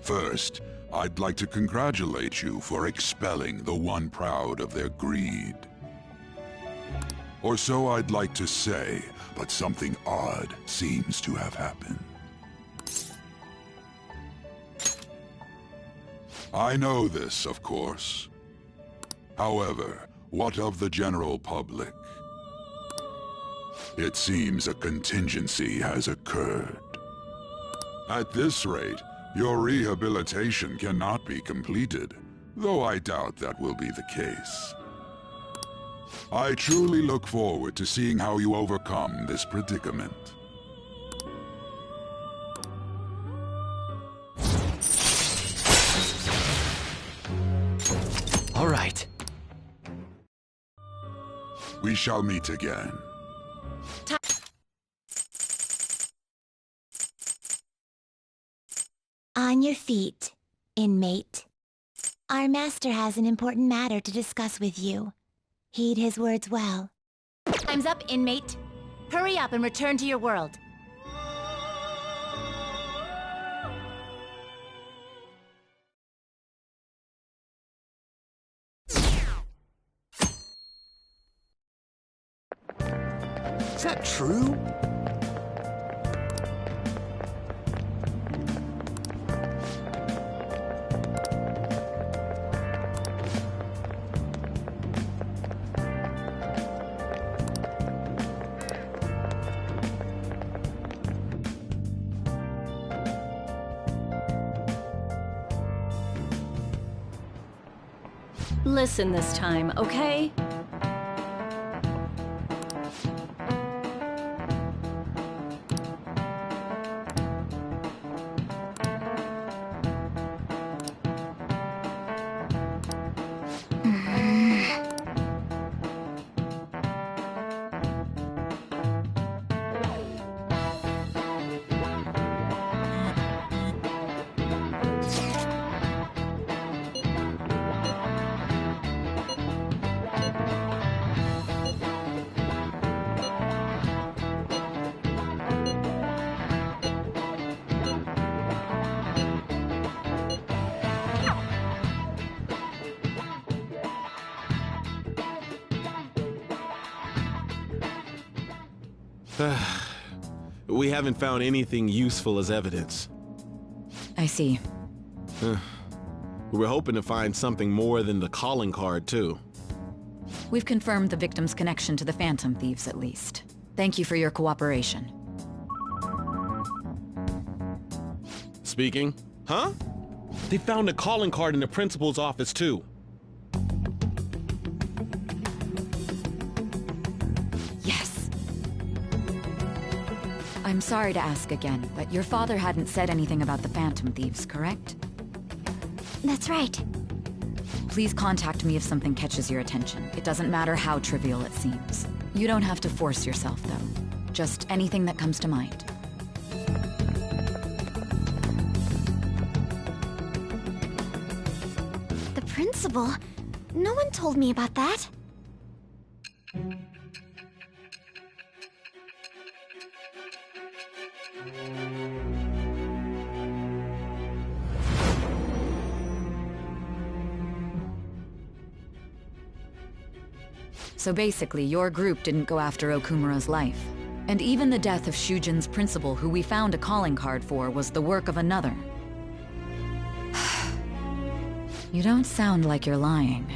First, I'd like to congratulate you for expelling the one proud of their greed. Or so I'd like to say, but something odd seems to have happened. I know this, of course. However, what of the general public? It seems a contingency has occurred. At this rate, your rehabilitation cannot be completed, though I doubt that will be the case. I truly look forward to seeing how you overcome this predicament. All right. We shall meet again. On your feet, inmate. Our master has an important matter to discuss with you. Heed his words well. Time's up, inmate. Hurry up and return to your world. Is that true? Listen this time, okay? We haven't found anything useful as evidence. I see. We were hoping to find something more than the calling card, too. We've confirmed the victim's connection to the Phantom Thieves, at least. Thank you for your cooperation. Speaking? Huh? They found a calling card in the principal's office, too. Yes. I'm sorry to ask again, but your father hadn't said anything about the Phantom Thieves, correct? That's right. Please contact me if something catches your attention. It doesn't matter how trivial it seems. You don't have to force yourself, though. Just anything that comes to mind. The principal? No one told me about that. So basically, your group didn't go after Okumura's life. And even the death of Shujin's principal, who we found a calling card for, was the work of another. You don't sound like you're lying.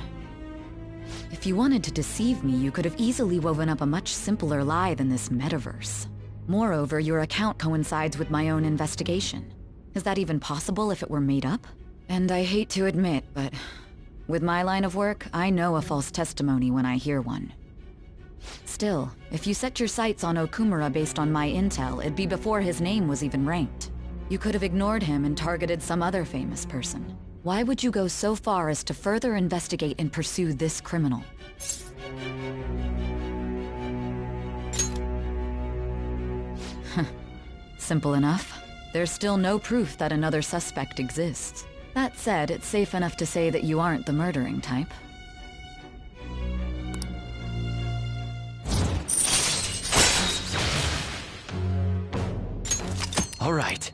If you wanted to deceive me, you could have easily woven up a much simpler lie than this metaverse. Moreover, your account coincides with my own investigation. Is that even possible if it were made up? And I hate to admit, but with my line of work, I know a false testimony when I hear one. Still, if you set your sights on Okumura based on my intel, it'd be before his name was even ranked. You could have ignored him and targeted some other famous person. Why would you go so far as to further investigate and pursue this criminal? Simple enough. There's still no proof that another suspect exists. That said, it's safe enough to say that you aren't the murdering type. All right.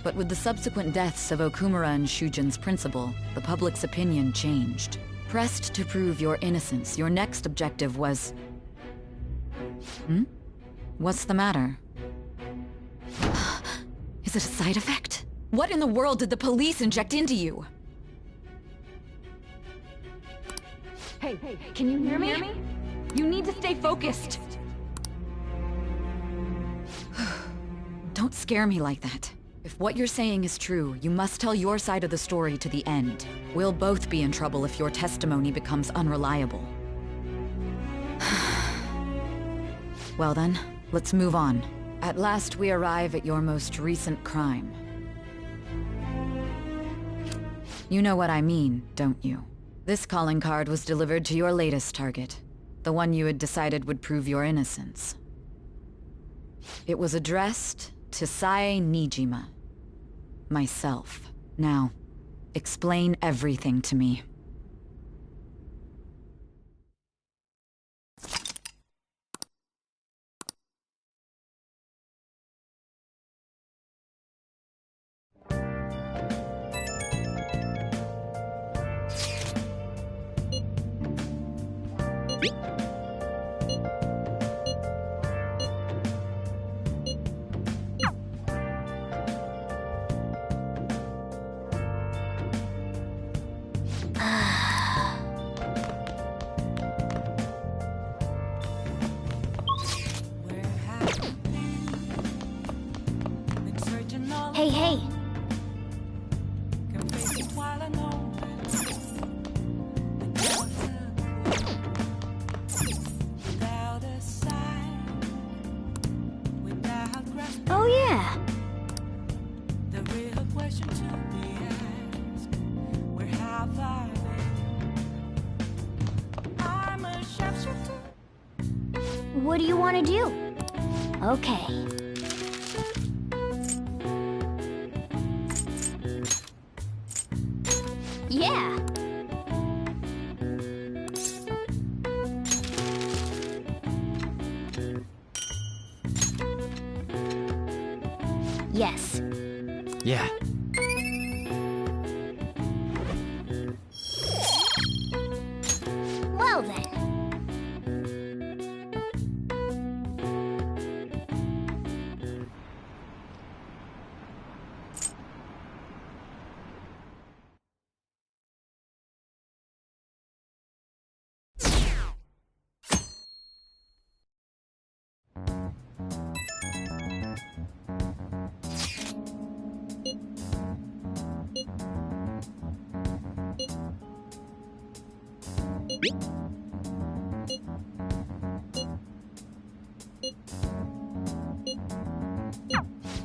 But with the subsequent deaths of Okumura and Shujin's principal, the public's opinion changed. Pressed to prove your innocence, your next objective was... What's the matter? Is it a side effect? What in the world did the police inject into you? Hey, can you hear me? You need to stay focused. Don't scare me like that. If what you're saying is true, you must tell your side of the story to the end. We'll both be in trouble if your testimony becomes unreliable. Well then, let's move on. At last we arrive at your most recent crime. You know what I mean, don't you? This calling card was delivered to your latest target. The one you had decided would prove your innocence. It was addressed to Sae Nijima. Myself. Now, explain everything to me. Hey. Oh, yeah. The real question to be asked, where have I been? I'm a sharpshooter. What do you want to do? Okay. Yeah. Yes. Yeah. Well then.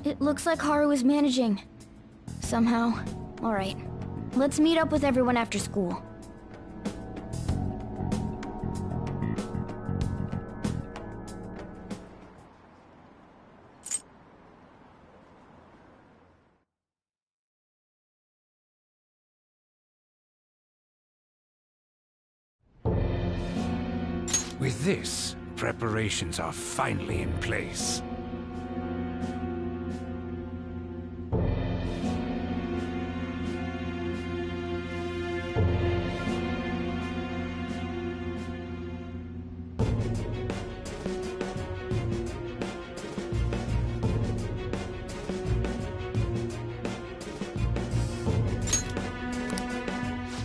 It looks like Haru is managing. Somehow. Alright. Let's meet up with everyone after school. With this, preparations are finally in place.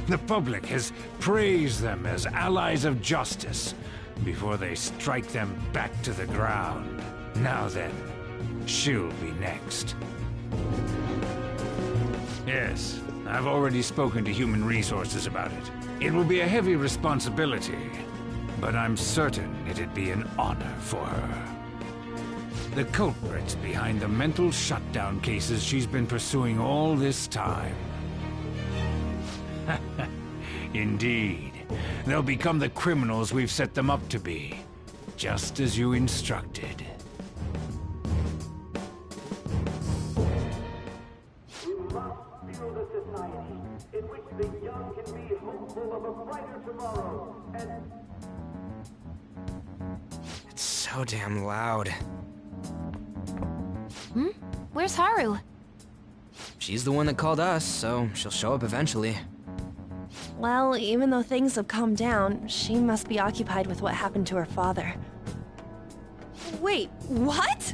The public has praised them as allies of justice before they strike them back to the ground. Now then, she'll be next. Yes, I've already spoken to Human Resources about it. It will be a heavy responsibility, but I'm certain it'd be an honor for her. The culprits behind the mental shutdown cases she's been pursuing all this time. Indeed. They'll become the criminals we've set them up to be. Just as you instructed. We must build a society in which the young can be hopeful of a brighter tomorrow, and... It's so damn loud. Where's Haru? She's the one that called us, so she'll show up eventually. Well, even though things have calmed down, she must be occupied with what happened to her father. Wait, what?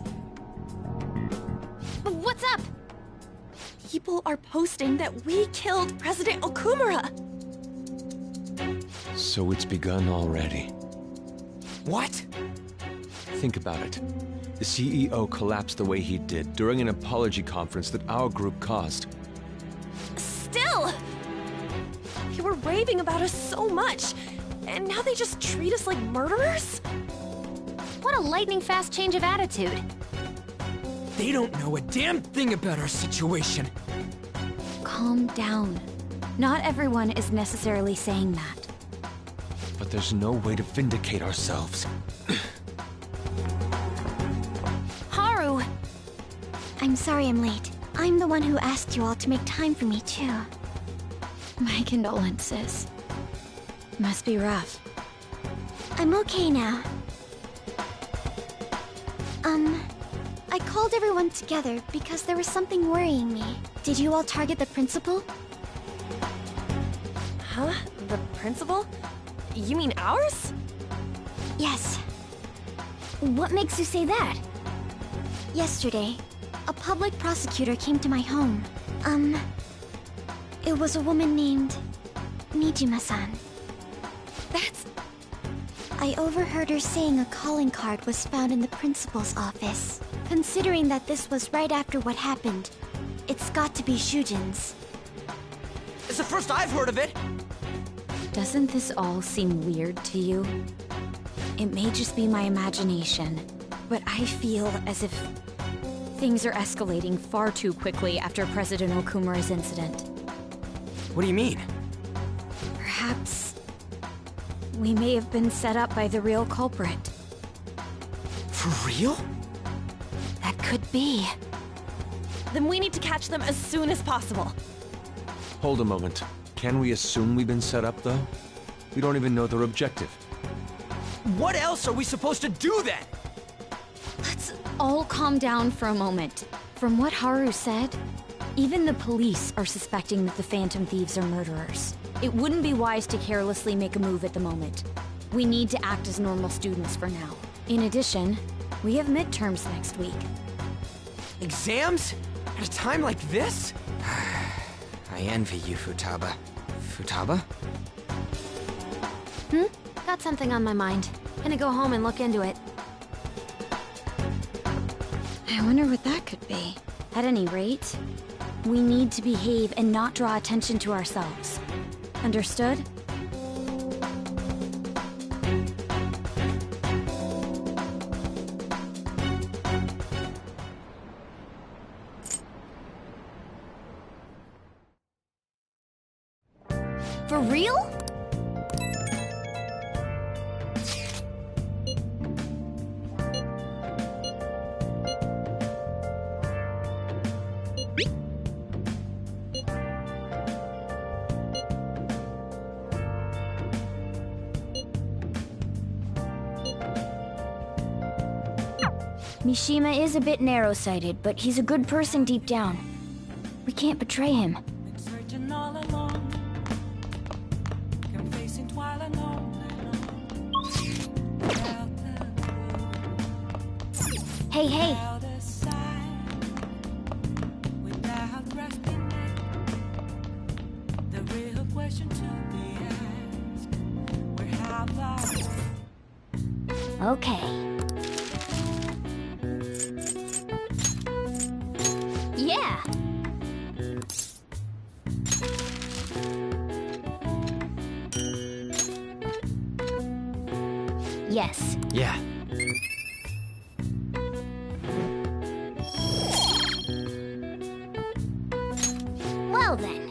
What's up? People are posting that we killed President Okumura! So it's begun already. What? Think about it. The CEO collapsed the way he did during an apology conference that our group caused. Still! They were raving about us so much, and now they just treat us like murderers? What a lightning-fast change of attitude. They don't know a damn thing about our situation. Calm down. Not everyone is necessarily saying that. But there's no way to vindicate ourselves. Haru! I'm sorry I'm late. I'm the one who asked you all to make time for me, too. My condolences. Must be rough. I'm okay now. I called everyone together because there was something worrying me. Did you all target the principal? Huh? The principal? You mean ours? Yes. What makes you say that? Yesterday, a public prosecutor came to my home. It was a woman named Nijima-san. That's... I overheard her saying a calling card was found in the principal's office. Considering that this was right after what happened, it's got to be Shujin's. It's the first I've heard of it. Doesn't this all seem weird to you? It may just be my imagination, But I feel as if things are escalating far too quickly after President Okumura's incident. What do you mean? Perhaps we may have been set up by the real culprit. For real? that could be. Then we need to catch them as soon as possible. Hold a moment. Can we assume we've been set up, though? We don't even know their objective. What else are we supposed to do then? Let's all calm down for a moment. From what Haru said, even the police are suspecting that the Phantom Thieves are murderers. It wouldn't be wise to carelessly make a move at the moment. We need to act as normal students for now. In addition, we have midterms next week. Exams? At a time like this? I envy you, Futaba. Futaba? Got something on my mind. Gonna go home and look into it. I wonder what that could be. At any rate, we need to behave and not draw attention to ourselves. Understood? For real? Mishima is a bit narrow-sighted, but he's a good person deep down. We can't betray him. Been searching all along, confessing twilight alone. Hey, hey! Without a sign, without grasping it, the real question to be asked: where have I? Okay. Yeah! Yes. Yeah. Well then.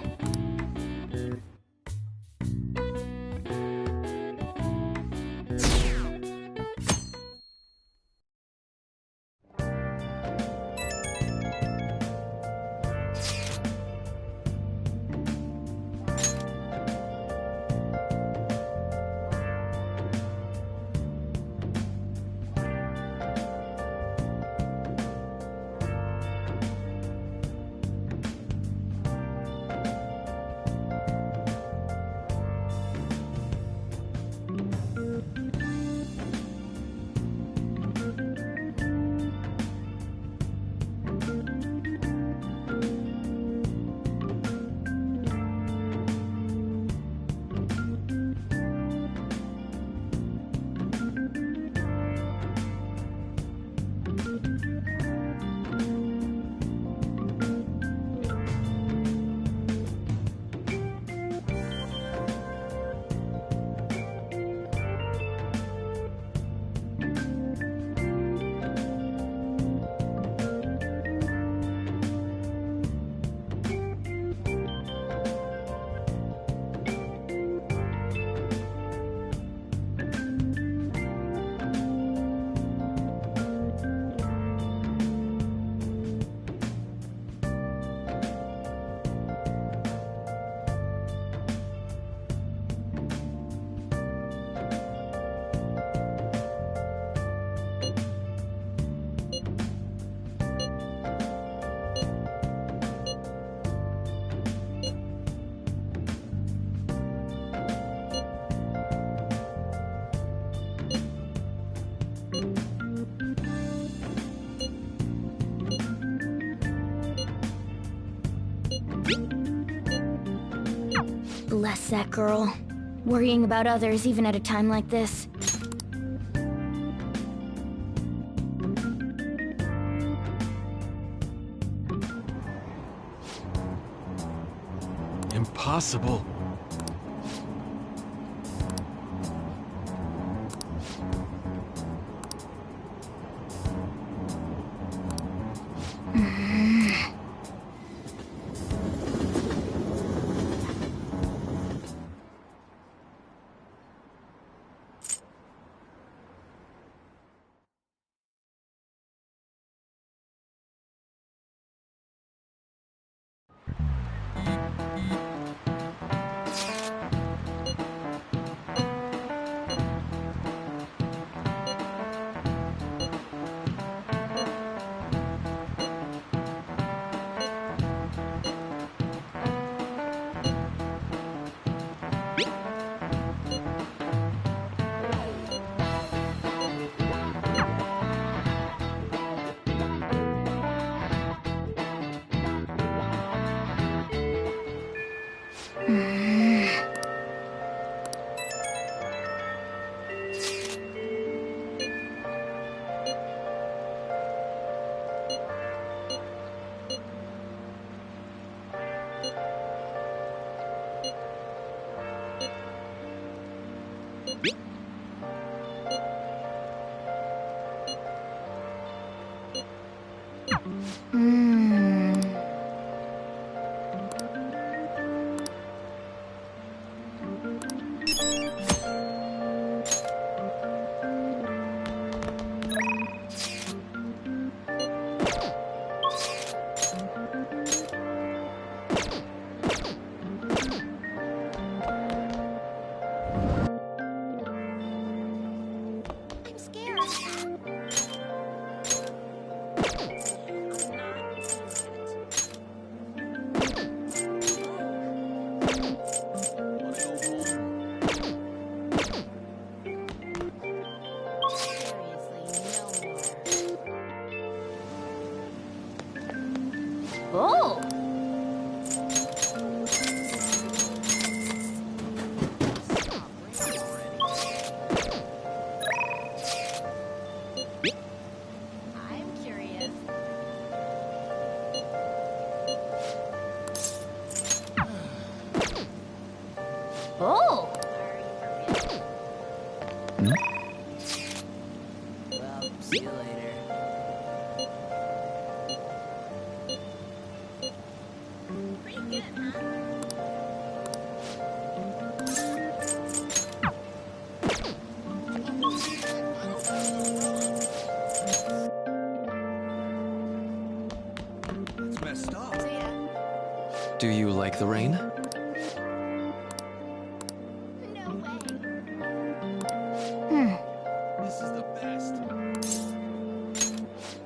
Bless that girl. Worrying about others even at a time like this. Impossible. Oh! I'm curious. Oh! Well, see you later. Pretty good, huh? It's messed up. So yeah. Do you like the rain? No way. This is the best.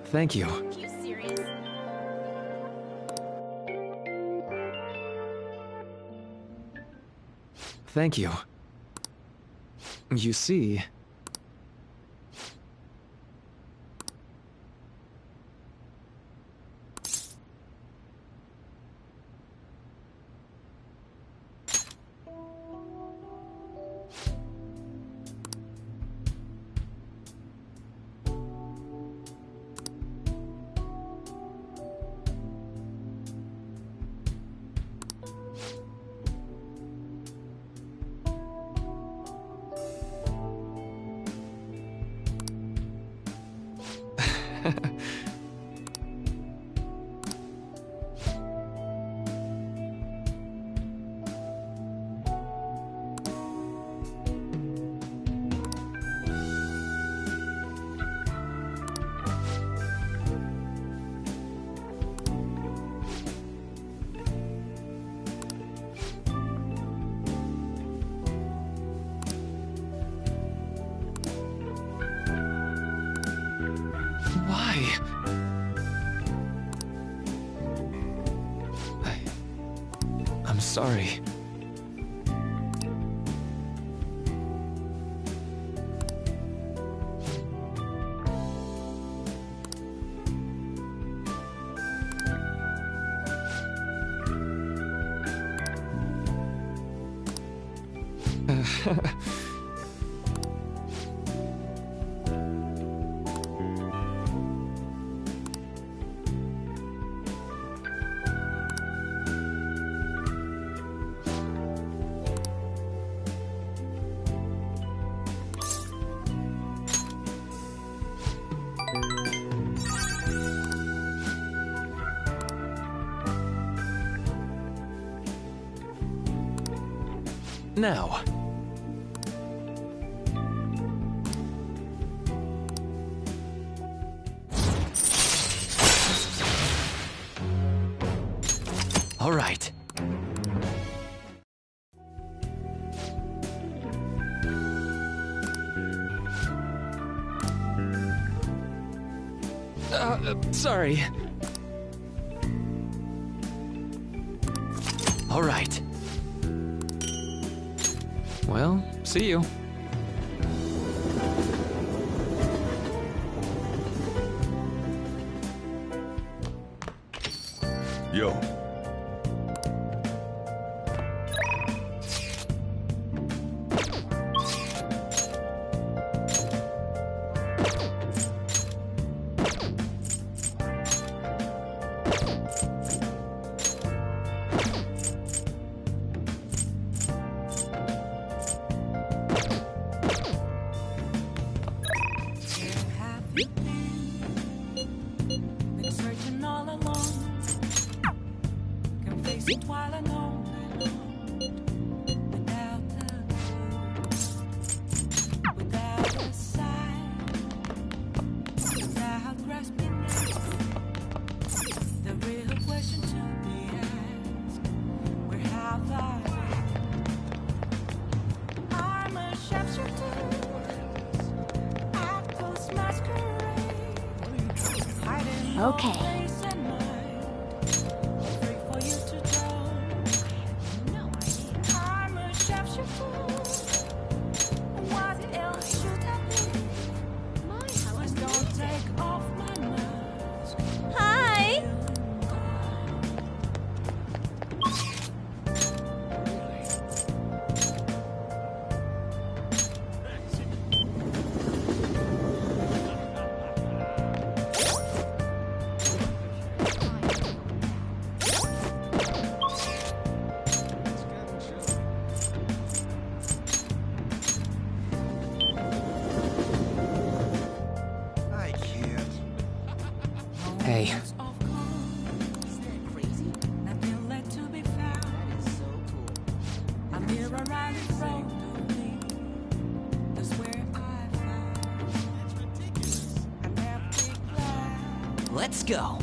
Thank you. Are you serious? Thank you. You see... Why? I'm sorry. Now. All right. Sorry. All right. Well, see you. Yo. Been searching all alone. Can face it while I know without a sign, without grasping it. The real question to be asked: where have I'm a sharpshooter. Okay. Hi! Hey. Let's go.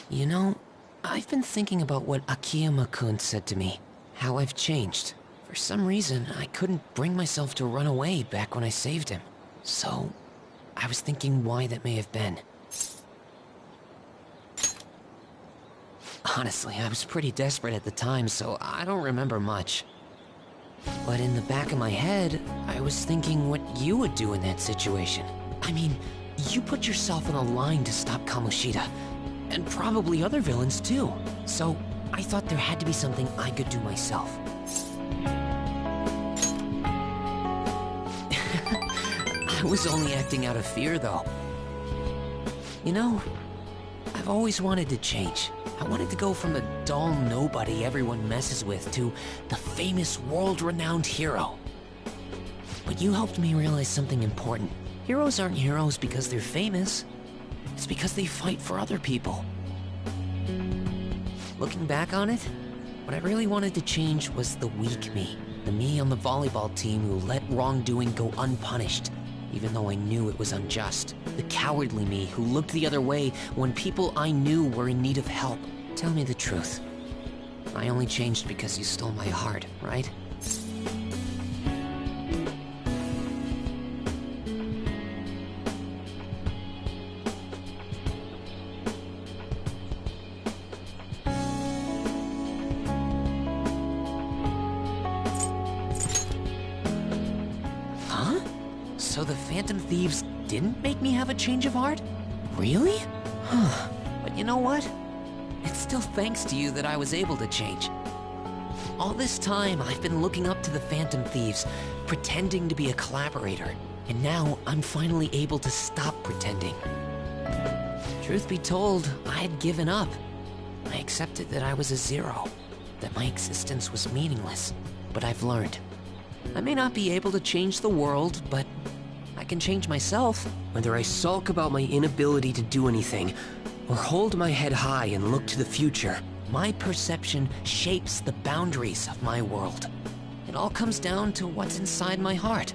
You know, I've been thinking about what Akiyama-kun said to me. How I've changed. For some reason, I couldn't bring myself to run away back when I saved him. So, I was thinking why that may have been. Honestly, I was pretty desperate at the time, so I don't remember much. But in the back of my head, I was thinking what you would do in that situation. I mean, you put yourself on the line to stop Kamoshida, and probably other villains too. So, I thought there had to be something I could do myself. I was only acting out of fear, though. You know, I've always wanted to change. I wanted to go from the dull nobody everyone messes with to the famous world-renowned hero. But you helped me realize something important. Heroes aren't heroes because they're famous. It's because they fight for other people. Looking back on it, what I really wanted to change was the weak me. The me on the volleyball team who let wrongdoing go unpunished, even though I knew it was unjust. The cowardly me who looked the other way when people I knew were in need of help. Tell me the truth. I only changed because you stole my heart, right? Huh? So the Phantom Thieves didn't make me have a change of heart? Really? Huh. But you know what? it's still thanks to you that I was able to change. All this time, I've been looking up to the Phantom Thieves, pretending to be a collaborator, and now I'm finally able to stop pretending. Truth be told, I had given up. I accepted that I was a zero, that my existence was meaningless, but I've learned. I may not be able to change the world, but I can change myself. Whether I sulk about my inability to do anything, or hold my head high and look to the future, my perception shapes the boundaries of my world. It all comes down to what's inside my heart.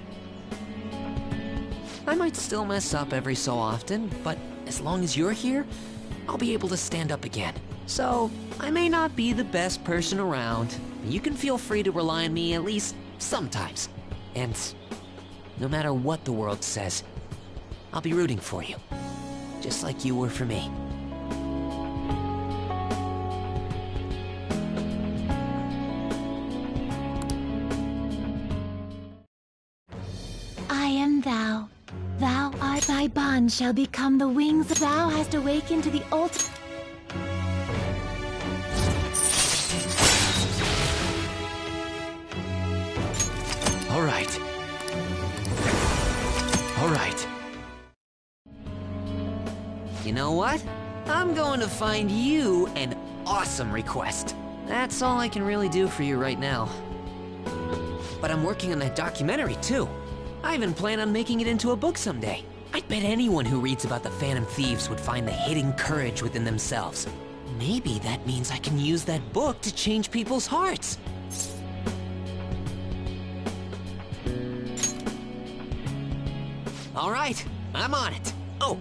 I might still mess up every so often, but as long as you're here, I'll be able to stand up again. So, I may not be the best person around, but you can feel free to rely on me at least sometimes. And no matter what the world says, I'll be rooting for you, just like you were for me. I am thou. Thou art thy bond shall become the wings. Thou hast awakened to the ultimate. All right. All right. You know what? I'm going to find you an awesome request. That's all I can really do for you right now. But I'm working on that documentary too. I even plan on making it into a book someday. I bet anyone who reads about the Phantom Thieves would find the hidden courage within themselves. Maybe that means I can use that book to change people's hearts. All right, I'm on it. Oh,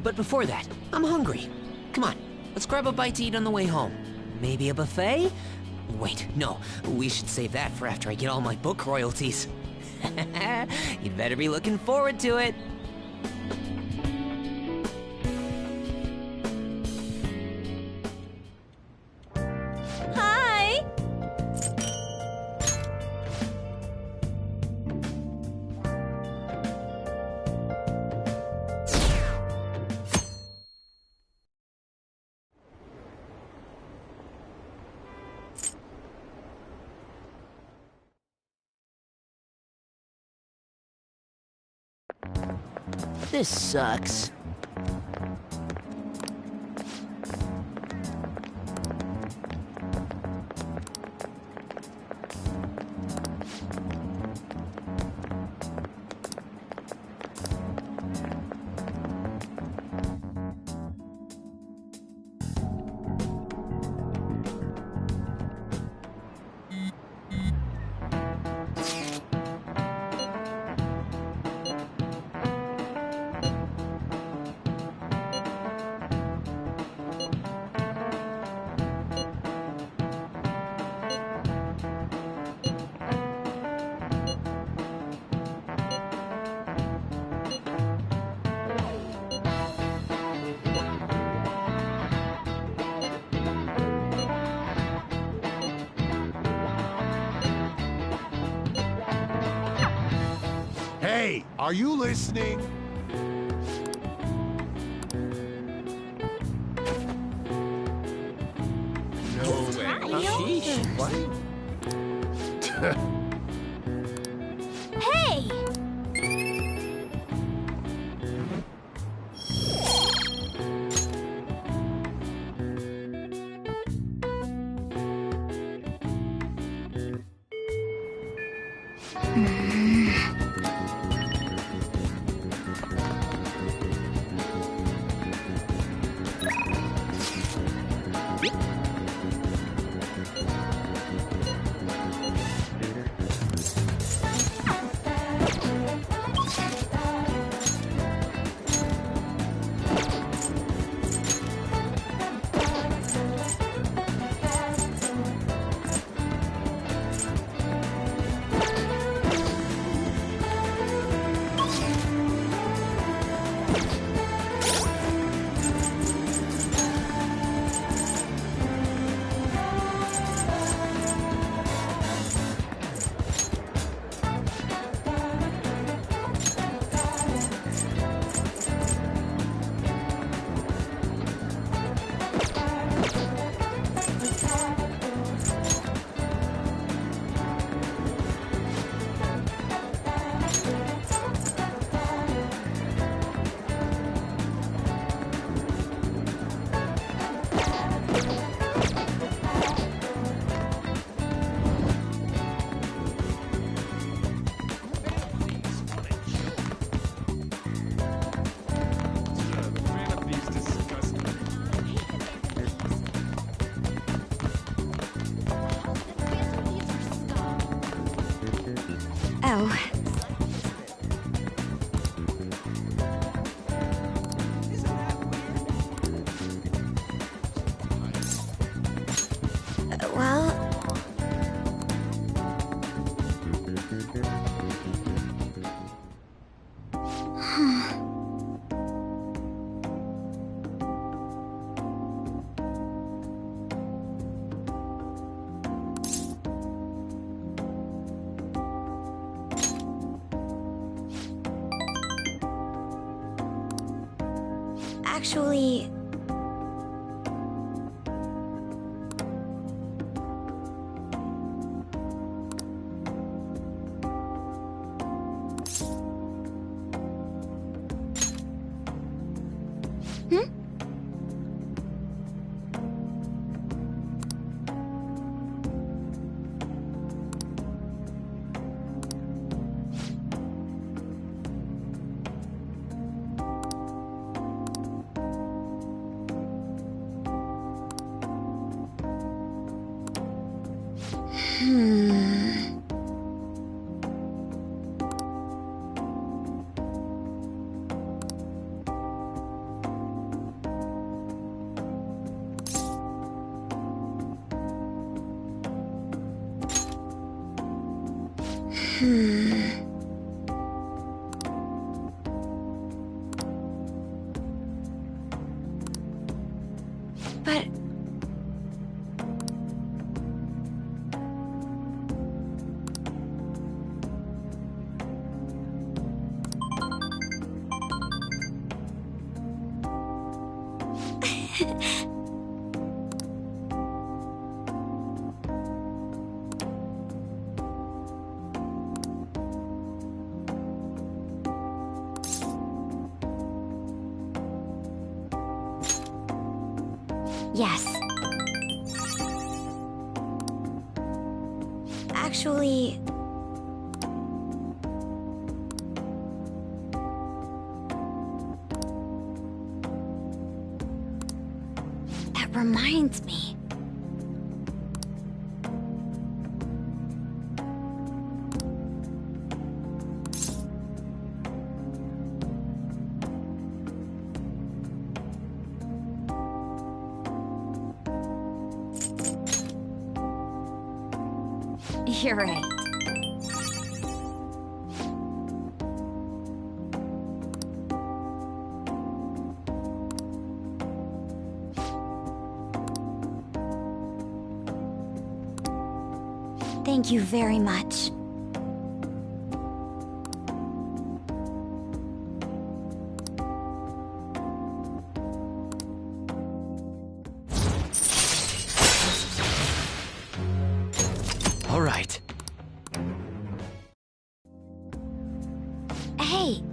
but before that, I'm hungry. Come on, let's grab a bite to eat on the way home. Maybe a buffet? Wait, no, we should save that for after I get all my book royalties. You'd better be looking forward to it. Hi! This sucks. Hey, are you listening? No way. What? Hey! Oh. Well... Actually... But... Yes. Actually... That reminds me. You're right. Thank you very much. All right. Hey!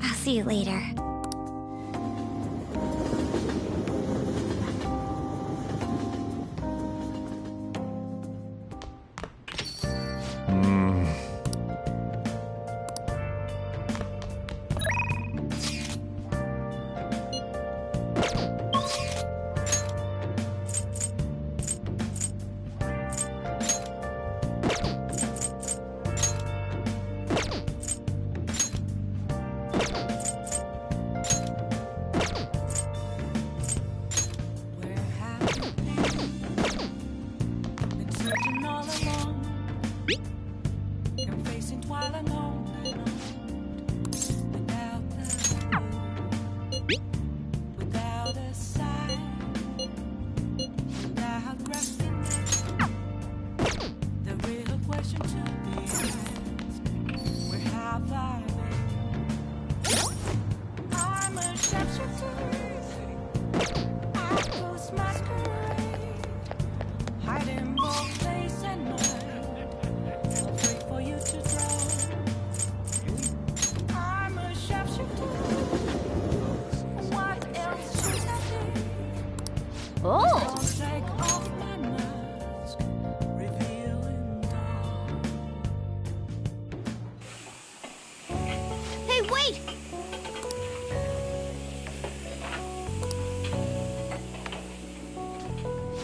I'll see you later.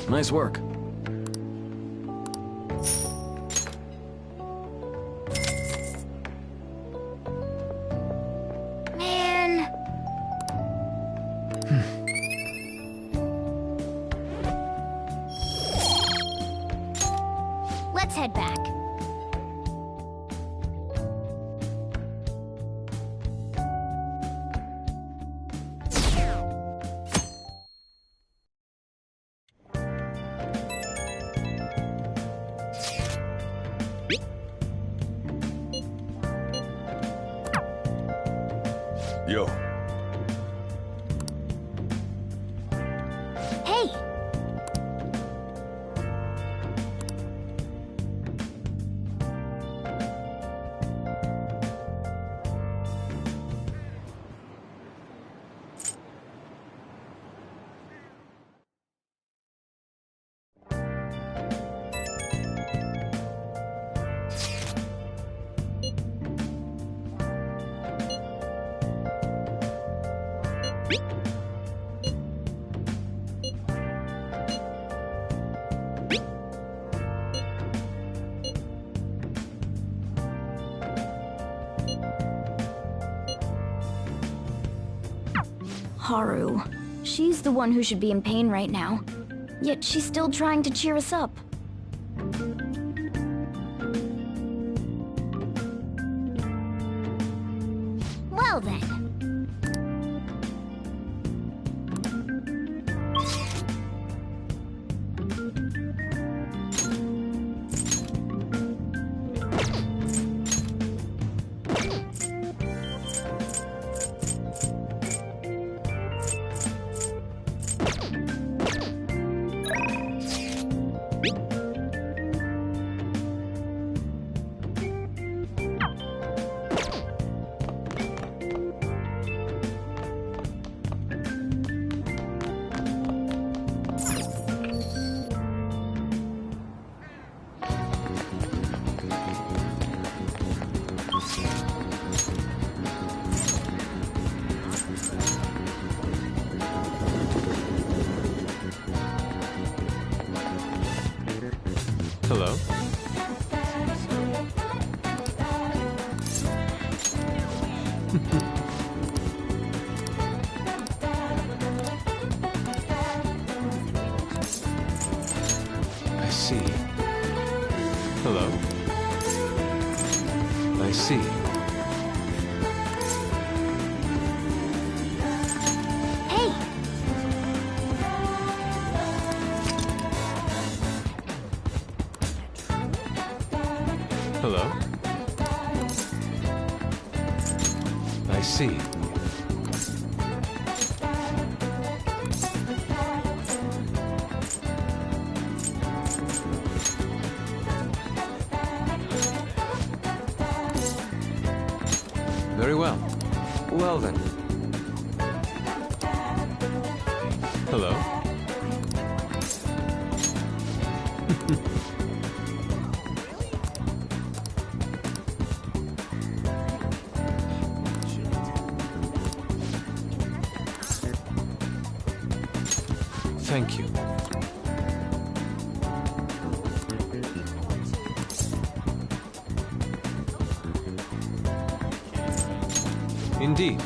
Nice work. Man. Let's head back. Yo. Hey! Haru. She's the one who should be in pain right now. Yet she's still trying to cheer us up. Well then. Hello? I see. Hello? I see. Hey! Hello? I see. Very well. Well then. Hello? Thank you. Indeed.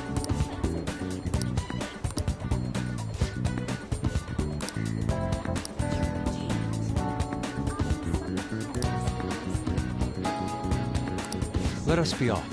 Let us be off.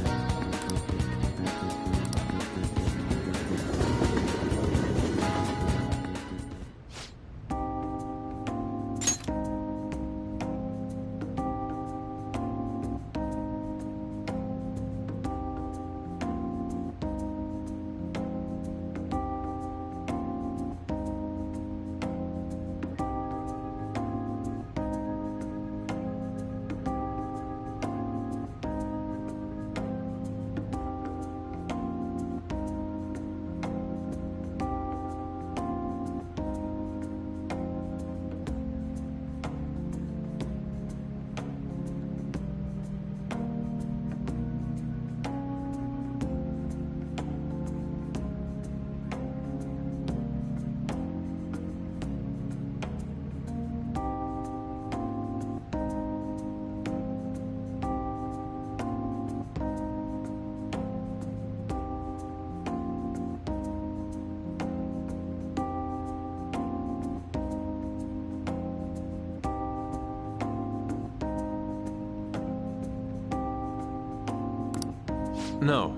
No.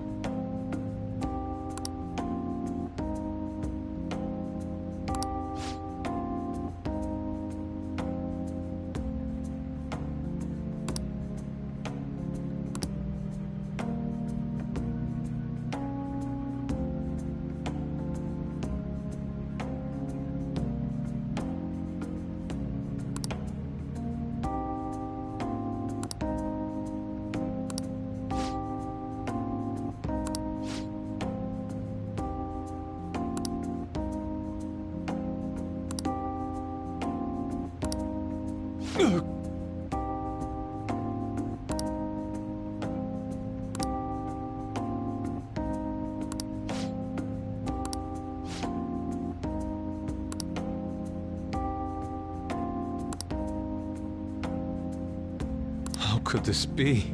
How could this be?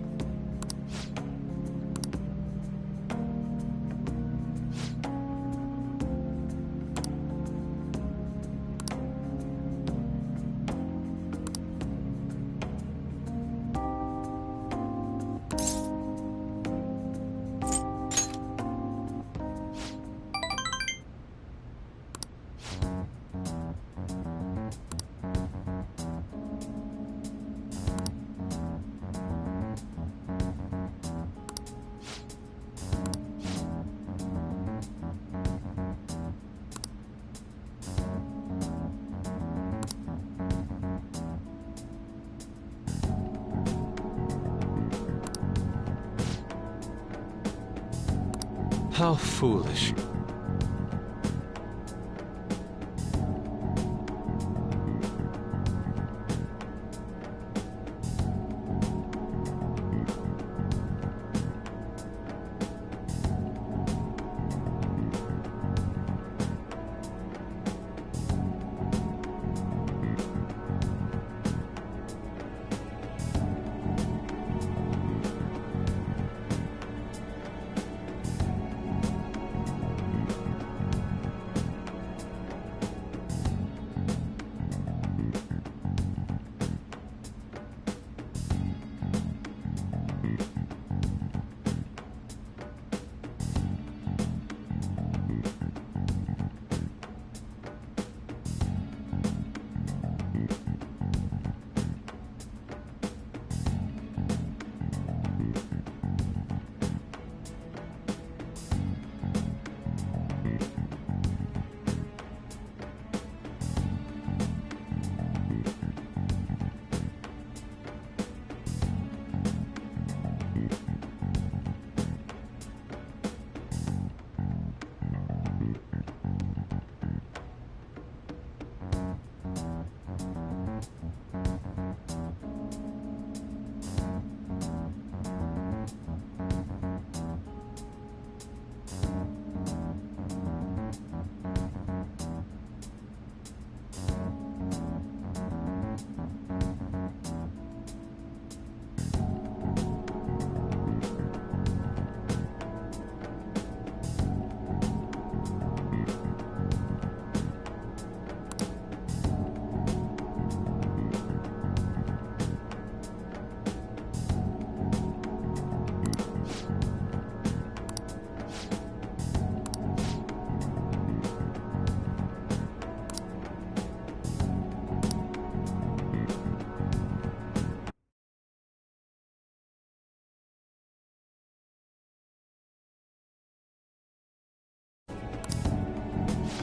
How foolish.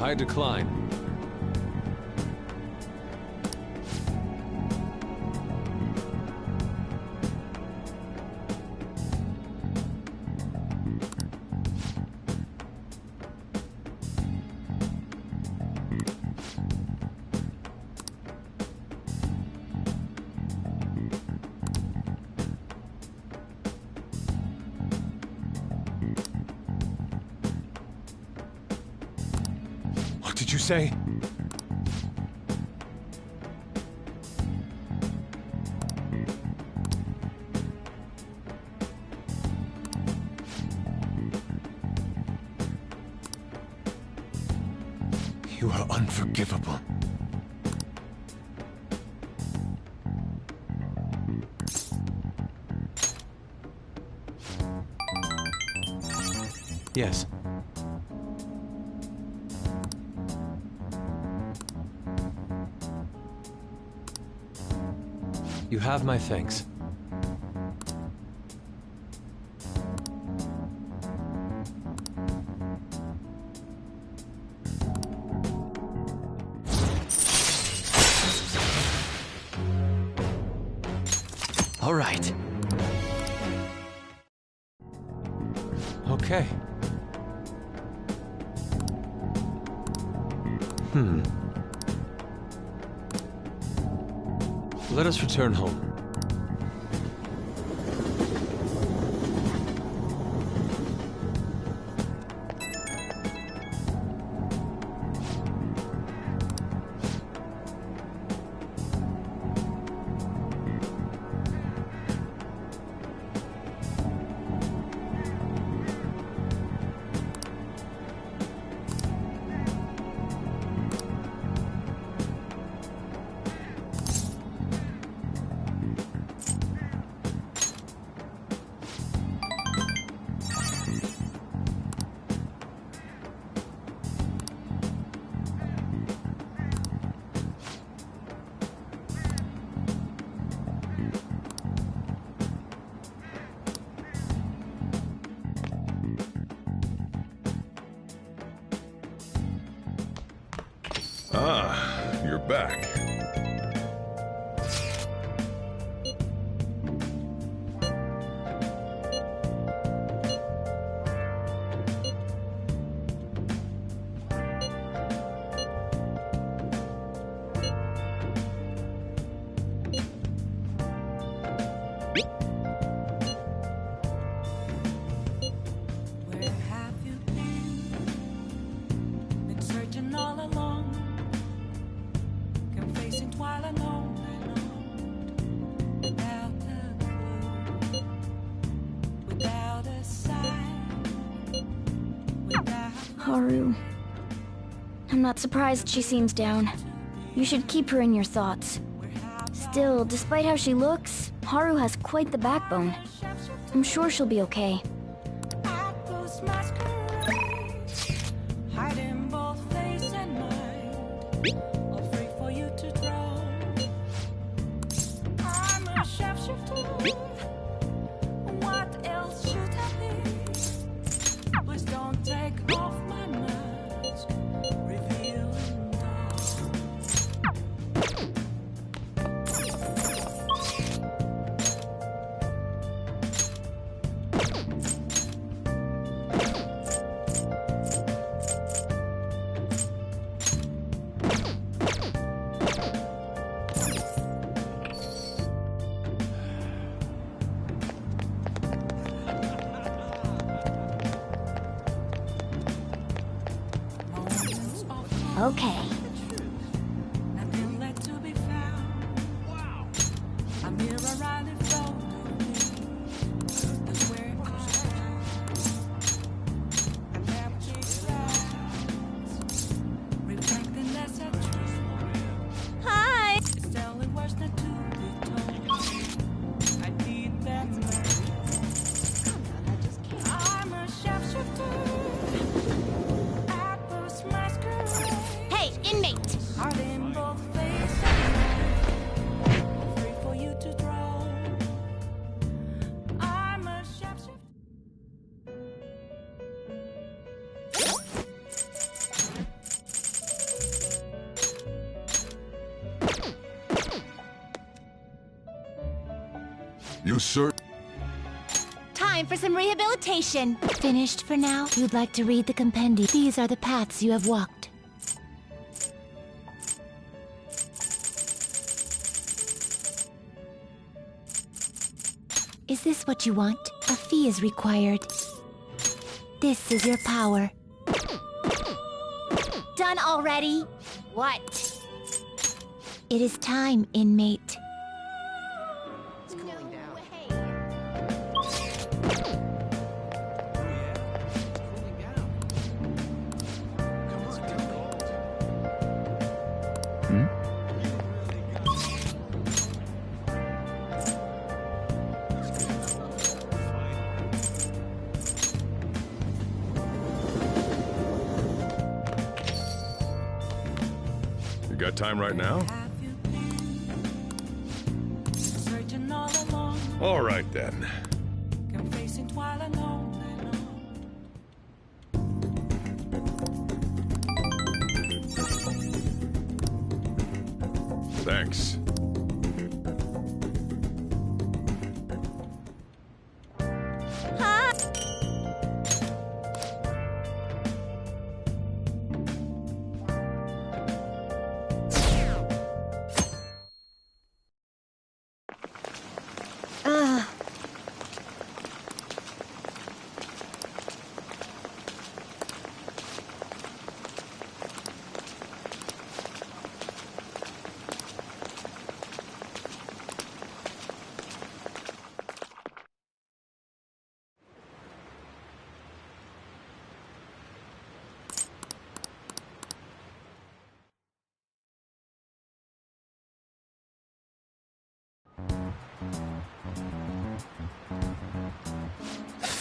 I decline. What did you say? You are unforgivable. Yes. You have my thanks. All right. Okay. Let us return home. Ah, you're back. Where have you been? Been searching all along, confessing while alone and without a clue, without a sign, without. Haru. I'm not surprised she seems down. You should keep her in your thoughts. Still, despite how she looks, Haru has quite the backbone. I'm sure she'll be okay. Those masquerades, hiding both face and mind, all free for you to draw. I'm a shapeshifter. What else should I be? Please don't take off my mask, revealing dawn. Okay. Nothing left to be found. Wow. A mirror right in front of me. That's where an empty glass, reflecting as a truth. Hi! It's telling words not to be told. I need that man. I'm a shapeshifter. At those masquerades. Hey, inmate! Heart in both face and mind, free for you to draw. I'm a shapeshifter. You Time for some rehabilitation. Finished for now? You'd like to read the compendium. These are the paths you have walked. Is this what you want? A fee is required. This is your power. Done already? What? It is time, inmate. You got time right now? Searching all along, All right, then. confessing while alone. Thanks.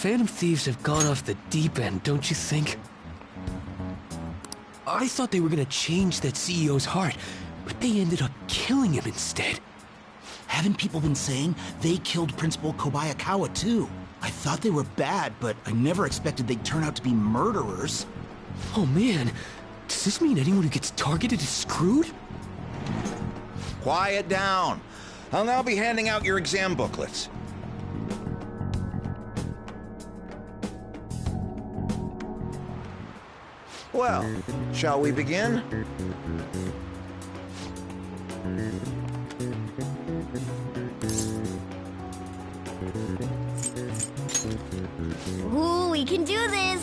Phantom Thieves have gone off the deep end, don't you think? I thought they were gonna change that CEO's heart, but they ended up killing him instead. Haven't people been saying they killed Principal Kobayakawa too? I thought they were bad, but I never expected they'd turn out to be murderers. Oh man, does this mean anyone who gets targeted is screwed? Quiet down. I'll now be handing out your exam booklets. Well, shall we begin? Ooh, we can do this!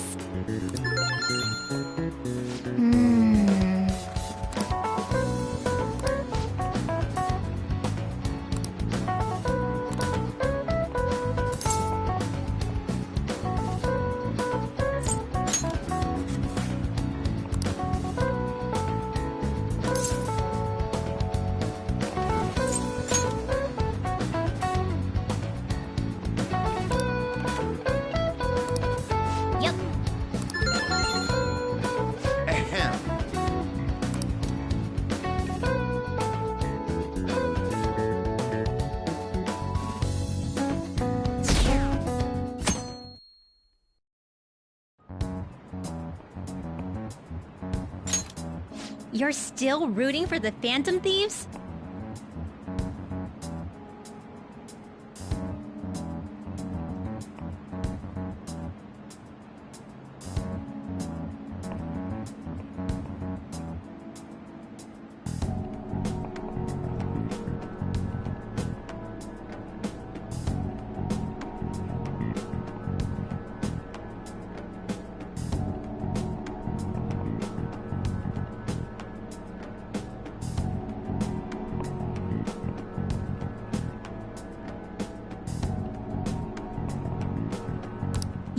Yep. Ahem. You're still rooting for the Phantom Thieves?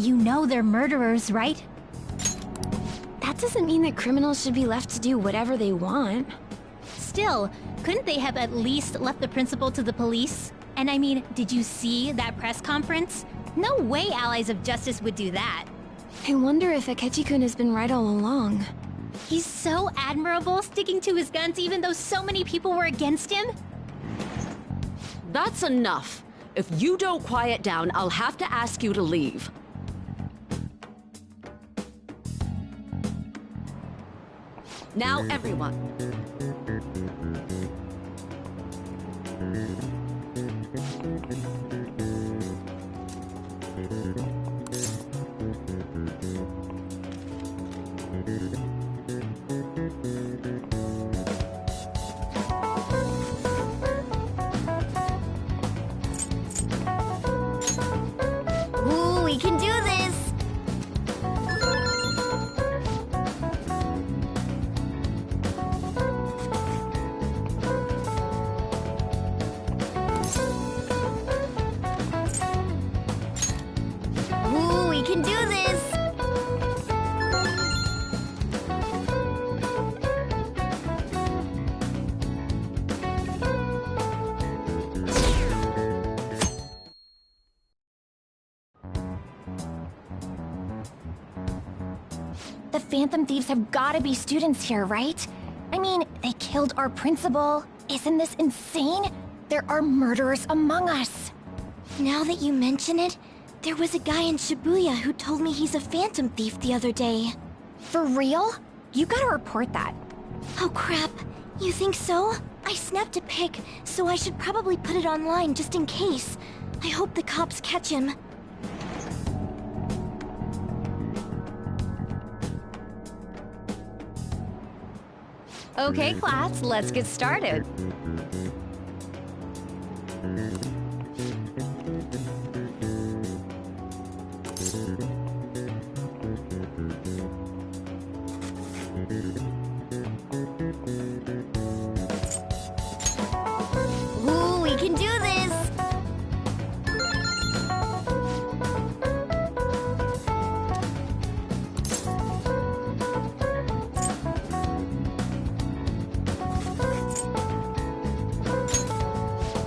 You know they're murderers, right? That doesn't mean that criminals should be left to do whatever they want. Still, couldn't they have at least left the principal to the police? And I mean, did you see that press conference? No way Allies of Justice would do that. I wonder if Akechi-kun has been right all along. He's so admirable, sticking to his guns even though so many people were against him. That's enough. If you don't quiet down, I'll have to ask you to leave. Now, everyone. Ooh, we can do this! Ooh, we can do this! The Phantom Thieves have gotta be students here, right? I mean, they killed our principal. Isn't this insane? There are murderers among us. Now that you mention it, there was a guy in Shibuya who told me he's a phantom thief the other day. For real? You gotta report that. Oh crap, you think so? I snapped a pic, so I should probably put it online just in case. I hope the cops catch him. Okay, class, let's get started. Ooh, we can do this!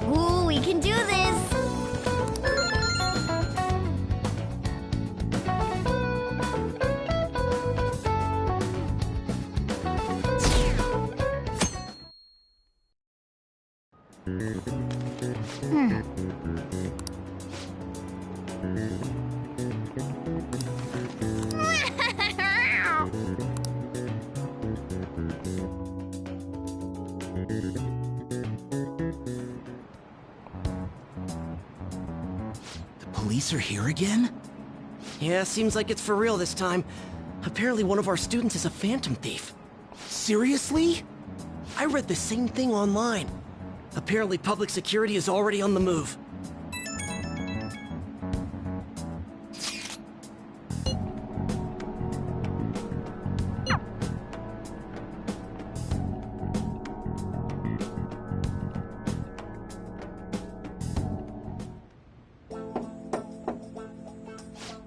Ooh, we can do this! The police are here again? Yeah, seems like it's for real this time. Apparently one of our students is a phantom thief. Seriously? I read the same thing online. Apparently public security is already on the move.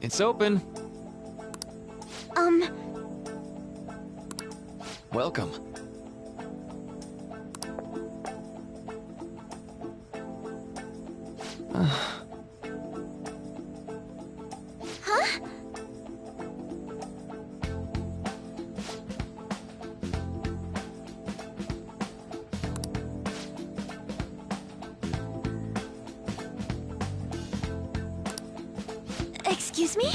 It's open. Welcome. Huh? Excuse me?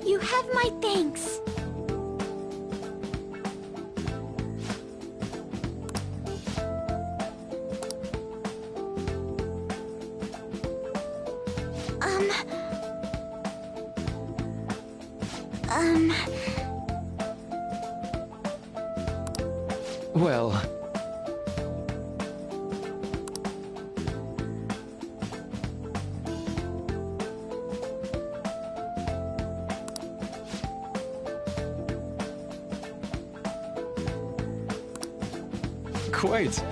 You have my thanks. Well... Quite.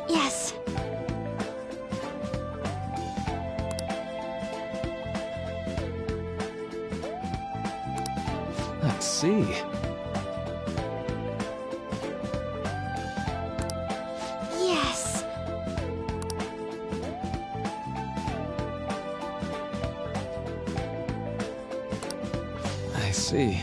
Yes. Let's see. Yes. I see.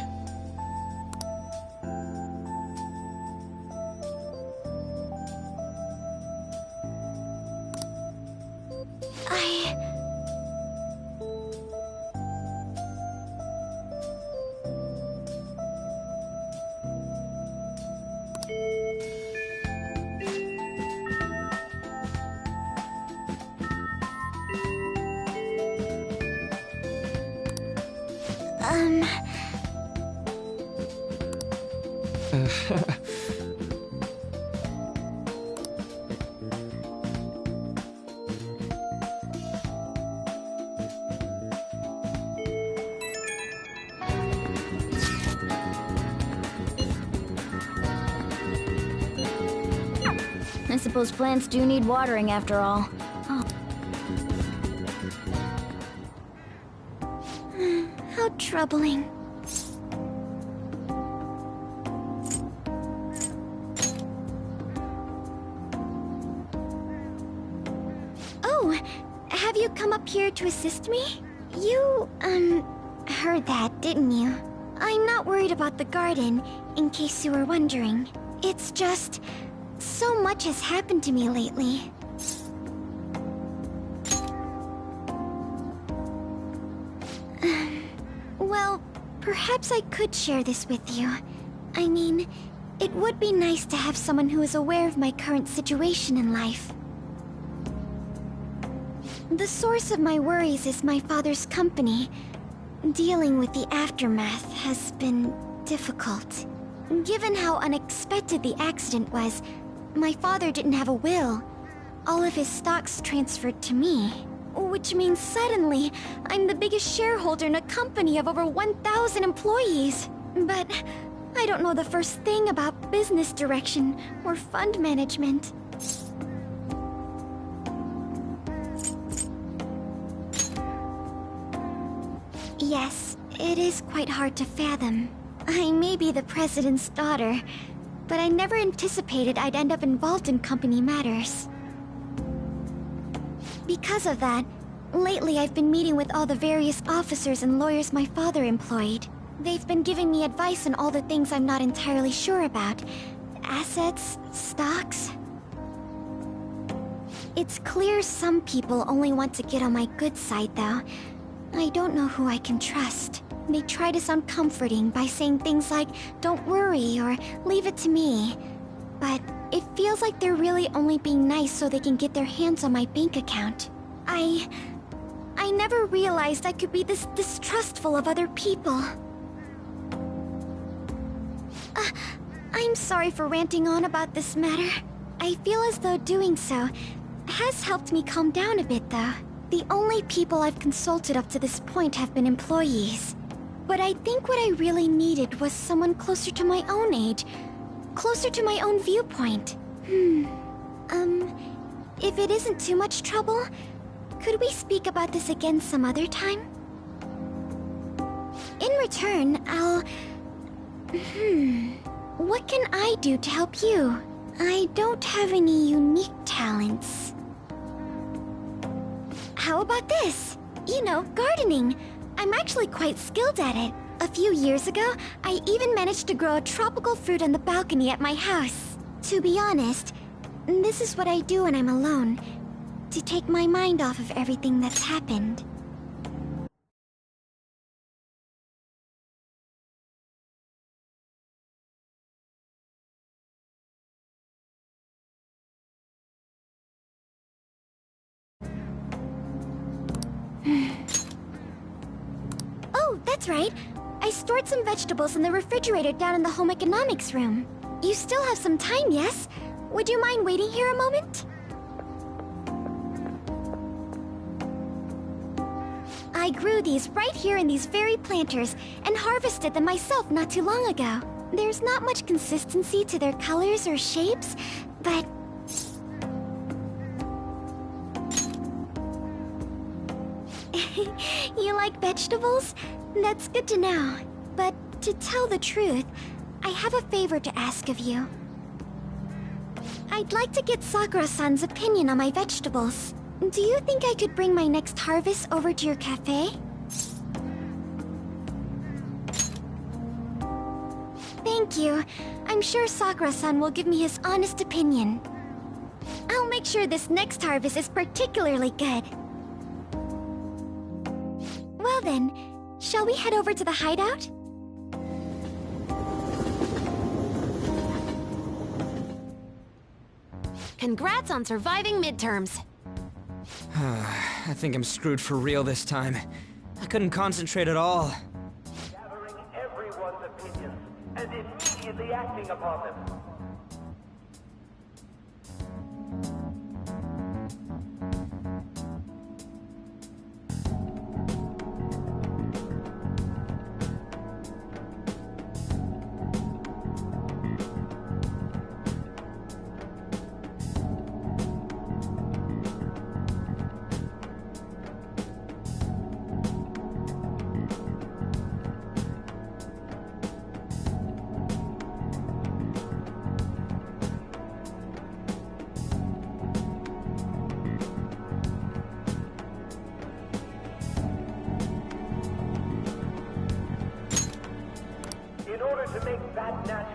I suppose plants do need watering after all. troubling. Oh, have you come up here to assist me? You, heard that, didn't you? I'm not worried about the garden, in case you were wondering. It's just, so much has happened to me lately. Well, perhaps I could share this with you. I mean, it would be nice to have someone who is aware of my current situation in life. The source of my worries is my father's company. Dealing with the aftermath has been difficult. Given how unexpected the accident was, my father didn't have a will. All of his stocks transferred to me. Which means suddenly, I'm the biggest shareholder in a company of over 1,000 employees. But I don't know the first thing about business direction or fund management. Yes, it is quite hard to fathom. I may be the president's daughter, but I never anticipated I'd end up involved in company matters. Because of that, lately I've been meeting with all the various officers and lawyers my father employed. They've been giving me advice on all the things I'm not entirely sure about. Assets, stocks. It's clear some people only want to get on my good side, though. I don't know who I can trust. They try to sound comforting by saying things like, "Don't worry," or "Leave it to me." But it feels like they're really only being nice so they can get their hands on my bank account. I never realized I could be this distrustful of other people. I'm sorry for ranting on about this matter. I feel as though doing so has helped me calm down a bit, though. The only people I've consulted up to this point have been employees. But I think what I really needed was someone closer to my own age. Closer to my own viewpoint. If it isn't too much trouble, could we speak about this again some other time? In return, I'll... What can I do to help you? I don't have any unique talents. How about this? You know, gardening. I'm actually quite skilled at it. A few years ago, I even managed to grow a tropical fruit on the balcony at my house. To be honest, this is what I do when I'm alone, to take my mind off of everything that's happened. Oh, that's right. I stored some vegetables in the refrigerator down in the home economics room. You still have some time, yes? Would you mind waiting here a moment? I grew these right here in these very planters and harvested them myself not too long ago. There's not much consistency to their colors or shapes, but... You like vegetables? That's good to know. But to tell the truth, I have a favor to ask of you. I'd like to get Sakura-san's opinion on my vegetables. Do you think I could bring my next harvest over to your cafe? Thank you. I'm sure Sakura-san will give me his honest opinion. I'll make sure this next harvest is particularly good. Well then, shall we head over to the hideout? Congrats on surviving midterms. I think I'm screwed for real this time. I couldn't concentrate at all. Gathering everyone's opinions and immediately acting upon them.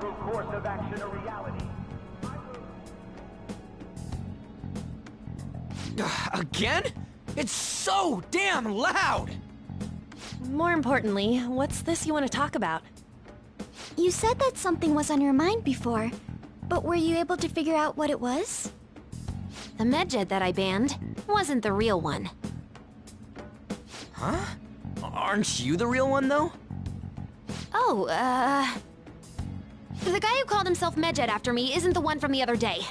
logical course of action a reality. Again? It's so damn loud! More importantly, what's this you want to talk about? You said that something was on your mind before, but were you able to figure out what it was? The Medjed that I banned wasn't the real one. Huh? Aren't you the real one, though? Oh, the guy who called himself Medjed after me isn't the one from the other day.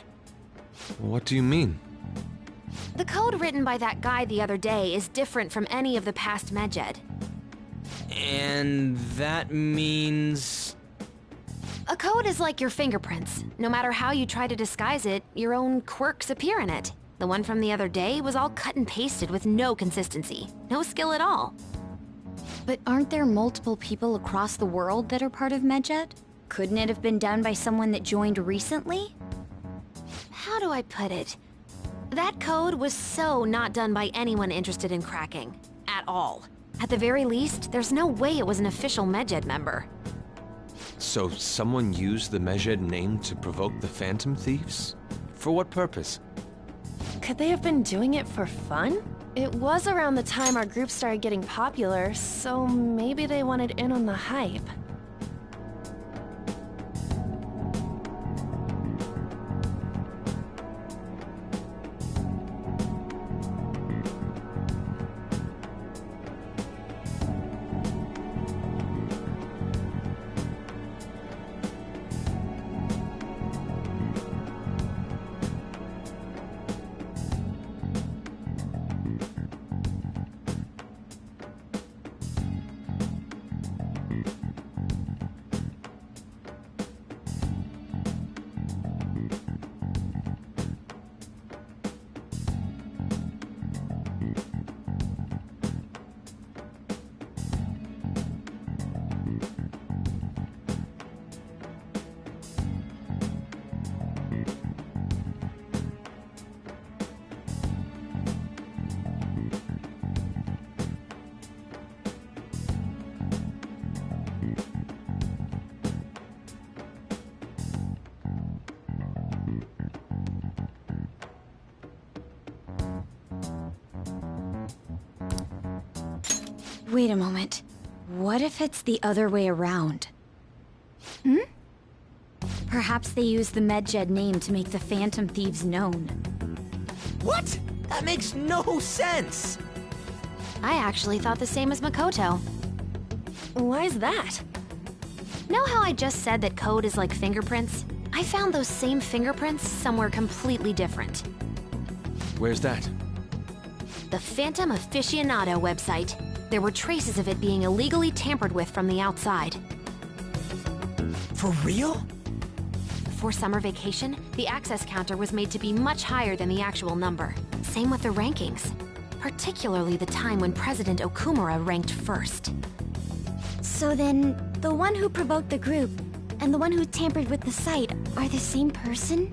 What do you mean? The code written by that guy the other day is different from any of the past Medjed. And that means... A code is like your fingerprints. No matter how you try to disguise it, your own quirks appear in it. The one from the other day was all cut and pasted with no consistency. No skill at all. But aren't there multiple people across the world that are part of Medjed? Couldn't it have been done by someone that joined recently? How do I put it? That code was so not done by anyone interested in cracking. At all. At the very least, there's no way it was an official Medjed member. So someone used the Medjed name to provoke the Phantom Thieves? For what purpose? Could they have been doing it for fun? It was around the time our group started getting popular, so maybe they wanted in on the hype. Wait a moment. What if it's the other way around? Hmm? Perhaps they use the Medjed name to make the Phantom Thieves known. What? That makes no sense! I actually thought the same as Makoto. Why's that? Know how I just said that code is like fingerprints? I found those same fingerprints somewhere completely different. Where's that? The Phantom Aficionado website. There were traces of it being illegally tampered with from the outside. For real? For summer vacation, the access counter was made to be much higher than the actual number. Same with the rankings. Particularly the time when President Okumura ranked first. So then, the one who provoked the group and the one who tampered with the site are the same person?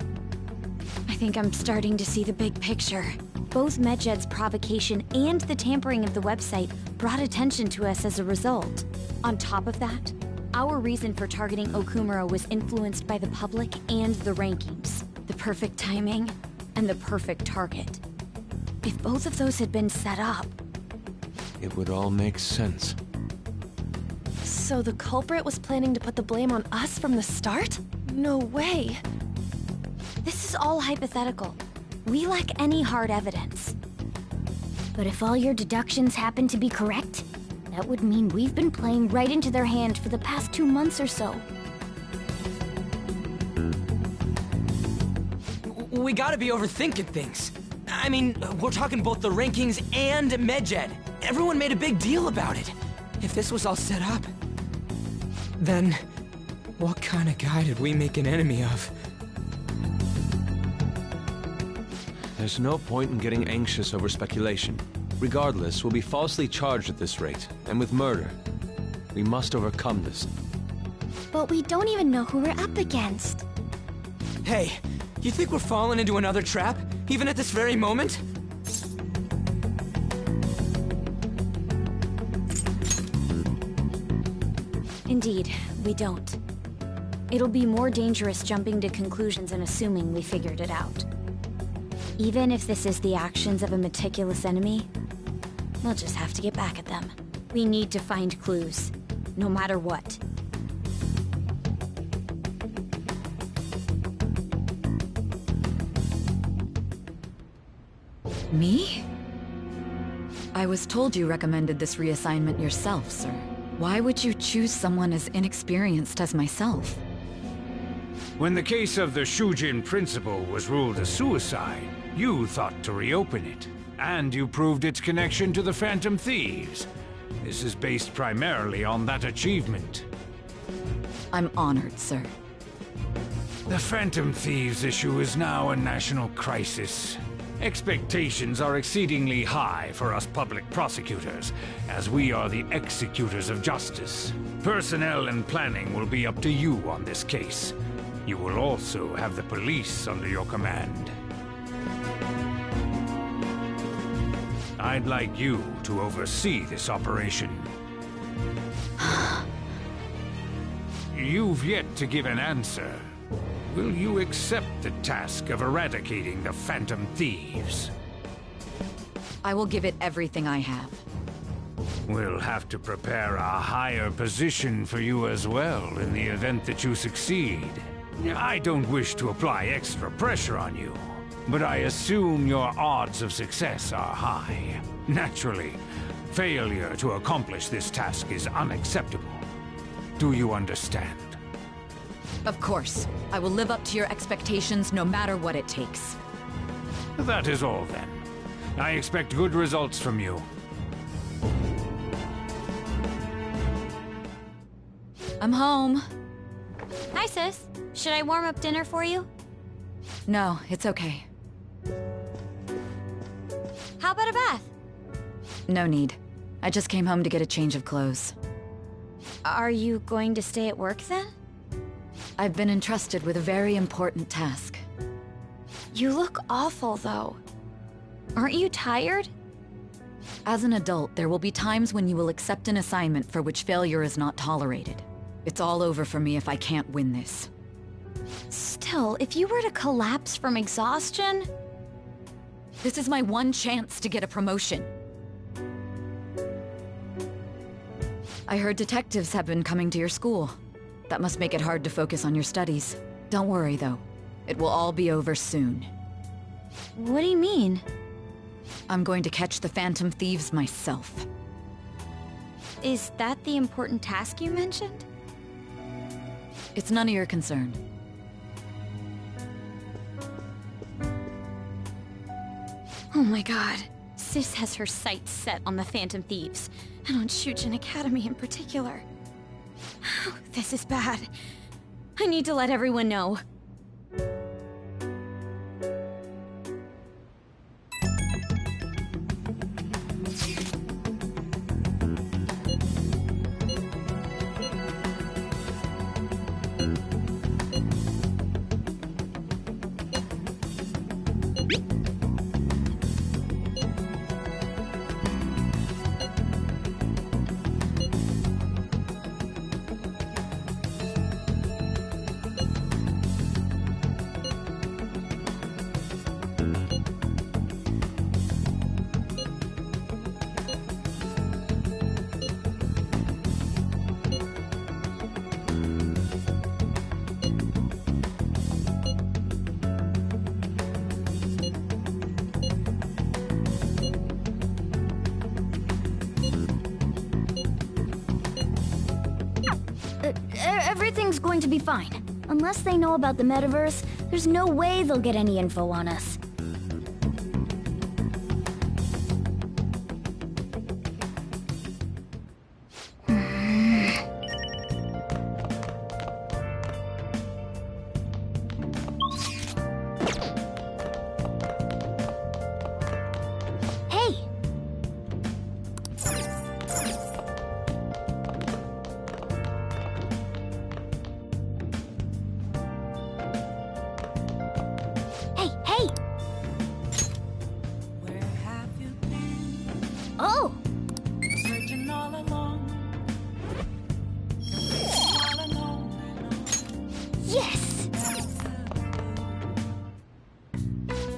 I think I'm starting to see the big picture. Both Medjed's provocation and the tampering of the website brought attention to us as a result. On top of that, our reason for targeting Okumura was influenced by the public and the rankings. The perfect timing and the perfect target. If both of those had been set up... It would all make sense. So the culprit was planning to put the blame on us from the start? No way. This is all hypothetical. We lack any hard evidence. But if all your deductions happen to be correct, that would mean we've been playing right into their hand for the past 2 months or so. We gotta be overthinking things. I mean, we're talking both the rankings and Medjed. Everyone made a big deal about it. If this was all set up, then what kind of guy did we make an enemy of? There's no point in getting anxious over speculation. Regardless, we'll be falsely charged at this rate, and with murder. We must overcome this. But we don't even know who we're up against. Hey, you think we're falling into another trap, even at this very moment? Indeed, we don't. It'll be more dangerous jumping to conclusions and assuming we figured it out. Even if this is the actions of a meticulous enemy, we'll just have to get back at them. We need to find clues, no matter what. Me? I was told you recommended this reassignment yourself, sir. Why would you choose someone as inexperienced as myself? When the case of the Shujin principal was ruled a suicide, you thought to reopen it. And you proved its connection to the Phantom Thieves. This is based primarily on that achievement. I'm honored, sir. The Phantom Thieves issue is now a national crisis. Expectations are exceedingly high for us public prosecutors, as we are the executors of justice. Personnel and planning will be up to you on this case. You will also have the police under your command. I'd like you to oversee this operation. You've yet to give an answer. Will you accept the task of eradicating the Phantom Thieves? I will give it everything I have. We'll have to prepare a higher position for you as well in the event that you succeed. I don't wish to apply extra pressure on you, but I assume your odds of success are high. Naturally, failure to accomplish this task is unacceptable. Do you understand? Of course. I will live up to your expectations no matter what it takes. That is all then. I expect good results from you. I'm home. Hi, sis. Should I warm up dinner for you? No, it's okay. How about a bath? No need. I just came home to get a change of clothes. Are you going to stay at work then? I've been entrusted with a very important task. You look awful, though. Aren't you tired? As an adult, there will be times when you will accept an assignment for which failure is not tolerated. It's all over for me if I can't win this. Still, if you were to collapse from exhaustion... This is my one chance to get a promotion. I heard detectives have been coming to your school. That must make it hard to focus on your studies. Don't worry, though. It will all be over soon. What do you mean? I'm going to catch the Phantom Thieves myself. Is that the important task you mentioned? It's none of your concern. Oh my god. Sis has her sights set on the Phantom Thieves, and on Shujin Academy in particular. This is bad. I need to let everyone know. Everything's going to be fine. Unless they know about the metaverse, there's no way they'll get any info on us.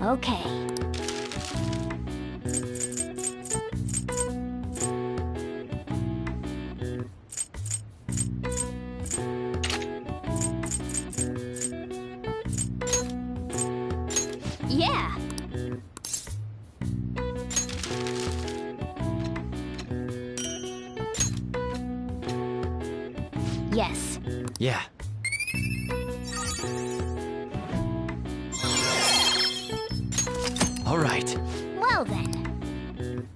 Okay. Yeah. Yes. Yeah. All right. Well then.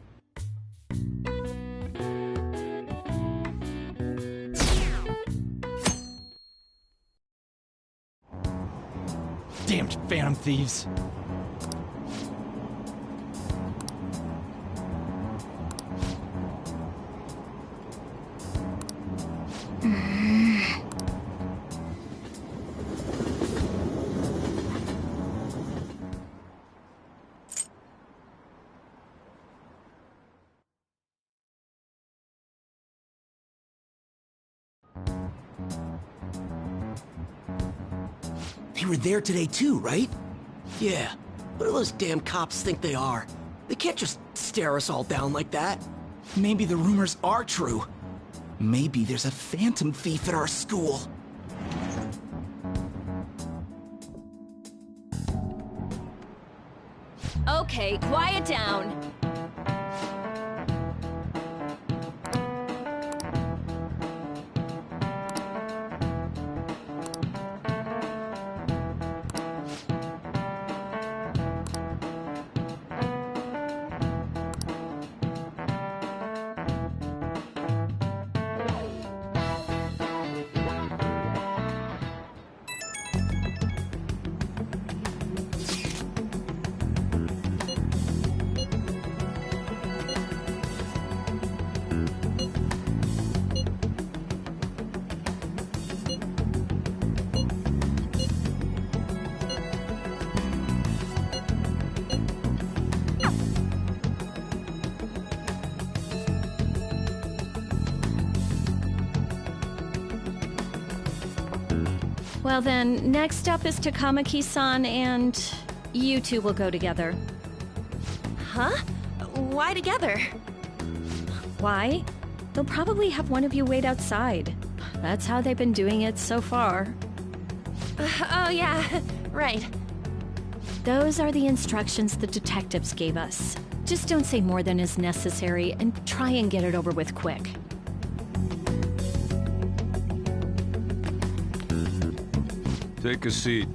Damned Phantom Thieves. They were there today too, right? Yeah. What do those damn cops think they are? They can't just stare us all down like that. Maybe the rumors are true. Maybe there's a phantom thief at our school. Okay, quiet down. Well then, next up is Takamaki-san, and you two will go together. Huh? Why together? Why? They'll probably have one of you wait outside. That's how they've been doing it so far. Oh yeah, right. Those are the instructions the detectives gave us. Just don't say more than is necessary, and try and get it over with quick. Take a seat.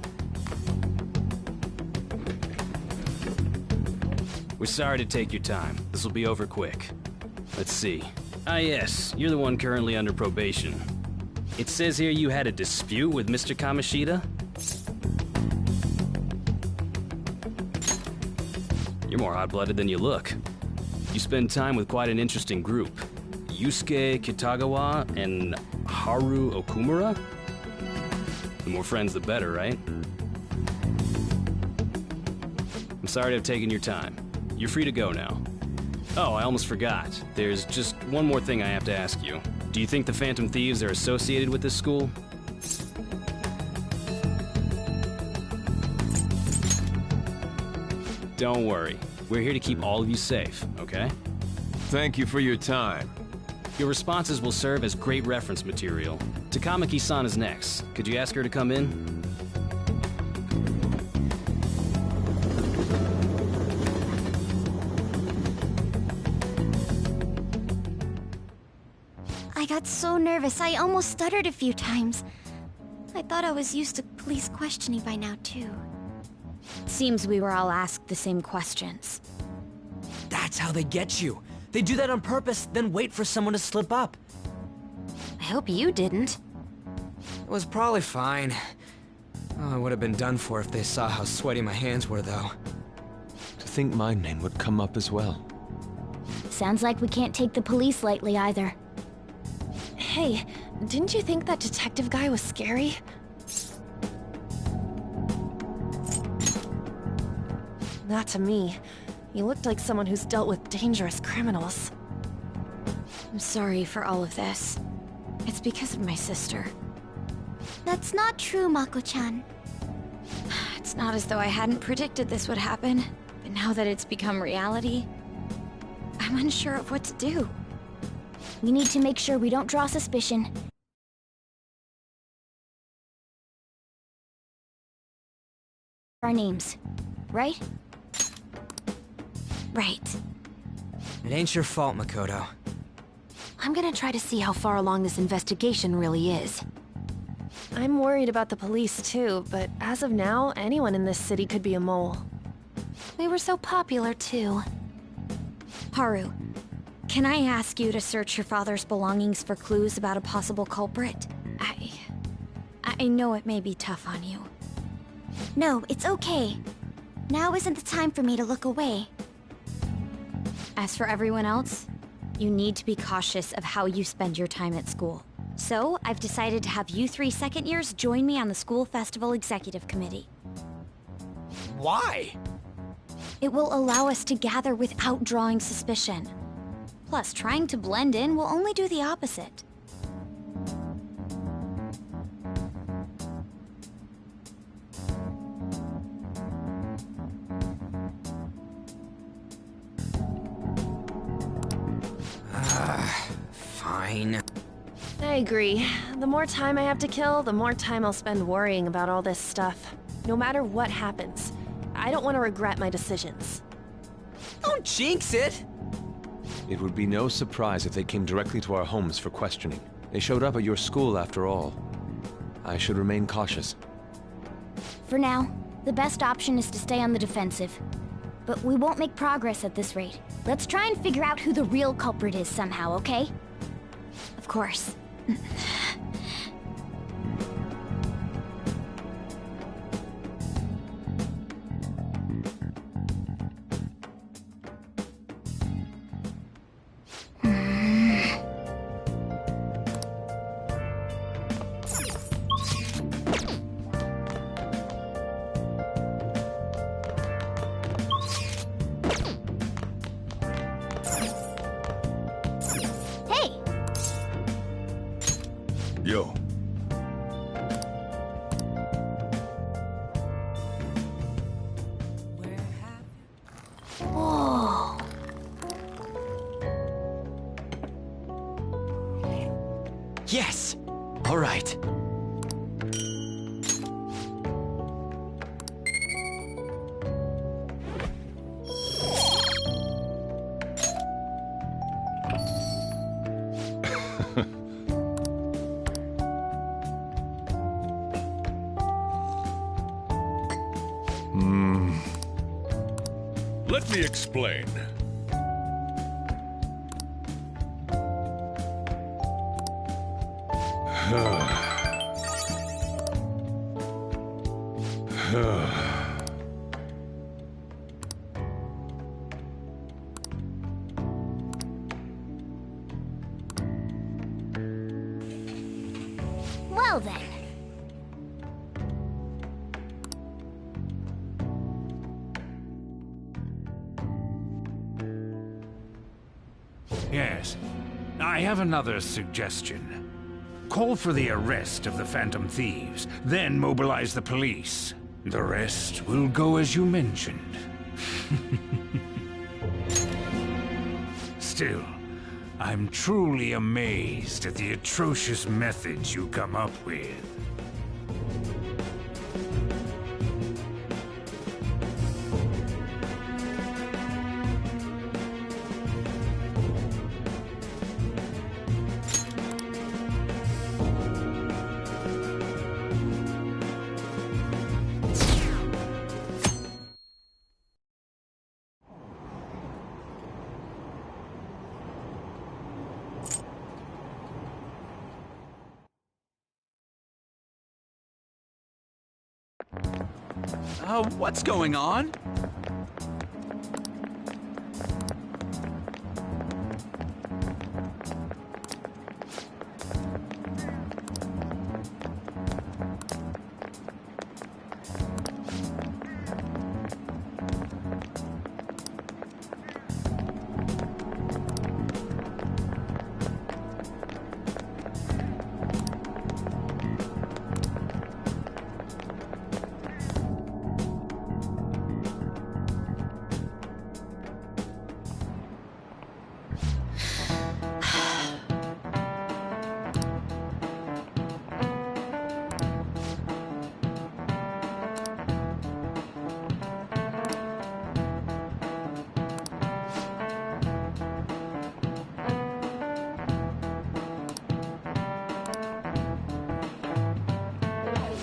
We're sorry to take your time. This will be over quick. Let's see. Ah yes, you're the one currently under probation. It says here you had a dispute with Mr. Kamoshida? You're more hot-blooded than you look. You spend time with quite an interesting group. Yusuke Kitagawa and Haru Okumura? The more friends, the better, right? I'm sorry to have taken your time. You're free to go now. Oh, I almost forgot. There's just one more thing I have to ask you. Do you think the Phantom Thieves are associated with this school? Don't worry. We're here to keep all of you safe, okay? Thank you for your time. Your responses will serve as great reference material. Takamaki-san is next. Could you ask her to come in? I got so nervous, I almost stuttered a few times. I thought I was used to police questioning by now, too. Seems we were all asked the same questions. That's how they get you. They do that on purpose, then wait for someone to slip up. I hope you didn't. It was probably fine. Oh, I would have been done for if they saw how sweaty my hands were, though. To think my name would come up as well. Sounds like we can't take the police lightly either. Hey, didn't you think that detective guy was scary? Not to me. He looked like someone who's dealt with dangerous criminals. I'm sorry for all of this. It's because of my sister. That's not true, Mako-chan. It's It's not as though I hadn't predicted this would happen, but now that it's become reality, I'm unsure of what to do. We need to make sure we don't draw suspicion. Our names, right? Right. It ain't your fault, Makoto. I'm gonna try to see how far along this investigation really is. I'm worried about the police too, but as of now, anyone in this city could be a mole. We were so popular too. Haru, can I ask you to search your father's belongings for clues about a possible culprit? I know it may be tough on you. No, it's okay. Now isn't the time for me to look away. As for everyone else, you need to be cautious of how you spend your time at school. So, I've decided to have you 3 second years join me on the school festival executive committee. Why? It will allow us to gather without drawing suspicion. Plus, trying to blend in will only do the opposite. Fine. I agree. The more time I have to kill, the more time I'll spend worrying about all this stuff. No matter what happens, I don't want to regret my decisions. Don't jinx it! It would be no surprise if they came directly to our homes for questioning. They showed up at your school after all. I should remain cautious. For now, the best option is to stay on the defensive. But we won't make progress at this rate. Let's try and figure out who the real culprit is somehow, okay? Of course. Yo. Whoa. Yes! All right. Let me explain. Well then. Yes. I have another suggestion. Call for the arrest of the Phantom Thieves, then mobilize the police. The rest will go as you mentioned. Still, I'm truly amazed at the atrocious methods you come up with. What's going on?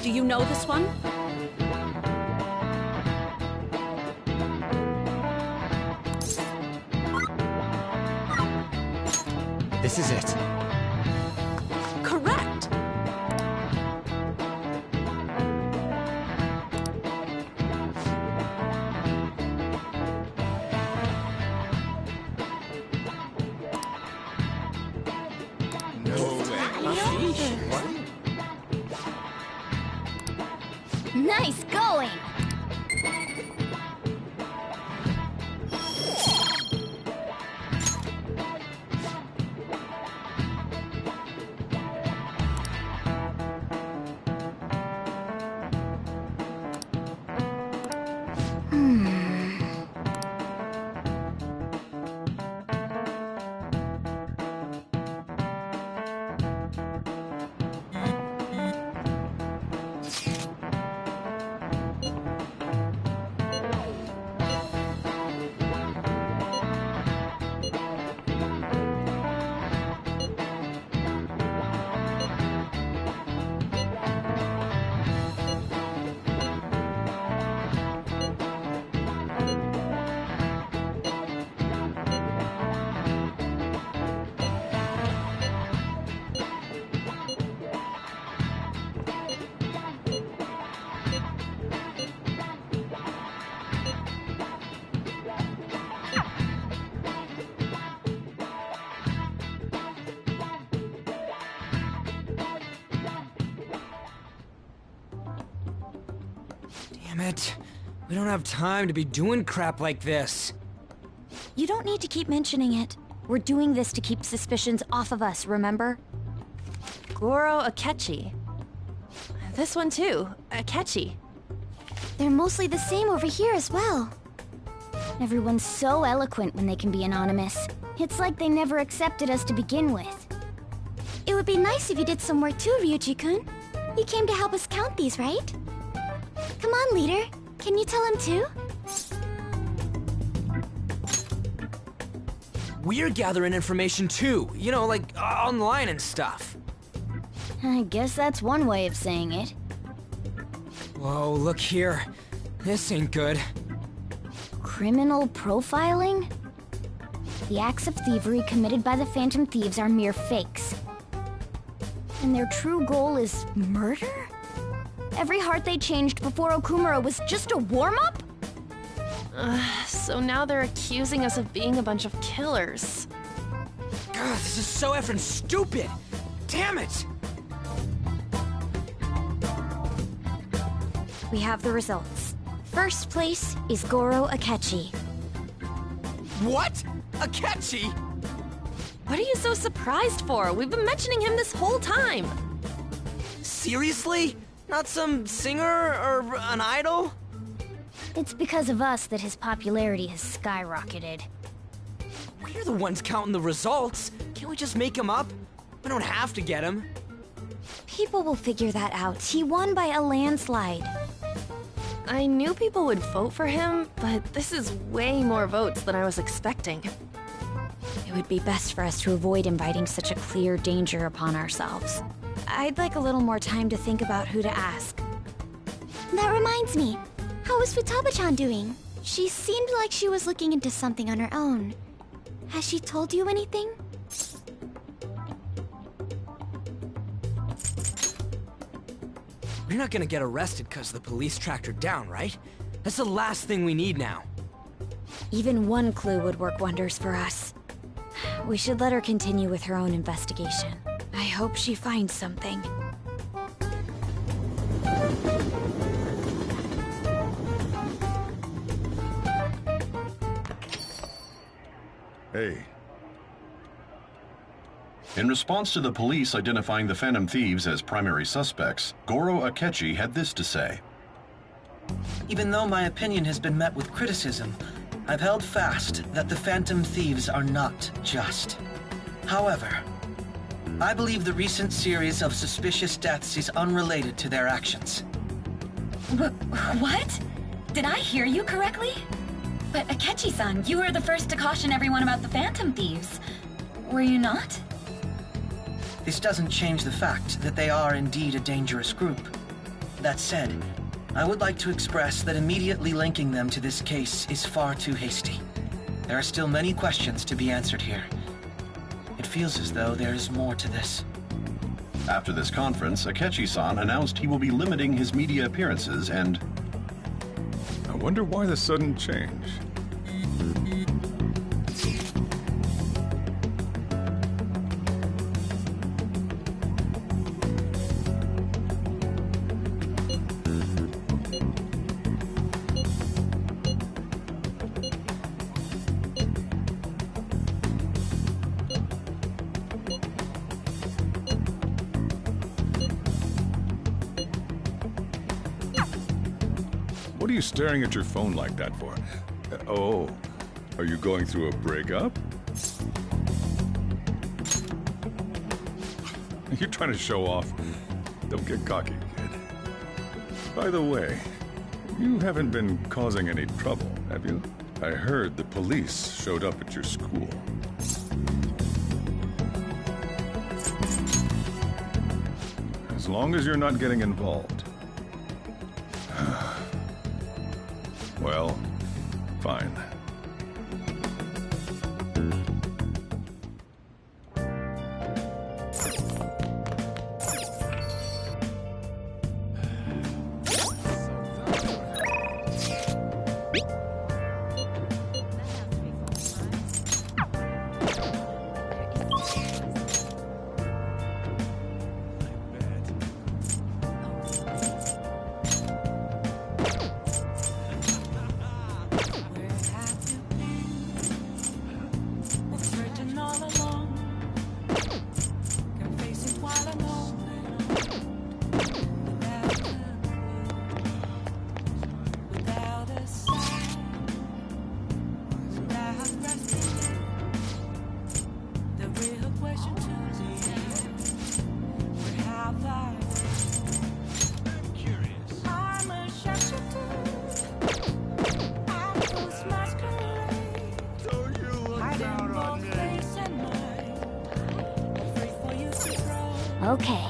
Do you know this one? This is it. Correct! Nice going! Damn it. We don't have time to be doing crap like this. You don't need to keep mentioning it. We're doing this to keep suspicions off of us, remember? Goro Akechi. This one too, Akechi. They're mostly the same over here as well. Everyone's so eloquent when they can be anonymous. It's like they never accepted us to begin with. It would be nice if you did some work too, Ryuji-kun. You came to help us count these, right? Come on, leader. Can you tell him too? We're gathering information too, you know, like online and stuff. I guess that's one way of saying it. Whoa, look here. This ain't good. Criminal profiling? The acts of thievery committed by the Phantom Thieves are mere fakes. And their true goal is murder? Every heart they changed before Okumura was just a warm-up? So now they're accusing us of being a bunch of killers. God, this is so effing stupid! Damn it! We have the results. First place is Goro Akechi. What? Akechi? What are you so surprised for? We've been mentioning him this whole time. Seriously? Not some singer or an idol? It's because of us that his popularity has skyrocketed. We're the ones counting the results. Can't we just make him up? We don't have to get him. People will figure that out. He won by a landslide. I knew people would vote for him, but this is way more votes than I was expecting. It would be best for us to avoid inviting such a clear danger upon ourselves. I'd like a little more time to think about who to ask. That reminds me. How is Futaba-chan doing? She seemed like she was looking into something on her own. Has she told you anything? We're not gonna get arrested because the police tracked her down, right? That's the last thing we need now. Even one clue would work wonders for us. We should let her continue with her own investigation. I hope she finds something. Hey. In response to the police identifying the Phantom Thieves as primary suspects, Goro Akechi had this to say. Even though my opinion has been met with criticism, I've held fast that the Phantom Thieves are not just. However, I believe the recent series of suspicious deaths is unrelated to their actions. What? Did I hear you correctly? But Akechi-san, you were the first to caution everyone about the Phantom Thieves. Were you not? This doesn't change the fact that they are indeed a dangerous group. That said, I would like to express that immediately linking them to this case is far too hasty. There are still many questions to be answered here. It feels as though there is more to this. After this conference, Akechi-san announced he will be limiting his media appearances and... I wonder why the sudden change. What are you staring at your phone like that for? Oh, are you going through a breakup? You're trying to show off. Don't get cocky, kid. By the way, you haven't been causing any trouble, have you? I heard the police showed up at your school. As long as you're not getting involved. Well, fine. Okay.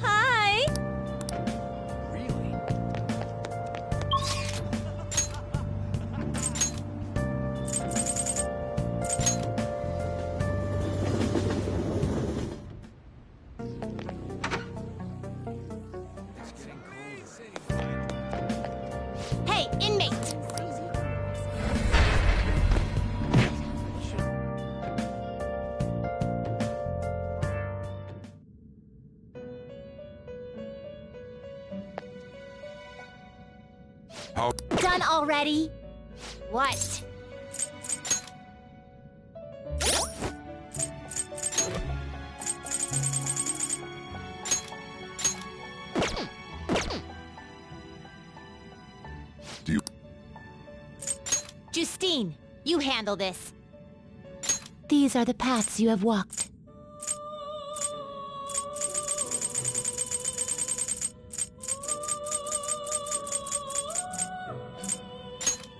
Hi! Hey, inmate! How? Done already? What? Justine, you handle this. These are the paths you have walked.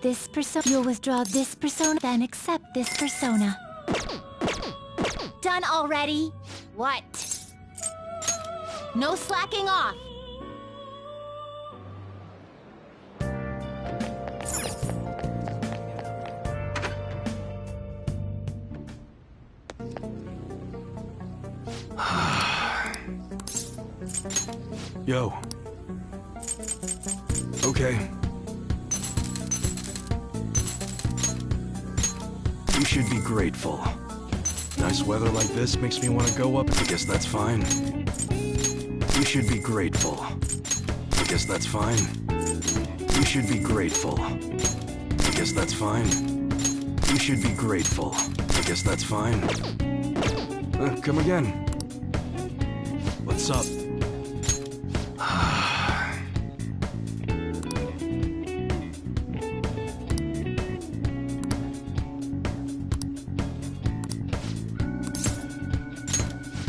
This persona. You'll withdraw this persona, then accept this persona. Done already? What? No slacking off. Yo. Okay. You should be grateful. Nice weather like this makes me want to go up. I guess that's fine. You should be grateful. I guess that's fine. You should be grateful. I guess that's fine. You should be grateful. I guess that's fine. Come again. What's up?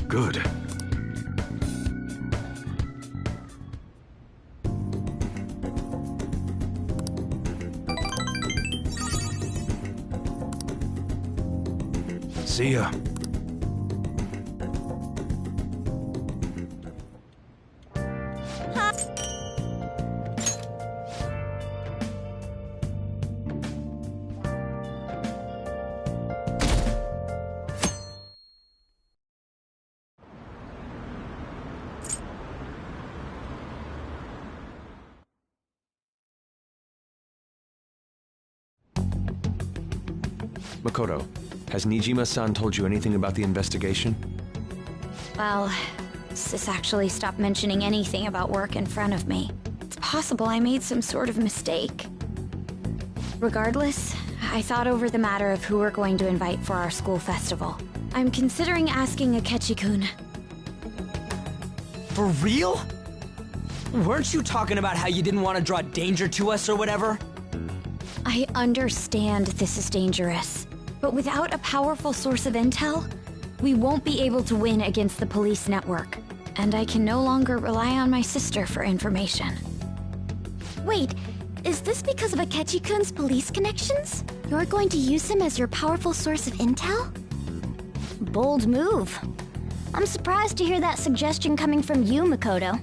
Good. See ya. Makoto, has Nijima-san told you anything about the investigation? Well, Sis actually stopped mentioning anything about work in front of me. It's possible I made some sort of mistake. Regardless, I thought over the matter of who we're going to invite for our school festival. I'm considering asking Akechi-kun. For real? Weren't you talking about how you didn't want to draw danger to us or whatever? I understand this is dangerous, but without a powerful source of intel, we won't be able to win against the police network, and I can no longer rely on my sister for information. Wait, is this because of Akechi-kun's police connections? You're going to use him as your powerful source of intel? Bold move. I'm surprised to hear that suggestion coming from you, Makoto.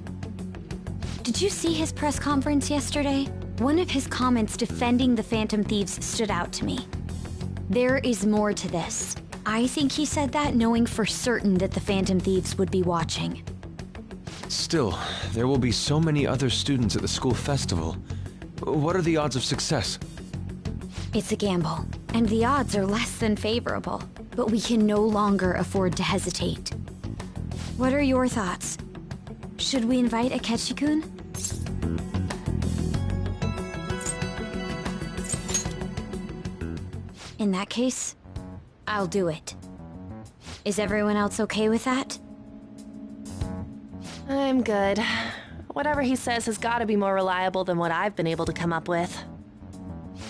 Did you see his press conference yesterday? One of his comments defending the Phantom Thieves stood out to me. There is more to this. I think he said that knowing for certain that the Phantom Thieves would be watching. Still, there will be so many other students at the school festival. What are the odds of success? It's a gamble, and the odds are less than favorable, but we can no longer afford to hesitate. What are your thoughts? Should we invite Akechi-kun? In that case, I'll do it. Is everyone else okay with that? I'm good. Whatever he says has got to be more reliable than what I've been able to come up with.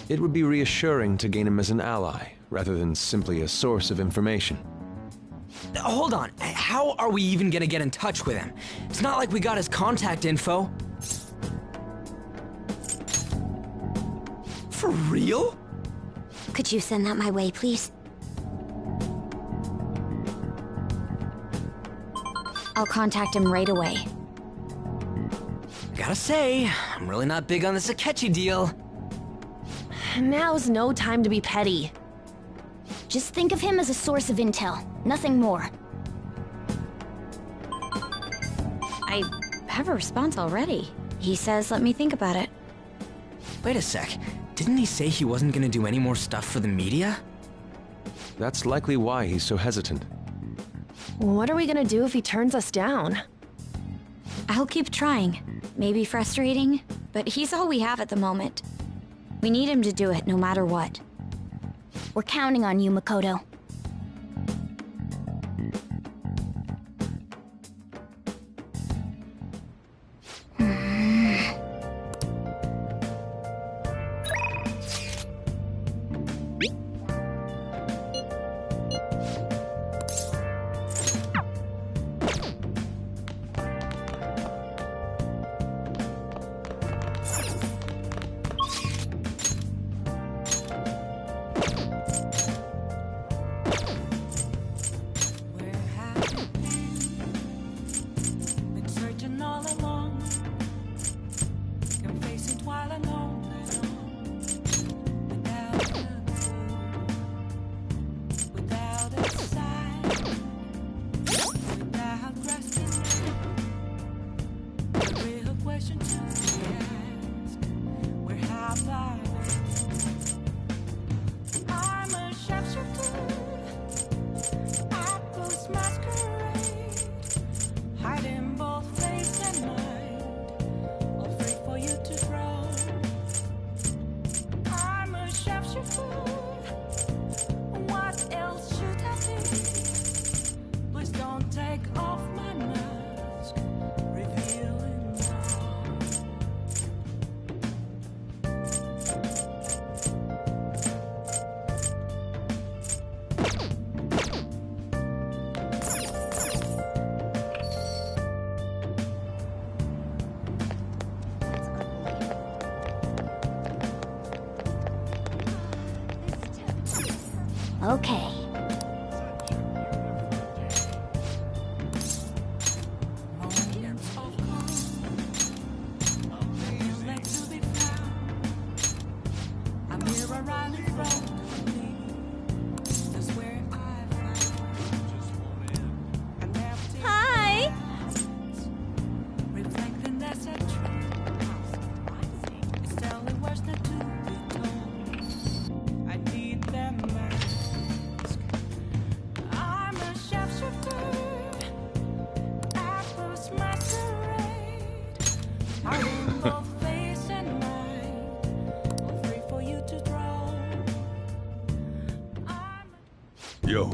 It would be reassuring to gain him as an ally, rather than simply a source of information. Hold on, how are we even gonna get in touch with him? It's not like we got his contact info. For real? Could you send that my way, please? I'll contact him right away. Gotta say, I'm really not big on this Akechi deal. Now's no time to be petty. Just think of him as a source of intel, nothing more. I have a response already. He says let me think about it. Wait a sec, didn't he say he wasn't gonna do any more stuff for the media? That's likely why he's so hesitant. What are we gonna do if he turns us down? I'll keep trying. Maybe frustrating, but he's all we have at the moment. We need him to do it no matter what. We're counting on you, Makoto. Okay. Hi! Yo.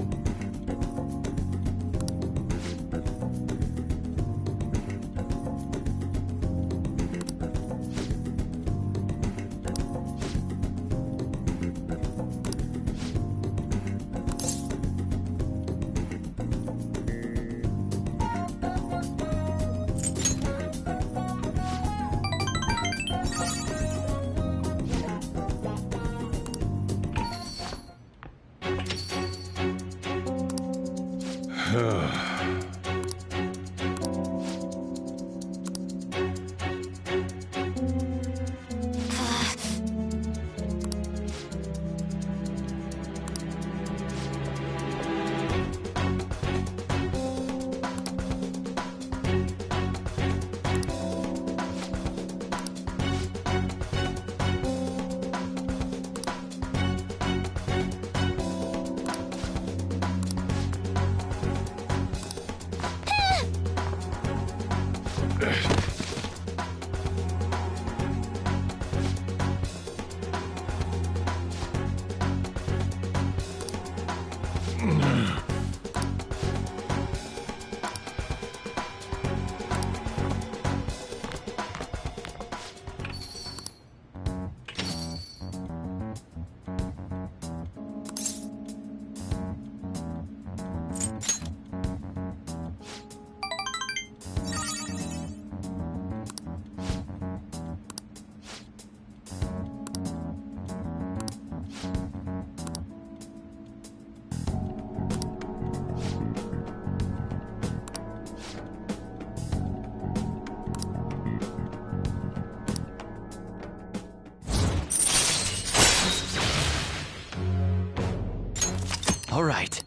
All right.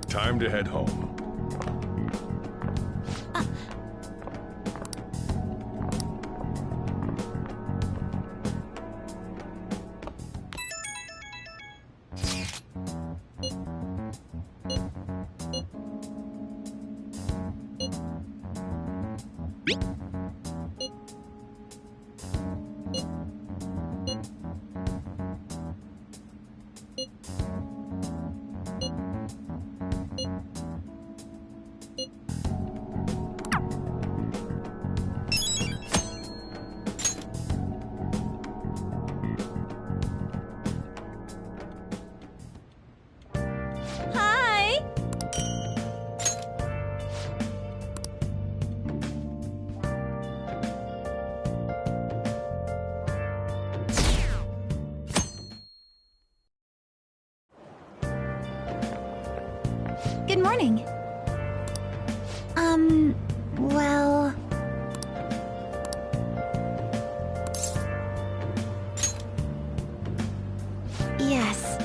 Time to head home. Hi! Good morning. Well... Yes.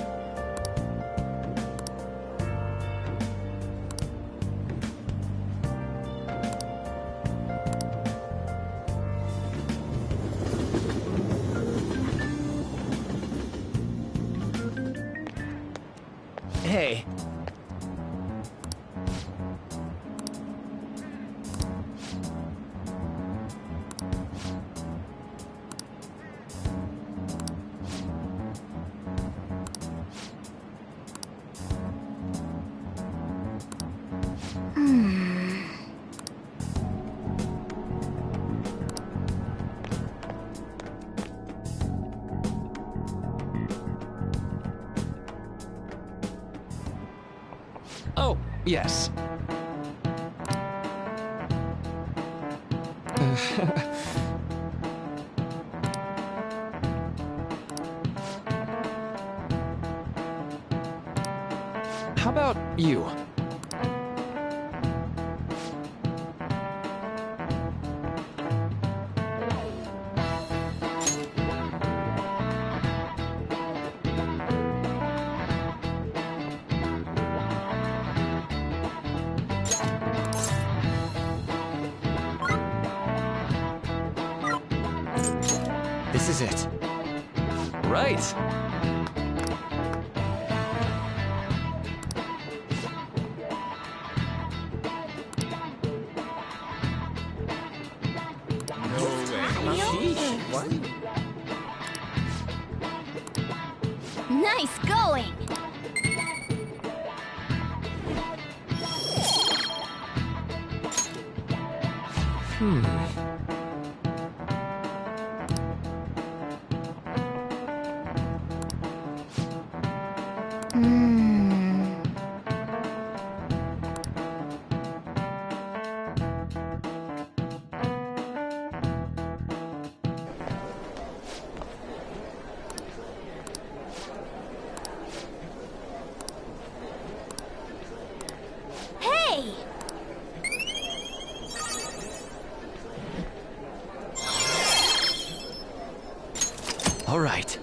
Hey. Oh, yes. How about you? This is it. Right. Nice going! Hey! All right.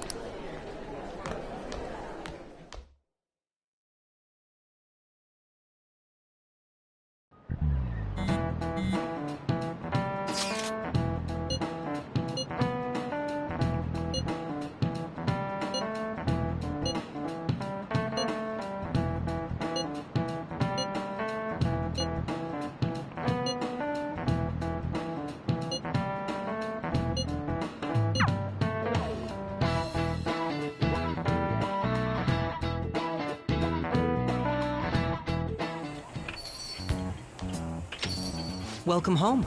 Welcome home.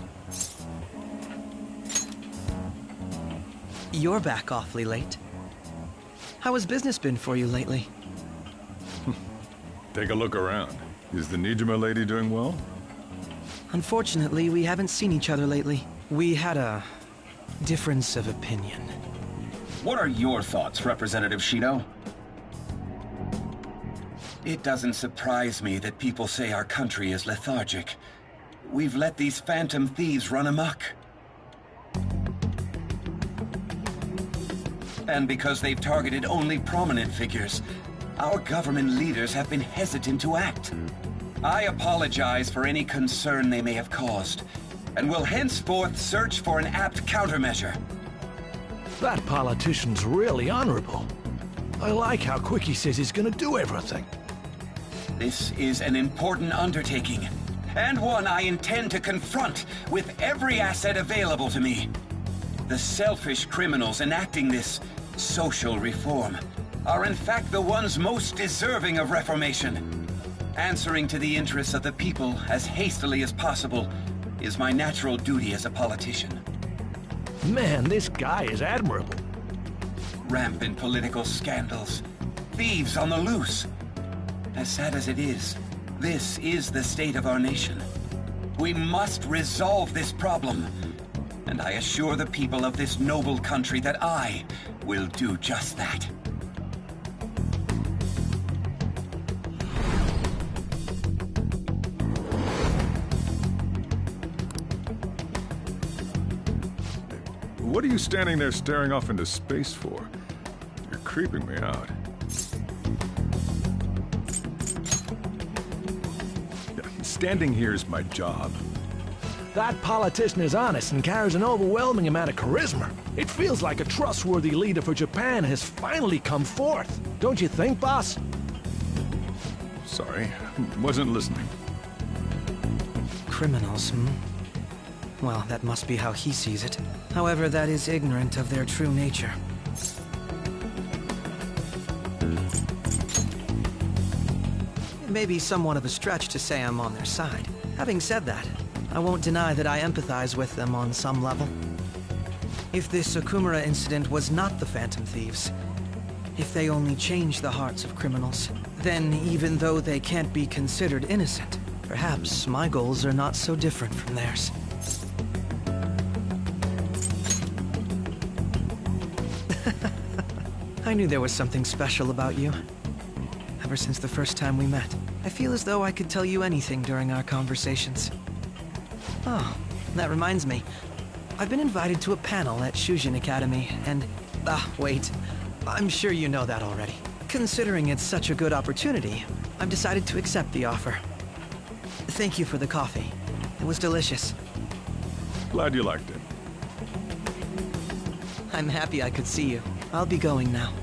You're back awfully late. How has business been for you lately? Take a look around. Is the Nijima lady doing well? Unfortunately, we haven't seen each other lately. We had a difference of opinion. What are your thoughts, Representative Shido? It doesn't surprise me that people say our country is lethargic. We've let these phantom thieves run amok. And because they've targeted only prominent figures, our government leaders have been hesitant to act. I apologize for any concern they may have caused, and will henceforth search for an apt countermeasure. That politician's really honorable. I like how quick he says he's gonna do everything. This is an important undertaking, and one I intend to confront with every asset available to me. The selfish criminals enacting this social reform are in fact the ones most deserving of reformation. Answering to the interests of the people as hastily as possible is my natural duty as a politician. Man, this guy is admirable. Rampant political scandals, thieves on the loose. As sad as it is, this is the state of our nation. We must resolve this problem, and I assure the people of this noble country that I will do just that. What are you standing there staring off into space for? You're creeping me out. Standing here is my job. That politician is honest and carries an overwhelming amount of charisma. It feels like a trustworthy leader for Japan has finally come forth. Don't you think, boss? Sorry, wasn't listening. Criminals, hmm? Well, that must be how he sees it. However, that is ignorant of their true nature. It may be somewhat of a stretch to say I'm on their side. Having said that, I won't deny that I empathize with them on some level. If this Okumura incident was not the Phantom Thieves, if they only changed the hearts of criminals, then even though they can't be considered innocent, perhaps my goals are not so different from theirs. I knew there was something special about you. Ever since the first time we met, I feel as though I could tell you anything during our conversations. Oh, that reminds me. I've been invited to a panel at Shujin Academy, and... wait. I'm sure you know that already. Considering it's such a good opportunity, I've decided to accept the offer. Thank you for the coffee. It was delicious. Glad you liked it. I'm happy I could see you. I'll be going now.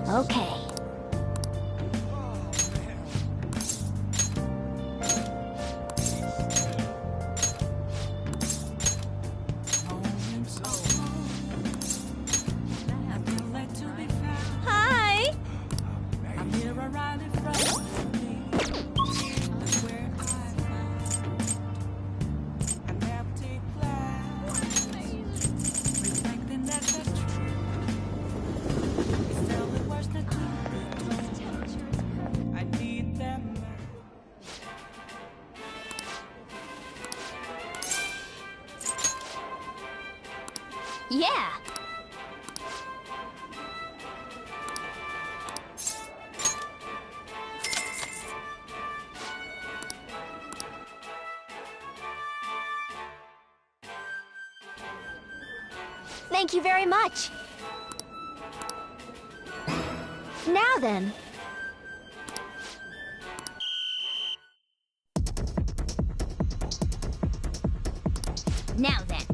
Okay. Hi! Yeah! Thank you very much. Now then. Now then.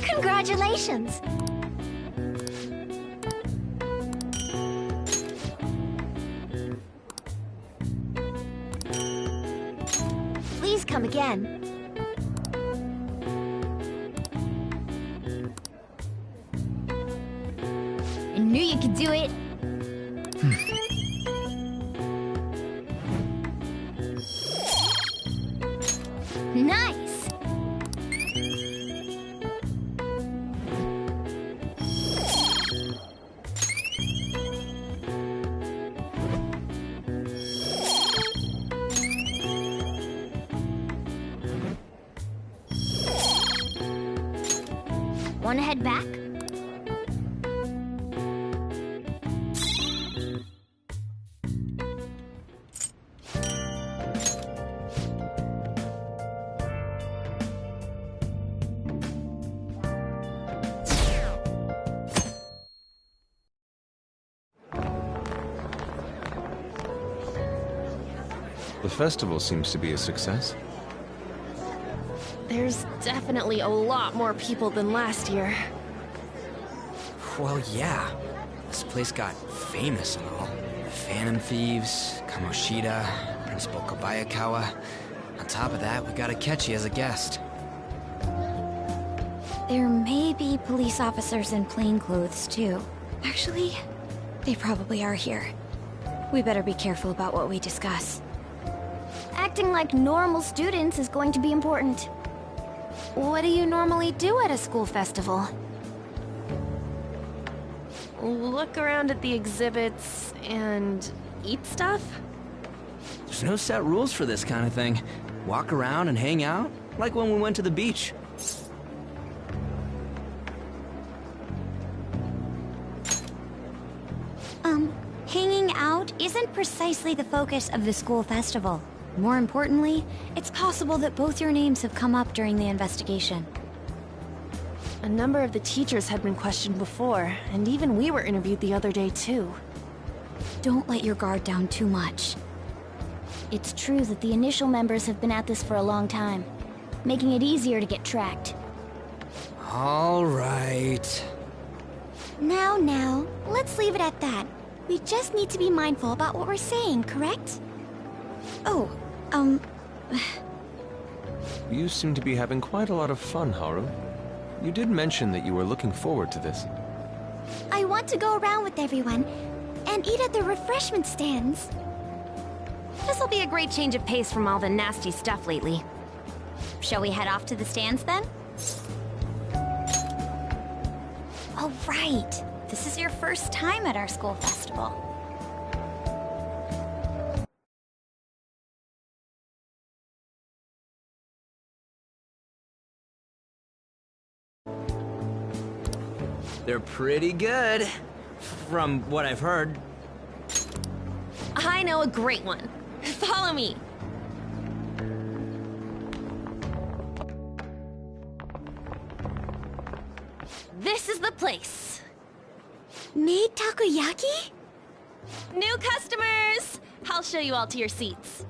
Congratulations. Please come again. I knew you could do it. Nice! Wanna head back? The festival seems to be a success. There's definitely a lot more people than last year. Well, yeah. This place got famous and all. Phantom Thieves, Kamoshida, Principal Kobayakawa. On top of that, we got Akechi as a guest. There may be police officers in plain clothes, too. Actually, they probably are here. We better be careful about what we discuss. Acting like normal students is going to be important. What do you normally do at a school festival? Look around at the exhibits and eat stuff? There's no set rules for this kind of thing. Walk around and hang out, like when we went to the beach. isn't precisely the focus of the school festival. More importantly, it's possible that both your names have come up during the investigation. A number of the teachers had been questioned before, and even we were interviewed the other day too. Don't let your guard down too much. It's true that the initial members have been at this for a long time, making it easier to get tracked. All right. Now, let's leave it at that. We just need to be mindful about what we're saying, correct? Oh, You seem to be having quite a lot of fun, Haru. You did mention that you were looking forward to this. I want to go around with everyone and eat at the refreshment stands. This'll be a great change of pace from all the nasty stuff lately. Shall we head off to the stands then? Oh, right. This is your first time at our school festival. They're pretty good, from what I've heard. I know a great one. Follow me. This is the place. Made takoyaki? New customers! I'll show you all to your seats.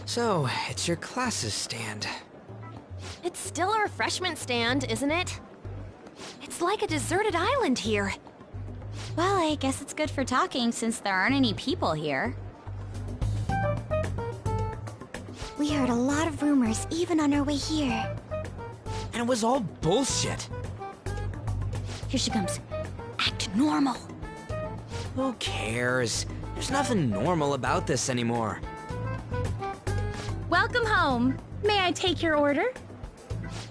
So, it's your class's stand. It's still a refreshment stand, isn't it? It's like a deserted island here. Well, I guess it's good for talking since there aren't any people here. We heard a lot of rumors even on our way here. And it was all bullshit. Here she comes. Act normal. Who cares? There's nothing normal about this anymore. Welcome home. May I take your order?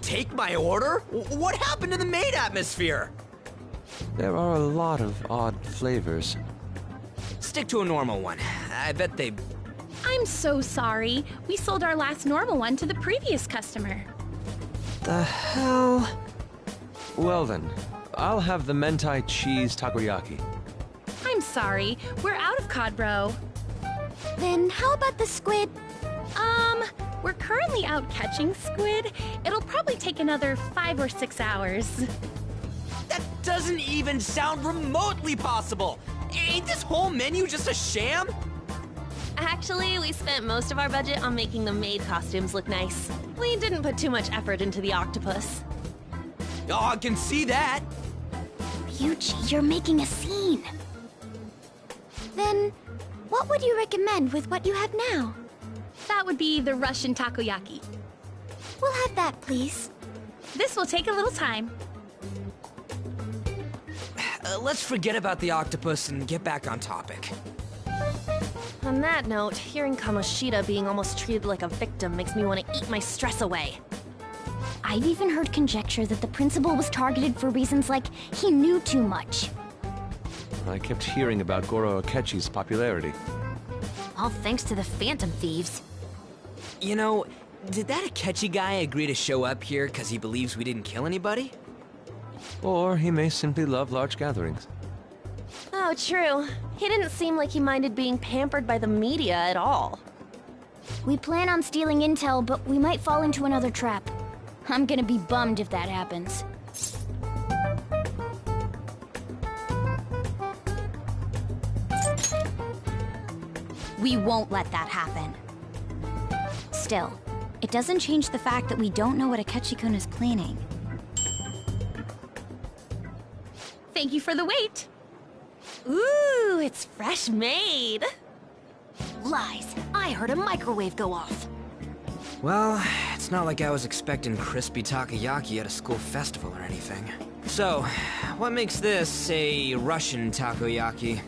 Take my order? What happened to the maid atmosphere? There are a lot of odd flavors. Stick to a normal one. I bet they... I'm so sorry. We sold our last normal one to the previous customer. The hell? Well then, I'll have the mentai cheese takoyaki. I'm sorry. We're out of cod bro. Then how about the squid? We're currently out catching squid. It'll probably take another 5 or 6 hours. That doesn't even sound remotely possible! Ain't this whole menu just a sham? Actually, we spent most of our budget on making the maid costumes look nice. We didn't put too much effort into the octopus. Oh, I can see that! Ryuji, you're making a scene. Then, what would you recommend with what you have now? That would be the Russian takoyaki. We'll have that, please. This will take a little time. Let's forget about the octopus and get back on topic. On that note, hearing Kamoshida being almost treated like a victim makes me want to eat my stress away. I've even heard conjecture that the principal was targeted for reasons like he knew too much. I kept hearing about Goro Akechi's popularity. All thanks to the Phantom Thieves. You know, did that Akechi guy agree to show up here because he believes we didn't kill anybody? Or he may simply love large gatherings. Oh, true. He didn't seem like he minded being pampered by the media at all. We plan on stealing intel, but we might fall into another trap. I'm gonna be bummed if that happens. We won't let that happen. Still, it doesn't change the fact that we don't know what Akechi-kun is planning. Thank you for the wait. Ooh, it's fresh made. Lies. I heard a microwave go off. Well, it's not like I was expecting crispy takoyaki at a school festival or anything. So, what makes this a Russian takoyaki?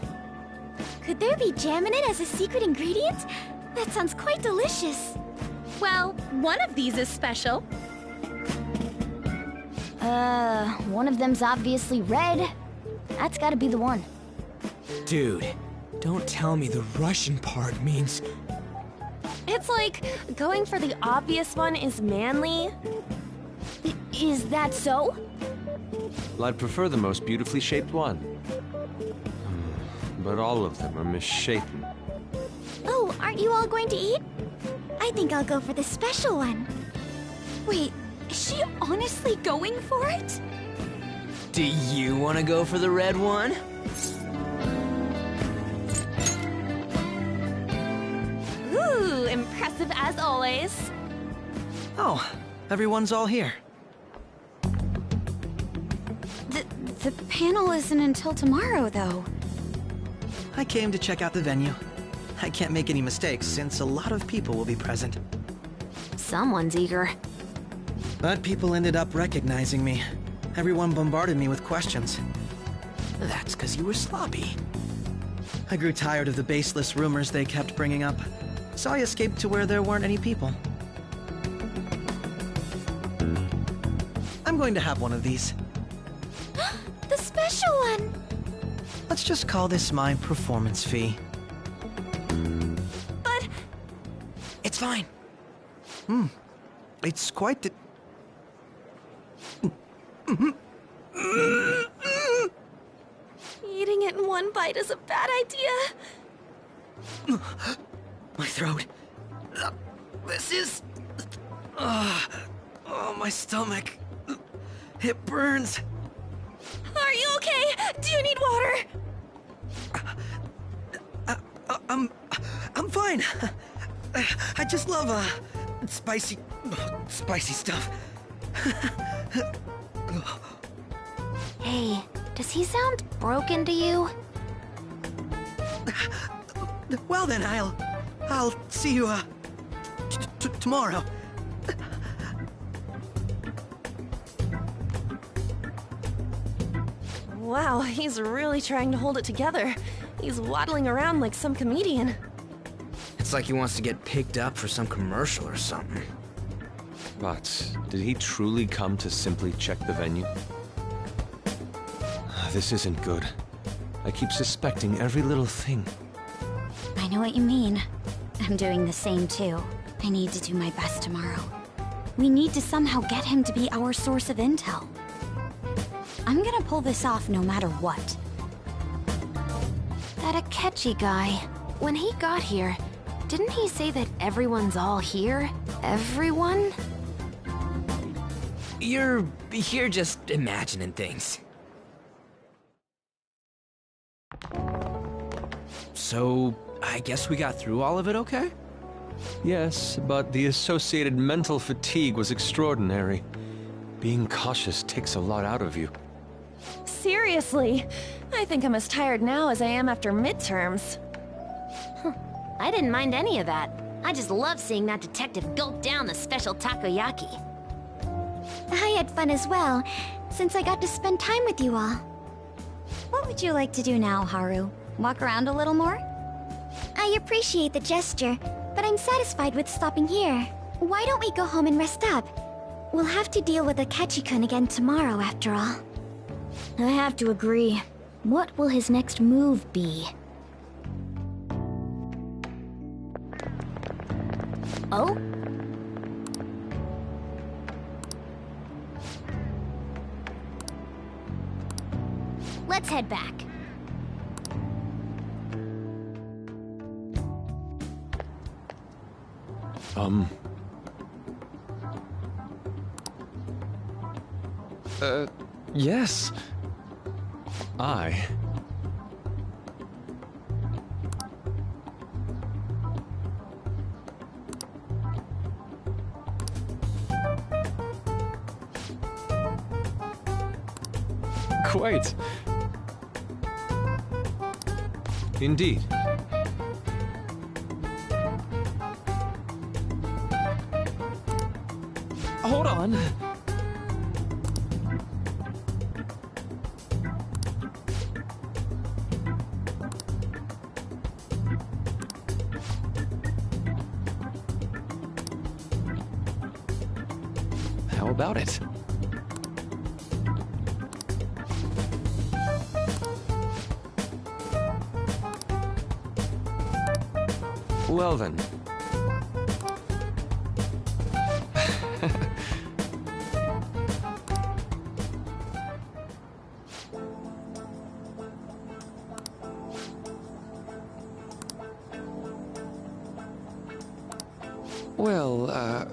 Could there be jam in it as a secret ingredient? That sounds quite delicious. Well, one of these is special. One of them's obviously red. That's gotta be the one. Dude, don't tell me the Russian part means... It's like going for the obvious one is manly. Is that so? Well, I'd prefer the most beautifully shaped one. but all of them are misshapen. Oh, aren't you all going to eat? I think I'll go for the special one. Wait, is she honestly going for it? Do you want to go for the red one? Ooh, impressive as always. Oh, everyone's all here. The panel isn't until tomorrow, though. I came to check out the venue. I can't make any mistakes since a lot of people will be present. Someone's eager. But people ended up recognizing me. Everyone bombarded me with questions. That's because you were sloppy. I grew tired of the baseless rumors they kept bringing up, so I escaped to where there weren't any people. I'm going to have one of these. The special one! Let's just call this my performance fee. But... It's fine. It's quite the... Eating it in one bite is a bad idea. My throat. This is... Oh, my stomach. It burns. Are you okay? Do you need water? I'm fine. I just love, spicy stuff. Hey, does he sound broken to you? Well then, I'll see you, tomorrow. Wow, he's really trying to hold it together. He's waddling around like some comedian. It's like he wants to get picked up for some commercial or something. But did he truly come to simply check the venue? This isn't good. I keep suspecting every little thing. I know what you mean. I'm doing the same too. I need to do my best tomorrow. We need to somehow get him to be our source of intel. I'm gonna pull this off no matter what. That Akechi guy, when he got here, didn't he say that everyone's all here? Everyone? You're just imagining things. So, I guess we got through all of it okay? Yes, but the associated mental fatigue was extraordinary. Being cautious takes a lot out of you. Seriously, I think I'm as tired now as I am after midterms. I didn't mind any of that. I just love seeing that detective gulp down the special takoyaki. I had fun as well, since I got to spend time with you all. What would you like to do now, Haru? Walk around a little more? I appreciate the gesture, but I'm satisfied with stopping here. Why don't we go home and rest up? We'll have to deal with Akechi-kun again tomorrow, after all. I have to agree. What will his next move be? Oh? Let's head back. Yes. Quite. Indeed. Hold on. How about it? Well then. Well, I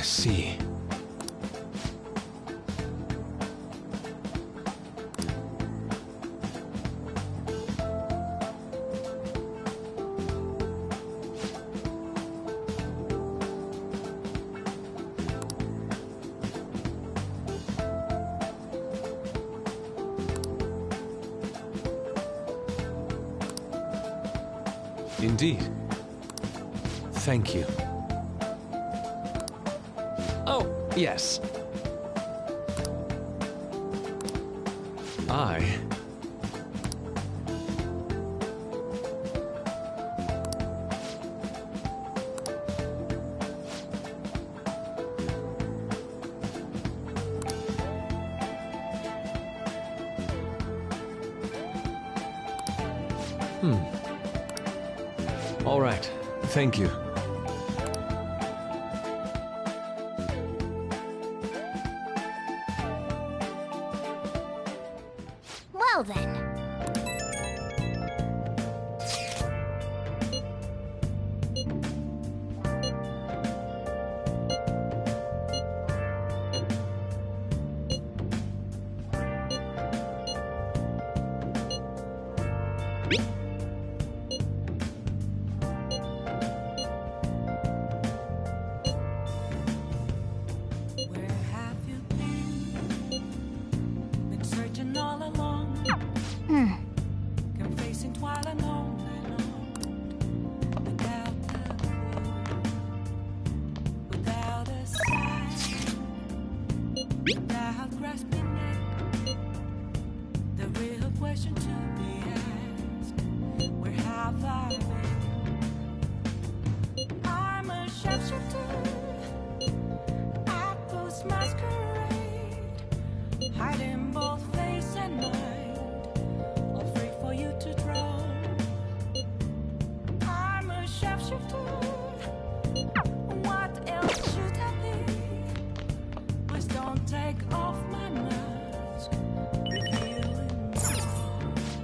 see. Indeed. Thank you. Oh, yes. All right. Thank you. Well then.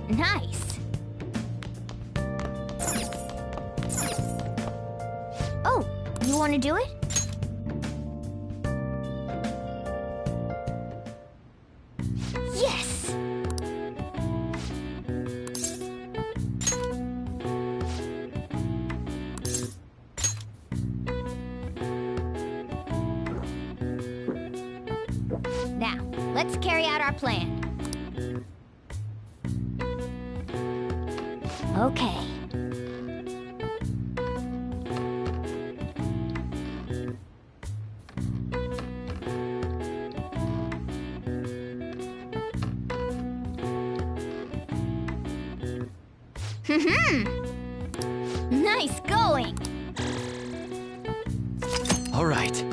Nice. Oh, you want to do it? Yes! Now, let's carry out our plan. Okay. Nice going. All right.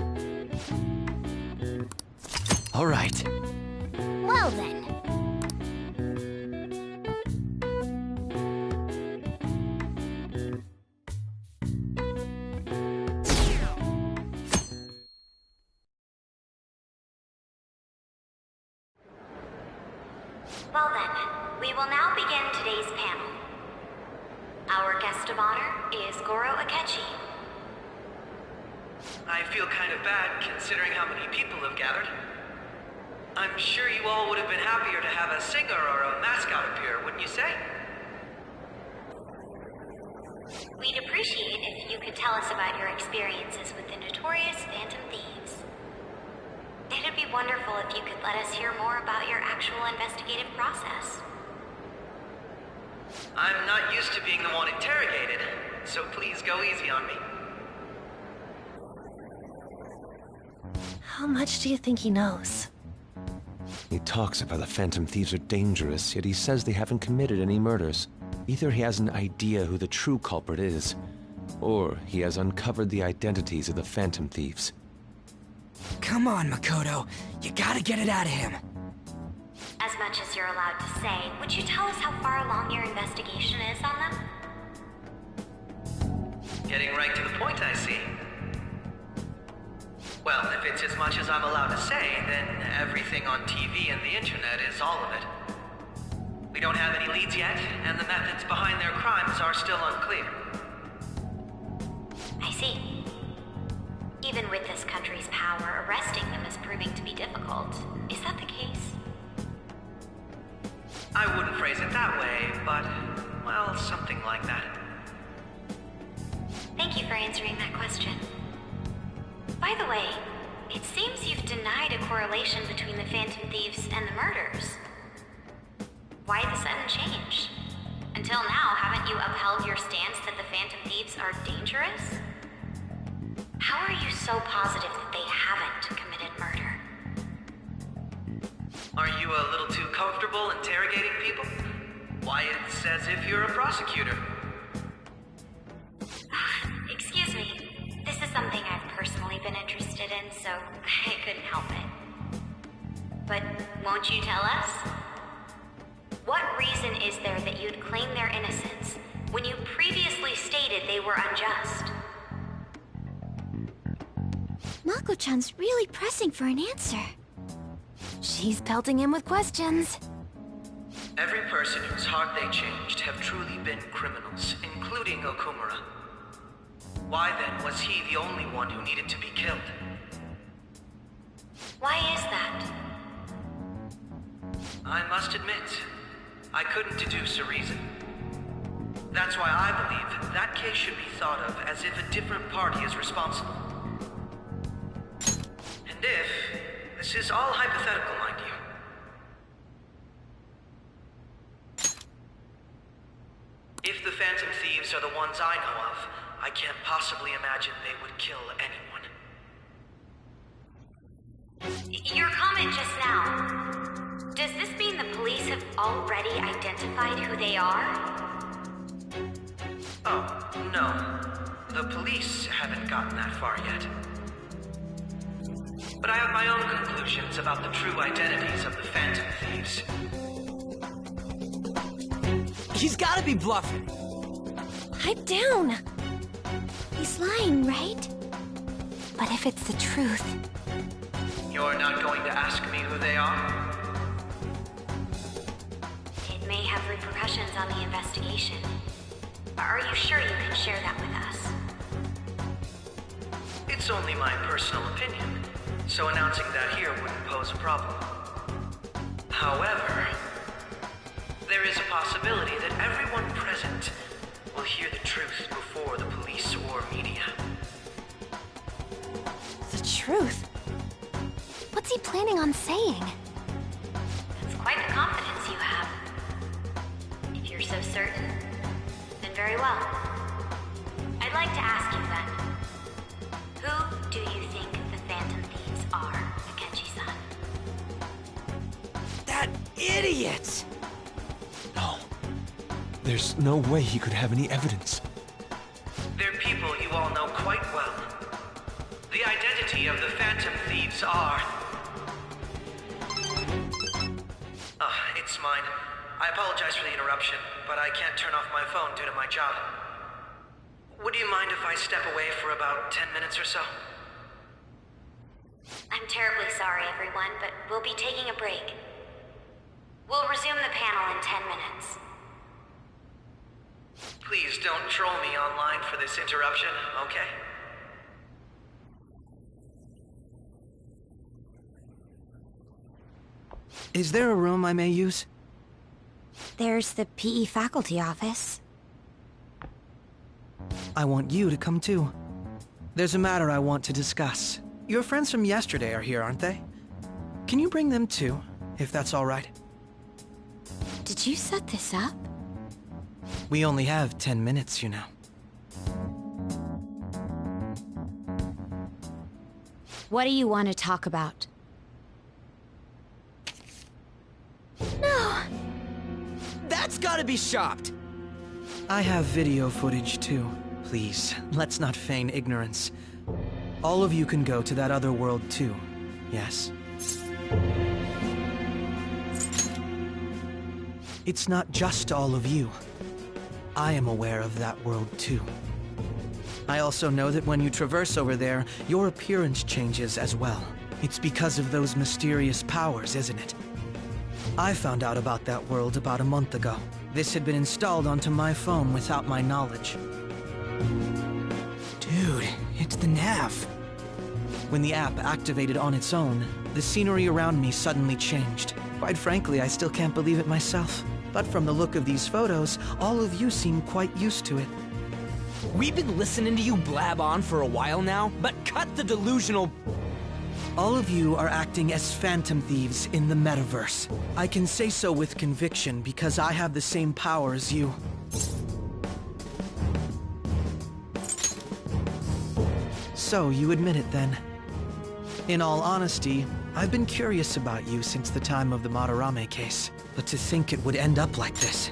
All right. Well then. Well then, we will now begin today's panel. Our guest of honor is Goro Akechi. I feel kind of bad considering how many people have gathered. I'm sure you all would have been happier to have a singer or a mascot appear, wouldn't you say? We'd appreciate if you could tell us about your experiences with the notorious Phantom Thieves. It'd be wonderful if you could let us hear more about your actual investigative process. I'm not used to being the one interrogated, so please go easy on me. How much do you think he knows? He talks about the Phantom Thieves are dangerous, yet he says they haven't committed any murders. Either he has an idea who the true culprit is, or he has uncovered the identities of the Phantom Thieves. Come on, Makoto. You gotta get it out of him. As as much as you're allowed to say, would you tell us how far along your investigation is on them? Getting right to the point, I see. Well, if it's as much as I'm allowed to say, then everything on TV and the internet is all of it. We don't have any leads yet, and the methods behind their crimes are still unclear. I see. Even with this country's power, arresting them is proving to be difficult. Is that the case? I wouldn't phrase it that way, but, well, something like that. Thank you for answering that question. By the way, it seems you've denied a correlation between the Phantom Thieves and the murders. Why the sudden change? Until now, haven't you upheld your stance that the Phantom Thieves are dangerous? How are you so positive that they haven't committed murder? Are you a little too comfortable interrogating people? Why, it's as if you're a prosecutor. Excuse me. This is something I've personally been interested in, so I couldn't help it. But won't you tell us? What reason is there that you'd claim their innocence when you previously stated they were unjust? Mako-chan's really pressing for an answer. She's pelting him with questions. Every person whose heart they changed have truly been criminals, including Okumura. Why then was he the only one who needed to be killed? Why is that? I must admit, I couldn't deduce a reason. That's why I believe that case should be thought of as if a different party is responsible. And if, this is all hypothetical, mind you, if the Phantom Thieves are the ones I know of, I can't possibly imagine they would kill anyone. Your comment just now, does this mean the police have already identified who they are? Oh, no. The police haven't gotten that far yet. But I have my own conclusions about the true identities of the Phantom Thieves. He's gotta be bluffing. Pipe down. He's lying, right? But if it's the truth... You're not going to ask me who they are? It may have repercussions on the investigation. Are you sure you can share that with us? It's only my personal opinion, so announcing that here wouldn't pose a problem. However, there is a possibility that everyone present will hear the truth before the police or media. The truth? What's he planning on saying? That's quite the confidence you have. If you're so certain, then very well. I'd like to ask you then, who do you think the Phantom Thieves are, Akechi-san? That idiot! No. There's no way he could have any evidence. They're people you all know quite well. The identity of the Phantom Thieves are... it's mine. I apologize for the interruption, but I can't turn off my phone due to my job. Would you mind if I step away for about 10 minutes or so? I'm terribly sorry, everyone, but we'll be taking a break. We'll resume the panel in 10 minutes. Please don't troll me online for this interruption, okay? Is there a room I may use? There's the PE faculty office. I want you to come too. There's a matter I want to discuss. Your friends from yesterday are here, aren't they? Can you bring them too, if that's all right? Did you set this up? We only have 10 minutes, you know. What do you want to talk about? No! That's gotta be shopped! I have video footage too. Please, let's not feign ignorance. All of you can go to that other world too, yes? It's not just all of you. I am aware of that world too. I also know that when you traverse over there, your appearance changes as well. It's because of those mysterious powers, isn't it? I found out about that world about a month ago. This had been installed onto my phone without my knowledge. Dude, it's the nav. When the app activated on its own, the scenery around me suddenly changed. Quite frankly, I still can't believe it myself. But from the look of these photos, all of you seem quite used to it. We've been listening to you blab on for a while now, but cut the delusional... All of you are acting as phantom thieves in the metaverse. I can say so with conviction because I have the same power as you. So, you admit it then. In all honesty, I've been curious about you since the time of the Madarame case. But to think it would end up like this.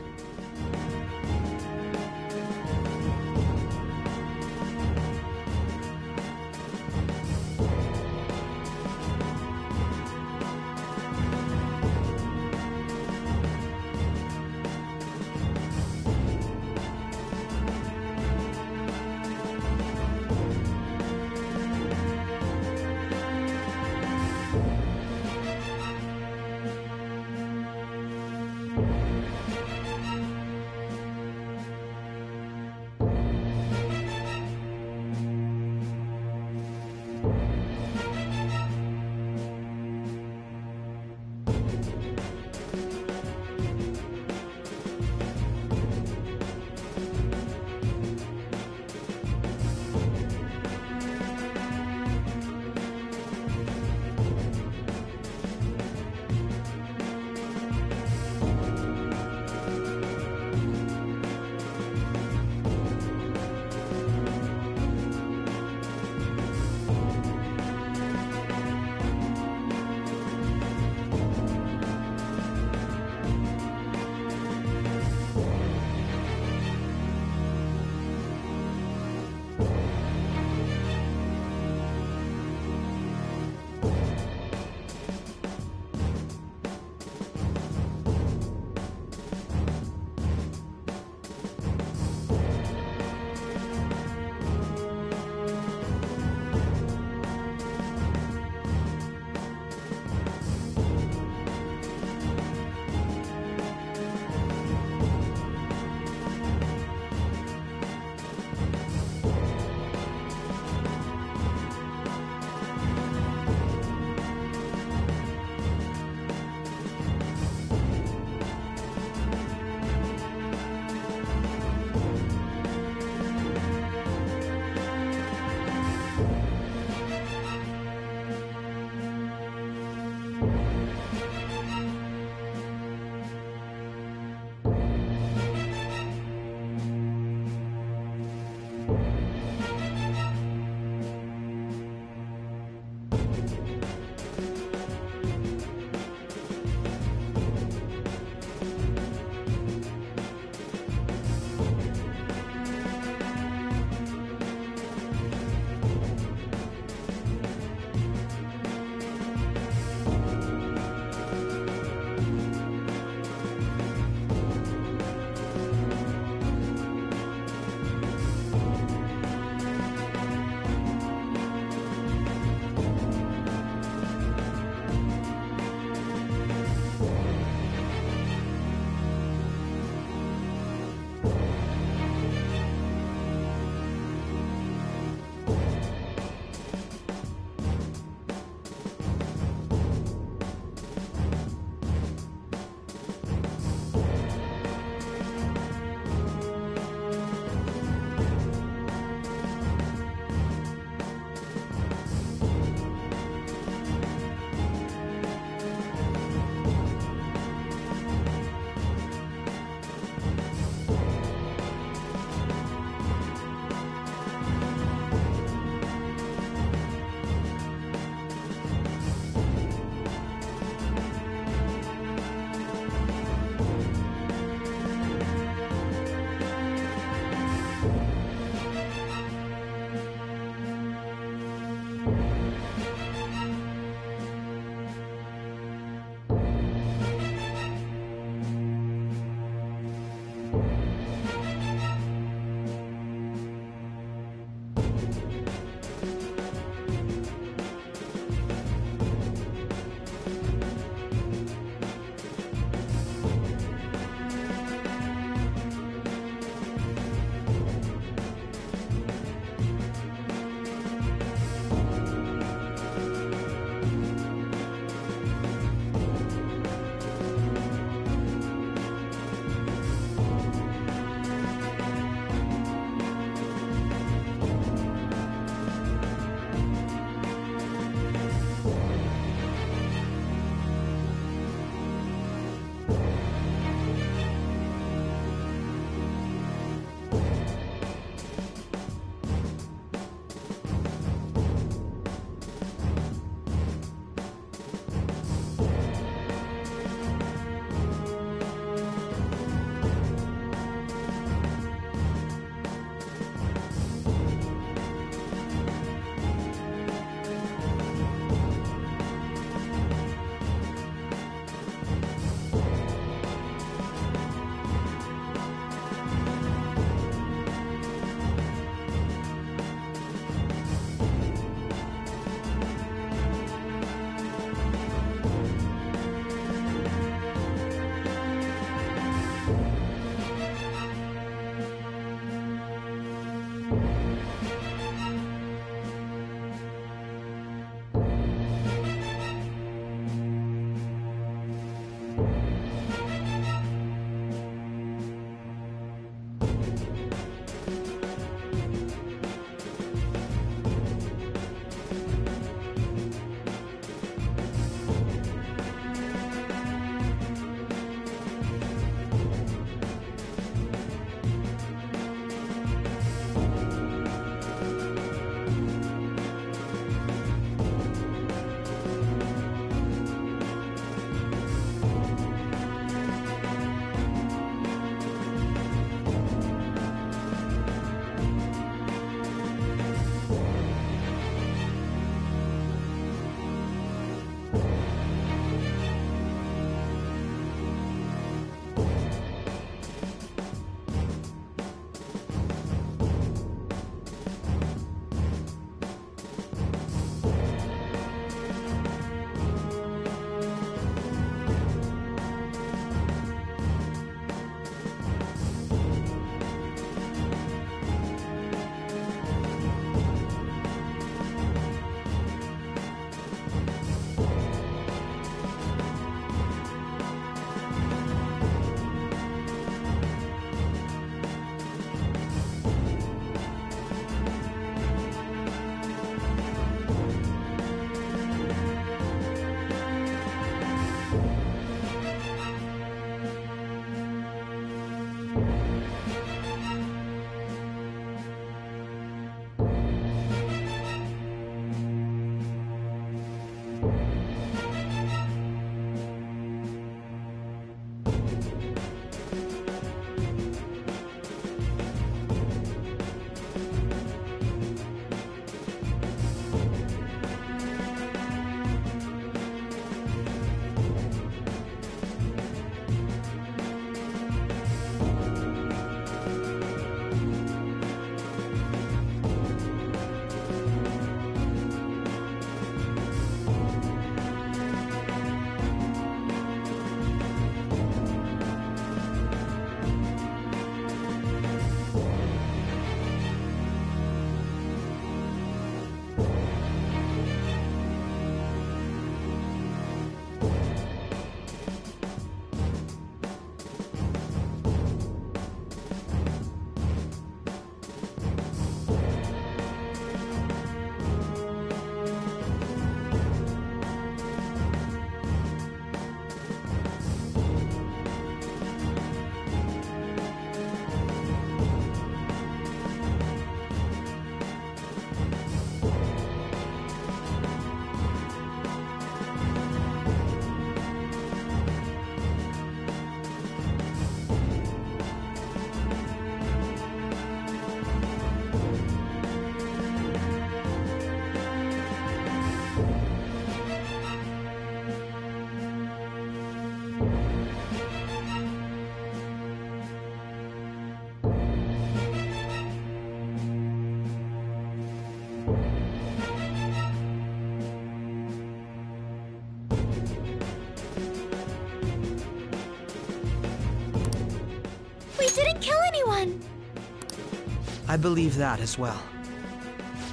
I believe that as well.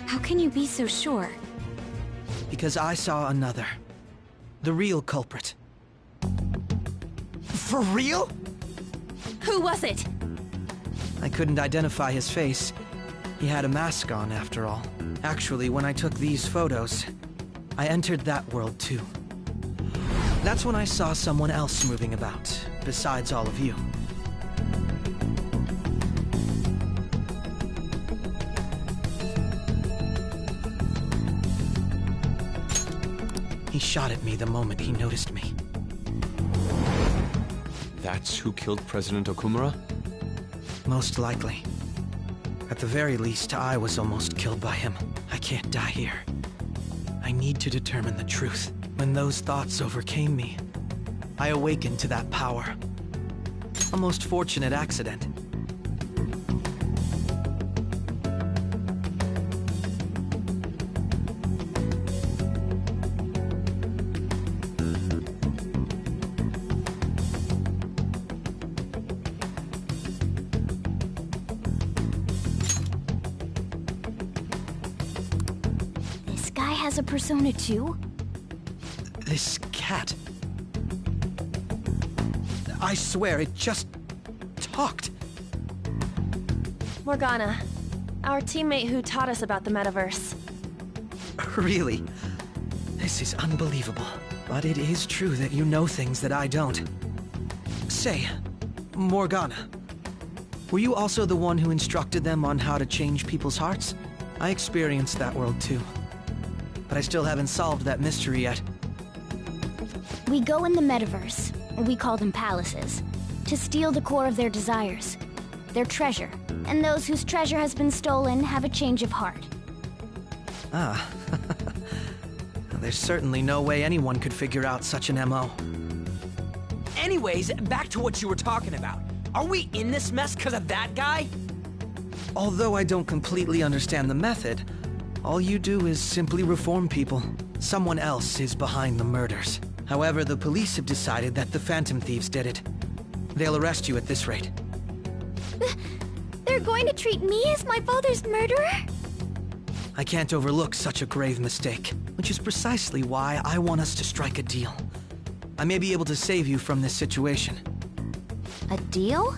How can you be so sure? Because I saw another. The real culprit. For real? Who was it? I couldn't identify his face. He had a mask on, after all. Actually, when I took these photos, I entered that world too. That's when I saw someone else moving about, besides all of you. He shot at me the moment he noticed me. That's who killed President Okumura? Most likely. At the very least, I was almost killed by him. I can't die here. I need to determine the truth. When those thoughts overcame me, I awakened to that power. A most fortunate accident. This guy has a persona too? This cat. I swear, it just talked. Morgana, our teammate who taught us about the metaverse. Really? This is unbelievable. But it is true that you know things that I don't. Say, Morgana, were you also the one who instructed them on how to change people's hearts? I experienced that world too. But I still haven't solved that mystery yet. We go in the metaverse, or we call them palaces, to steal the core of their desires, their treasure. And those whose treasure has been stolen have a change of heart. Ah. There's certainly no way anyone could figure out such an MO. Anyways, back to what you were talking about. Are we in this mess because of that guy? Although I don't completely understand the method, all you do is simply reform people. Someone else is behind the murders. However, the police have decided that the Phantom Thieves did it. They'll arrest you at this rate. They're going to treat me as my father's murderer? I can't overlook such a grave mistake, which is precisely why I want us to strike a deal. I may be able to save you from this situation. A deal?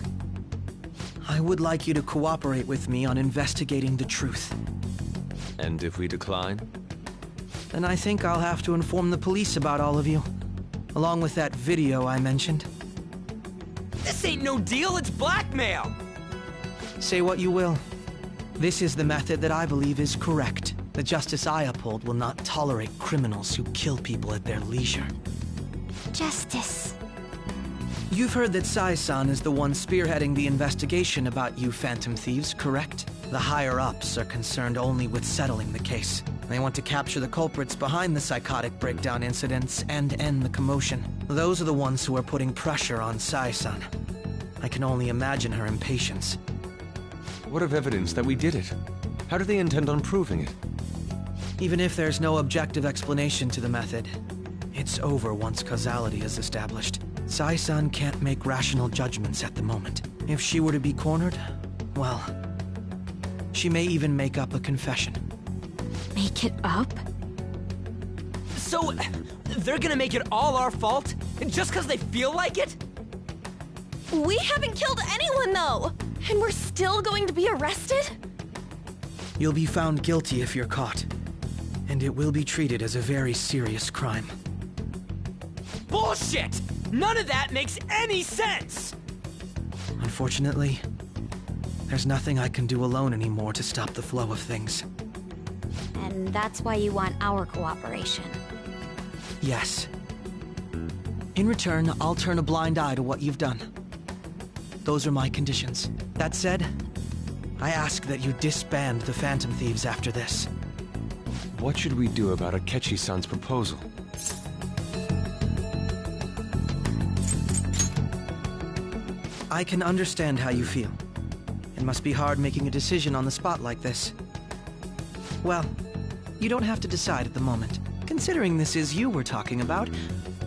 I would like you to cooperate with me on investigating the truth. And if we decline? Then I think I'll have to inform the police about all of you, along with that video I mentioned. This ain't no deal, it's blackmail! Say what you will. This is the method that I believe is correct. The justice I uphold will not tolerate criminals who kill people at their leisure. Justice. You've heard that Sai-san is the one spearheading the investigation about you Phantom Thieves, correct? The higher-ups are concerned only with settling the case. They want to capture the culprits behind the psychotic breakdown incidents and end the commotion. Those are the ones who are putting pressure on Sai-san. I can only imagine her impatience. What of evidence that we did it? How do they intend on proving it? Even if there's no objective explanation to the method, it's over once causality is established. Sai-san can't make rational judgments at the moment. If she were to be cornered, well, she may even make up a confession. Make it up? So, they're gonna make it all our fault? Just because they feel like it? We haven't killed anyone, though! And we're still going to be arrested? You'll be found guilty if you're caught. And it will be treated as a very serious crime. Bullshit! None of that makes any sense! Unfortunately, there's nothing I can do alone anymore to stop the flow of things. And that's why you want our cooperation. Yes. In return, I'll turn a blind eye to what you've done. Those are my conditions. That said, I ask that you disband the Phantom Thieves after this. What should we do about Akechi-san's proposal? I can understand how you feel. It must be hard making a decision on the spot like this. Well, you don't have to decide at the moment. Considering this is you we're talking about,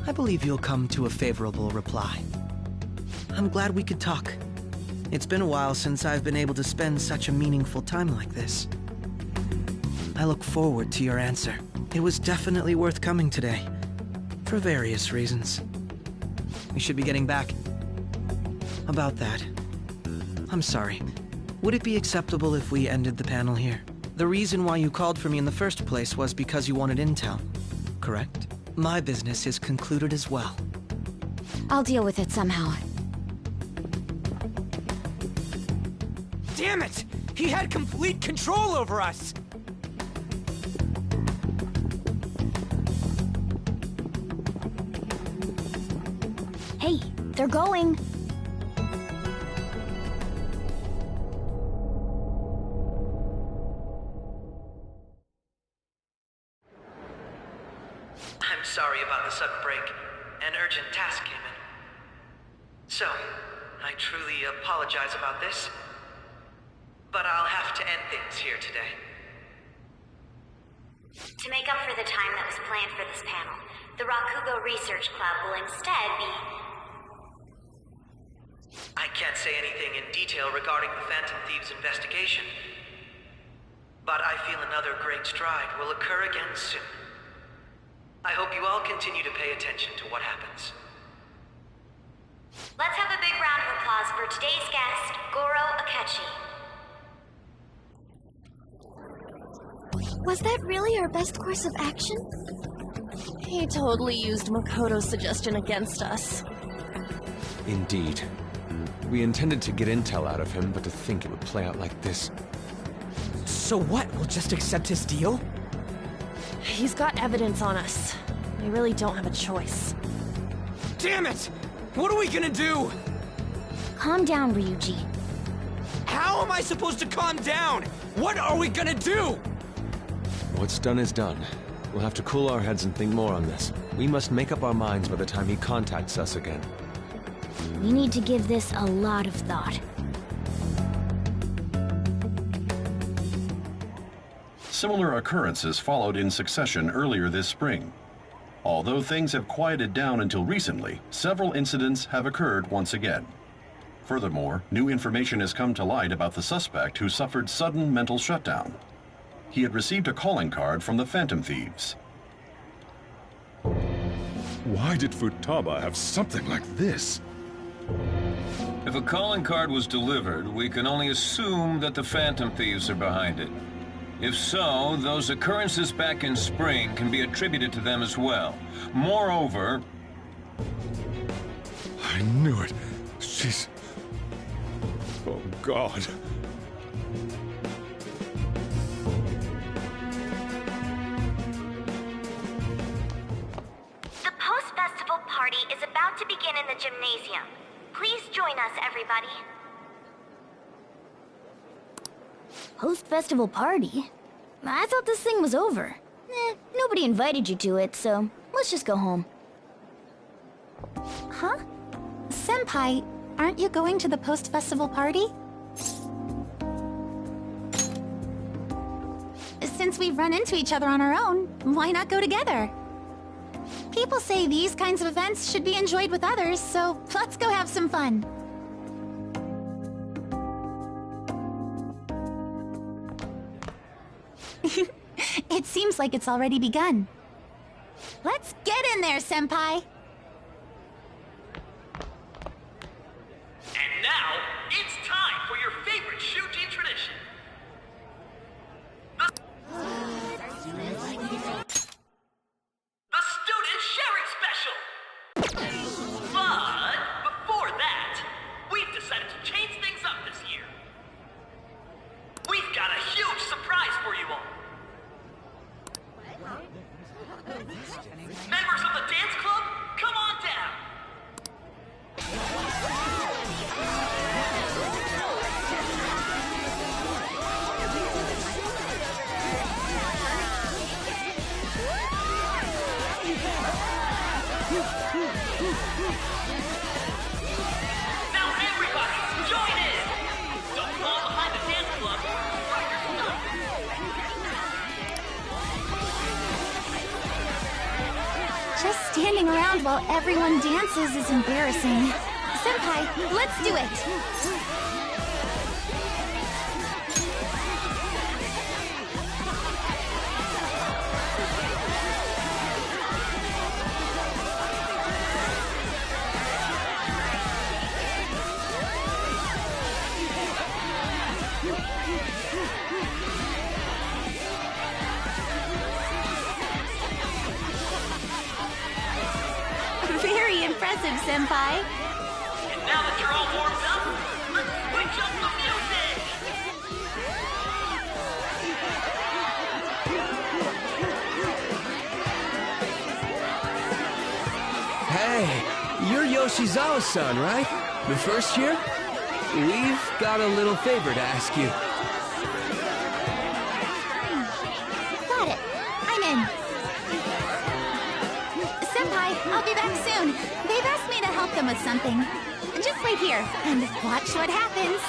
I believe you'll come to a favorable reply. I'm glad we could talk. It's been a while since I've been able to spend such a meaningful time like this. I look forward to your answer. It was definitely worth coming today, for various reasons. We should be getting back. About that, I'm sorry. Would it be acceptable if we ended the panel here? The reason why you called for me in the first place was because you wanted intel, correct? My business is concluded as well. I'll deal with it somehow. Damn it! He had complete control over us! Hey, they're going. I'm sorry about the sudden break. An urgent task came in. So, I truly apologize about this, but I'll have to end things here today. To make up for the time that was planned for this panel, the Rakugo Research Club will instead be... I can't say anything in detail regarding the Phantom Thieves investigation, but I feel another great stride will occur again soon. I hope you all continue to pay attention to what happens. Let's have a big round of applause for today's guest, Goro Akechi. Was that really our best course of action? He totally used Makoto's suggestion against us. Indeed. We intended to get intel out of him, but to think it would play out like this. So what? We'll just accept his deal? He's got evidence on us. We really don't have a choice. Damn it! What are we gonna do? Calm down, Ryuji. How am I supposed to calm down? What are we gonna do? What's done is done. We'll have to cool our heads and think more on this. We must make up our minds by the time he contacts us again. We need to give this a lot of thought. Similar occurrences followed in succession earlier this spring. Although things have quieted down until recently, several incidents have occurred once again. Furthermore, new information has come to light about the suspect who suffered sudden mental shutdown. He had received a calling card from the Phantom Thieves. Why did Futaba have something like this? If a calling card was delivered, we can only assume that the Phantom Thieves are behind it. If so, those occurrences back in spring can be attributed to them as well. Moreover... I knew it. She's... Oh, God. The post-festival party is about to begin in the gymnasium. Please join us, everybody. Post-festival party? I thought this thing was over. Nobody invited you to it, so let's just go home. Huh? Senpai, aren't you going to the post-festival party? Since we've run into each other on our own, why not go together? People say these kinds of events should be enjoyed with others, so let's go have some fun. It seems like it's already begun. Let's get in there, Senpai! And now, it's time for your favorite Shuji tradition. The Student Sharing Special! But before that, we've decided to change things up this year. We've got a huge surprise for you all. Members of the dance club, come on down! Now everybody, join in! Don't fall behind the dance club, right your stuff! Just standing around while everyone dances is embarrassing. Senpai, let's do it! Very impressive, Senpai. And now that you're all warmed up, let's switch up the music! Hey, you're Yoshizawa-san, right? The first year? We've got a little favor to ask you. Got it. I'm in. Senpai, I'll be back soon. They've asked me to help them with something. Just wait here and watch what happens.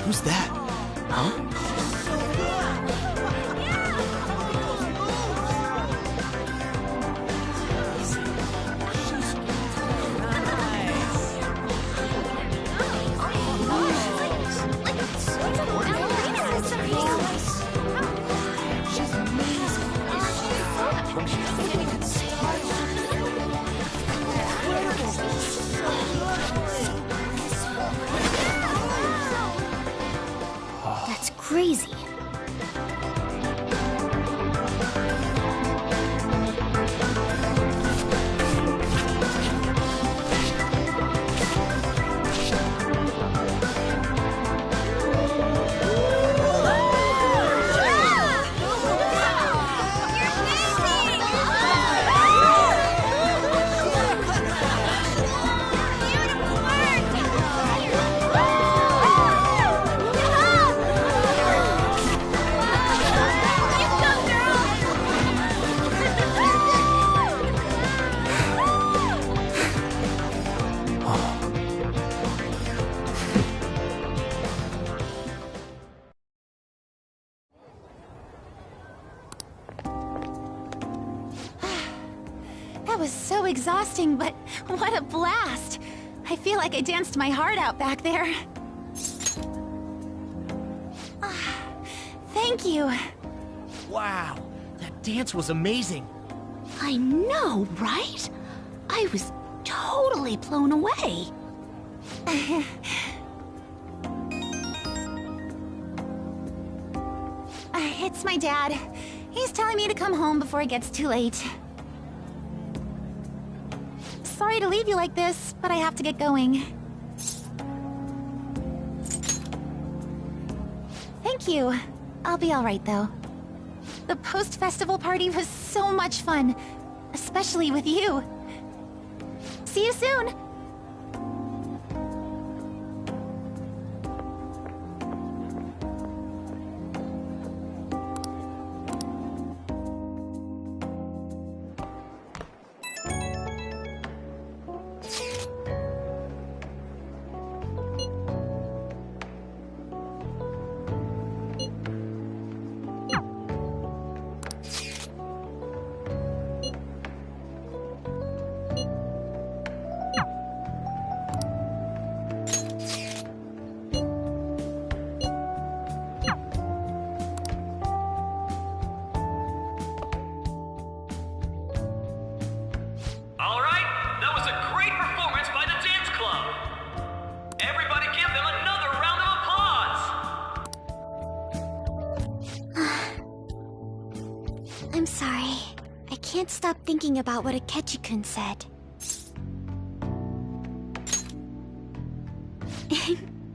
Who's that? Huh? That's crazy. That was so exhausting, but what a blast! I feel like I danced my heart out back there. Thank you. Wow, that dance was amazing. I know, right? I was totally blown away. It's my dad. He's telling me to come home before it gets too late. Sorry to leave you like this, but I have to get going. Thank you. I'll be all right, though. The post-festival party was so much fun, especially with you. See you soon! I'm sorry. I can't stop thinking about what Akechi-kun said.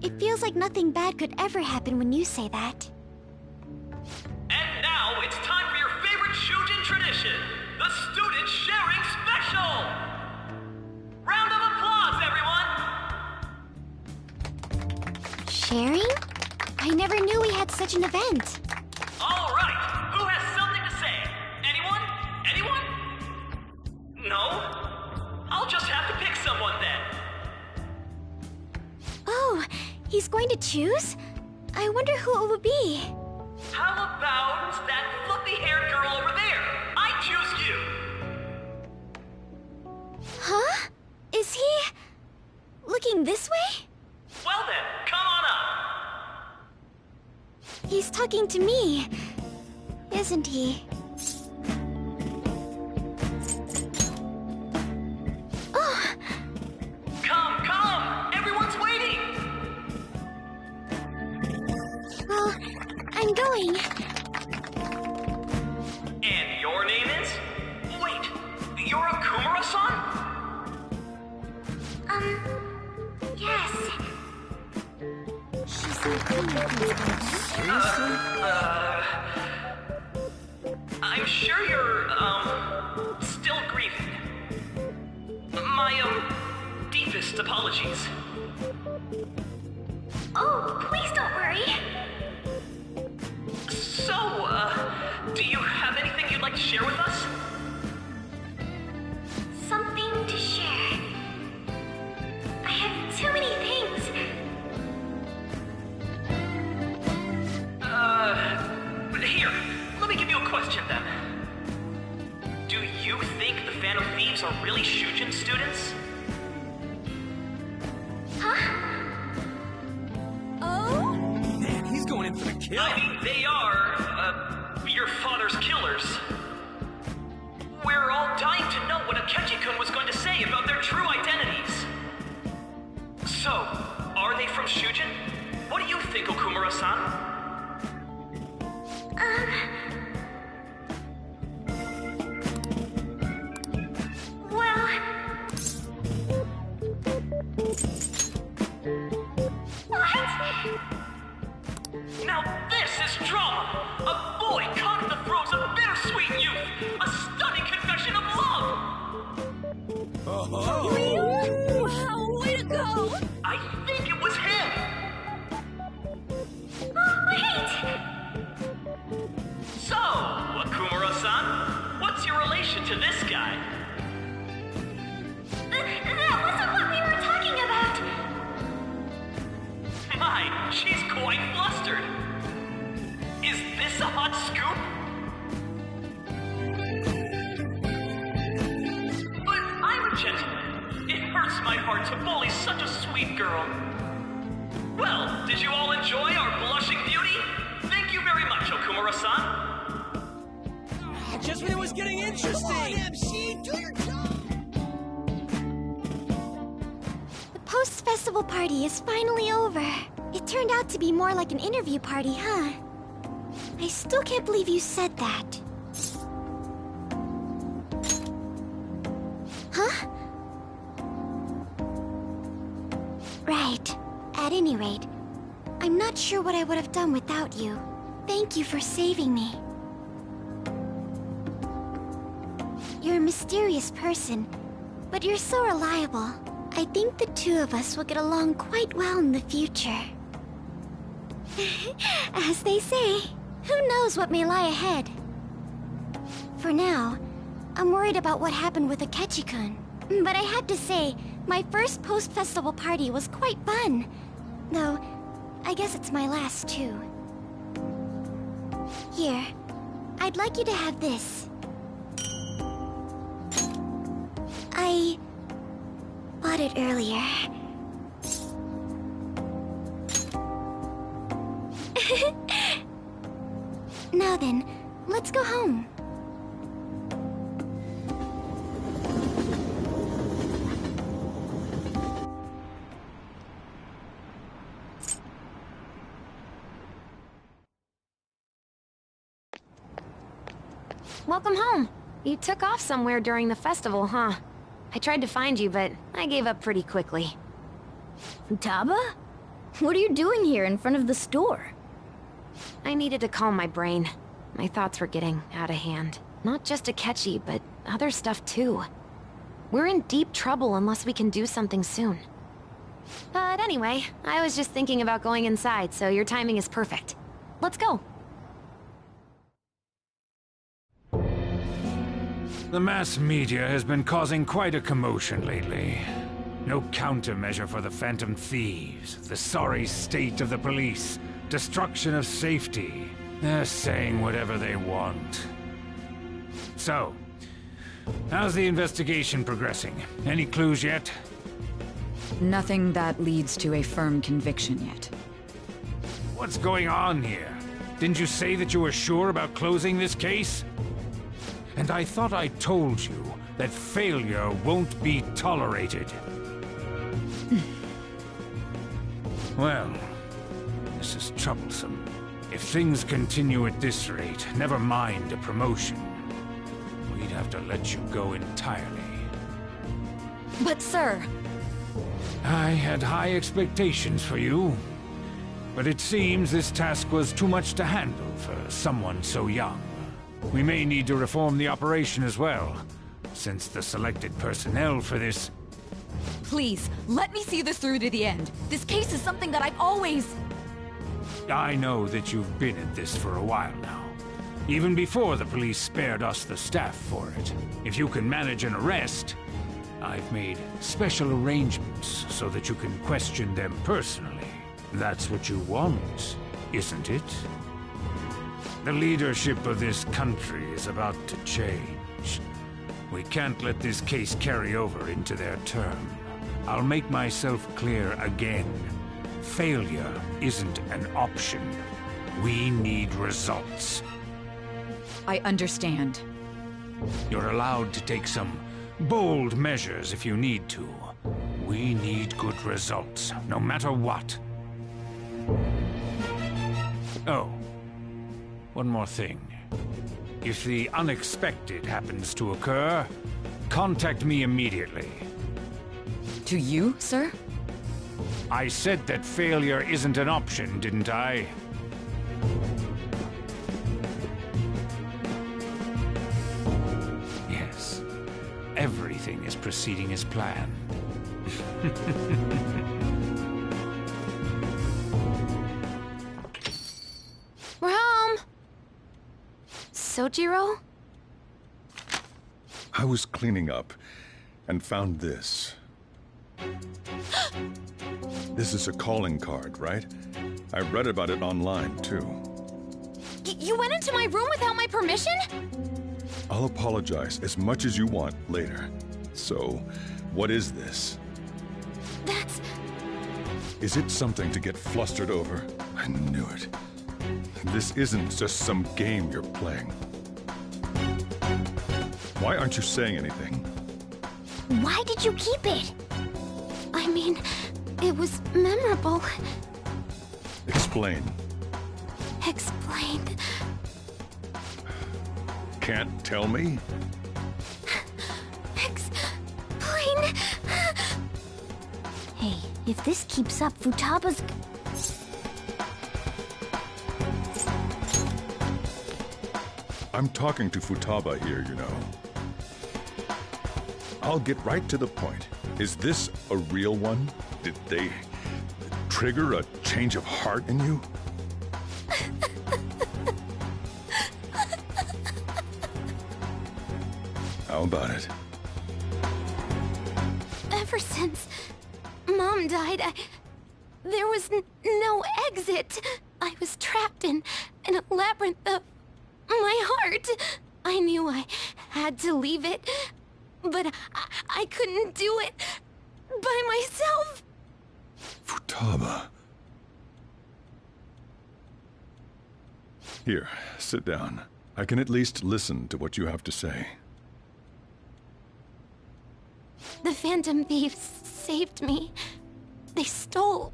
It feels like nothing bad could ever happen when you say that. And now it's time for your favorite Shujin tradition, the Student Sharing Special! Round of applause, everyone! Sharing? I never knew we had such an event. All right, who has something to say? Anyone? Anyone? No? I'll just have to pick someone then. Oh, he's going to choose? I wonder who it would be. How about that fluffy-haired girl over there? I choose you! Huh? Is he... looking this way? Well then, come on up! He's talking to me, isn't he? Oh! Come! Everyone's waiting! Well, I'm going. And your name is? Wait, you're Okumura-san? Yes. She's I'm sure you're, still grieving. My, deepest apologies. Oh, please don't worry. So, do you have anything you'd like to share with us? Something to share. I have too many things. Here, let me give you a question then. Do you think the Phantom Thieves are really Shujin students? Huh? Oh? Man, he's going in for the kill. I mean, they are, your father's killers. We're all dying to know what Akechi-kun was going to say about their true identities. So, are they from Shujin? What do you think, Okumura-san? Well... What? Now this is drama! A boy caught in the throes of bittersweet youth! A stunning confession of love! Ryu? Wow, way to go! I think it was him! Oh, wait! So, Okumura-san, what's your relation to this guy? That wasn't what we were talking about! My, she's quite flustered! Is this a hot scoop? But I'm a gentleman. It hurts my heart to bully such a sweet girl. Well, did you all enjoy our blushing beauty? Thank you very much, Okumura-san. Just when it was getting interesting! MC, do your job! The post-festival party is finally over. It turned out to be more like an interview party, huh? I still can't believe you said that. Huh? Right. At any rate, I'm not sure what I would have done without you. Thank you for saving me. You're a mysterious person, but you're so reliable. I think the two of us will get along quite well in the future. As they say, who knows what may lie ahead? For now, I'm worried about what happened with Akechi-kun. But I have to say, my first post-festival party was quite fun. Though, I guess it's my last too. Here, I'd like you to have this. I bought it earlier. Now then, let's go home. Welcome home. You took off somewhere during the festival, huh? I tried to find you, but I gave up pretty quickly. Futaba? What are you doing here in front of the store? I needed to calm my brain. My thoughts were getting out of hand. Not just Akechi, but other stuff too. We're in deep trouble unless we can do something soon. But anyway, I was just thinking about going inside, so your timing is perfect. Let's go. The mass media has been causing quite a commotion lately. No countermeasure for the Phantom Thieves, the sorry state of the police, destruction of safety. They're saying whatever they want. So, how's the investigation progressing? Any clues yet? Nothing that leads to a firm conviction yet. What's going on here? Didn't you say that you were sure about closing this case? And I thought I told you that failure won't be tolerated. Well, this is troublesome. If things continue at this rate, never mind a promotion. We'd have to let you go entirely. But sir... I had high expectations for you. But it seems this task was too much to handle for someone so young. We may need to reform the operation as well, since the selected personnel for this... Please, let me see this through to the end. This case is something that I've always... I know that you've been at this for a while now. Even before the police spared us the staff for it. If you can manage an arrest, I've made special arrangements so that you can question them personally. That's what you want, isn't it? The leadership of this country is about to change. We can't let this case carry over into their term. I'll make myself clear again. Failure isn't an option. We need results. I understand. You're allowed to take some bold measures if you need to. We need good results, no matter what. Oh, one more thing. If the unexpected happens to occur, contact me immediately. To you, sir? I said that failure isn't an option, didn't I? Yes. Everything is proceeding as planned. We're home! Sojiro? I was cleaning up and found this. This is a calling card, right? I read about it online, too. You went into my room without my permission? I'll apologize as much as you want later. So, what is this? That's... Is it something to get flustered over? I knew it. This isn't just some game you're playing. Why aren't you saying anything? Why did you keep it? I mean, it was memorable. Explain. Explain. Can't tell me? Explain. Hey, if this keeps up, Futaba's... I'm talking to Futaba here, you know. I'll get right to the point. Is this a real one? Did they trigger a change of heart in you? How about it? Ever since Mom died, there was no exit. I was trapped in a labyrinth of my heart. I knew I had to leave it, but I couldn't do it by myself. Futaba. Here, sit down. I can at least listen to what you have to say. The Phantom Thieves saved me. They stole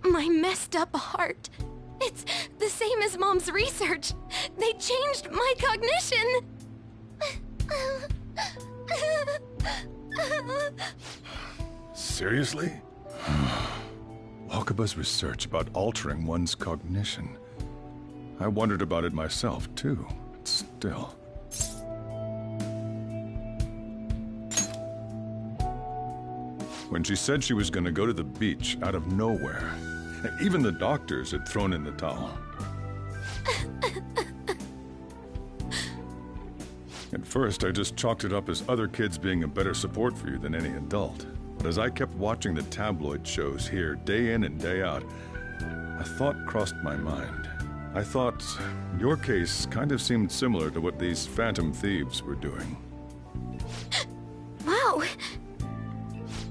my messed up heart. It's the same as Mom's research. They changed my cognition. Seriously? Wakaba's research about altering one's cognition. I wondered about it myself, too. But still. When she said she was going to go to the beach out of nowhere, even the doctors had thrown in the towel. At first, I just chalked it up as other kids being a better support for you than any adult. But as I kept watching the tabloid shows here, day in and day out, a thought crossed my mind. I thought your case kind of seemed similar to what these Phantom Thieves were doing. Wow.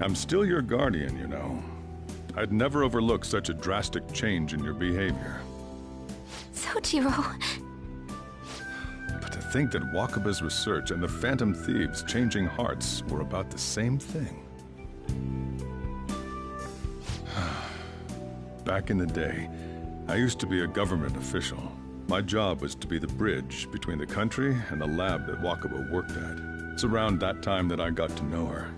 I'm still your guardian, you know. I'd never overlook such a drastic change in your behavior. Sojiro. But to think that Wakaba's research and the Phantom Thieves' changing hearts were about the same thing. Back in the day, I used to be a government official. My job was to be the bridge between the country and the lab that Wakaba worked at. It's around that time that I got to know her.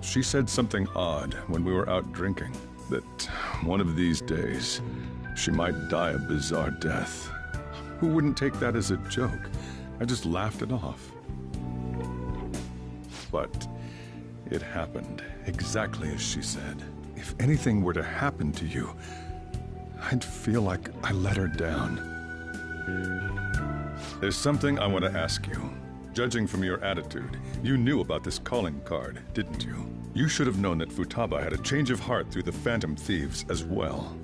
She said something odd when we were out drinking, that one of these days, she might die a bizarre death. Who wouldn't take that as a joke? I just laughed it off. But it happened exactly as she said. If anything were to happen to you, I'd feel like I let her down. There's something I want to ask you. Judging from your attitude, you knew about this calling card, didn't you? You should have known that Futaba had a change of heart through the Phantom Thieves as well.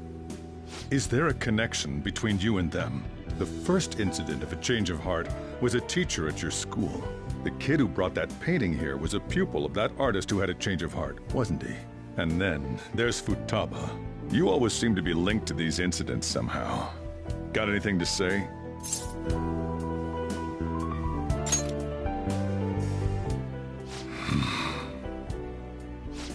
Is there a connection between you and them? The first incident of a change of heart was a teacher at your school. The kid who brought that painting here was a pupil of that artist who had a change of heart, wasn't he? And then there's Futaba. You always seem to be linked to these incidents somehow. Got anything to say?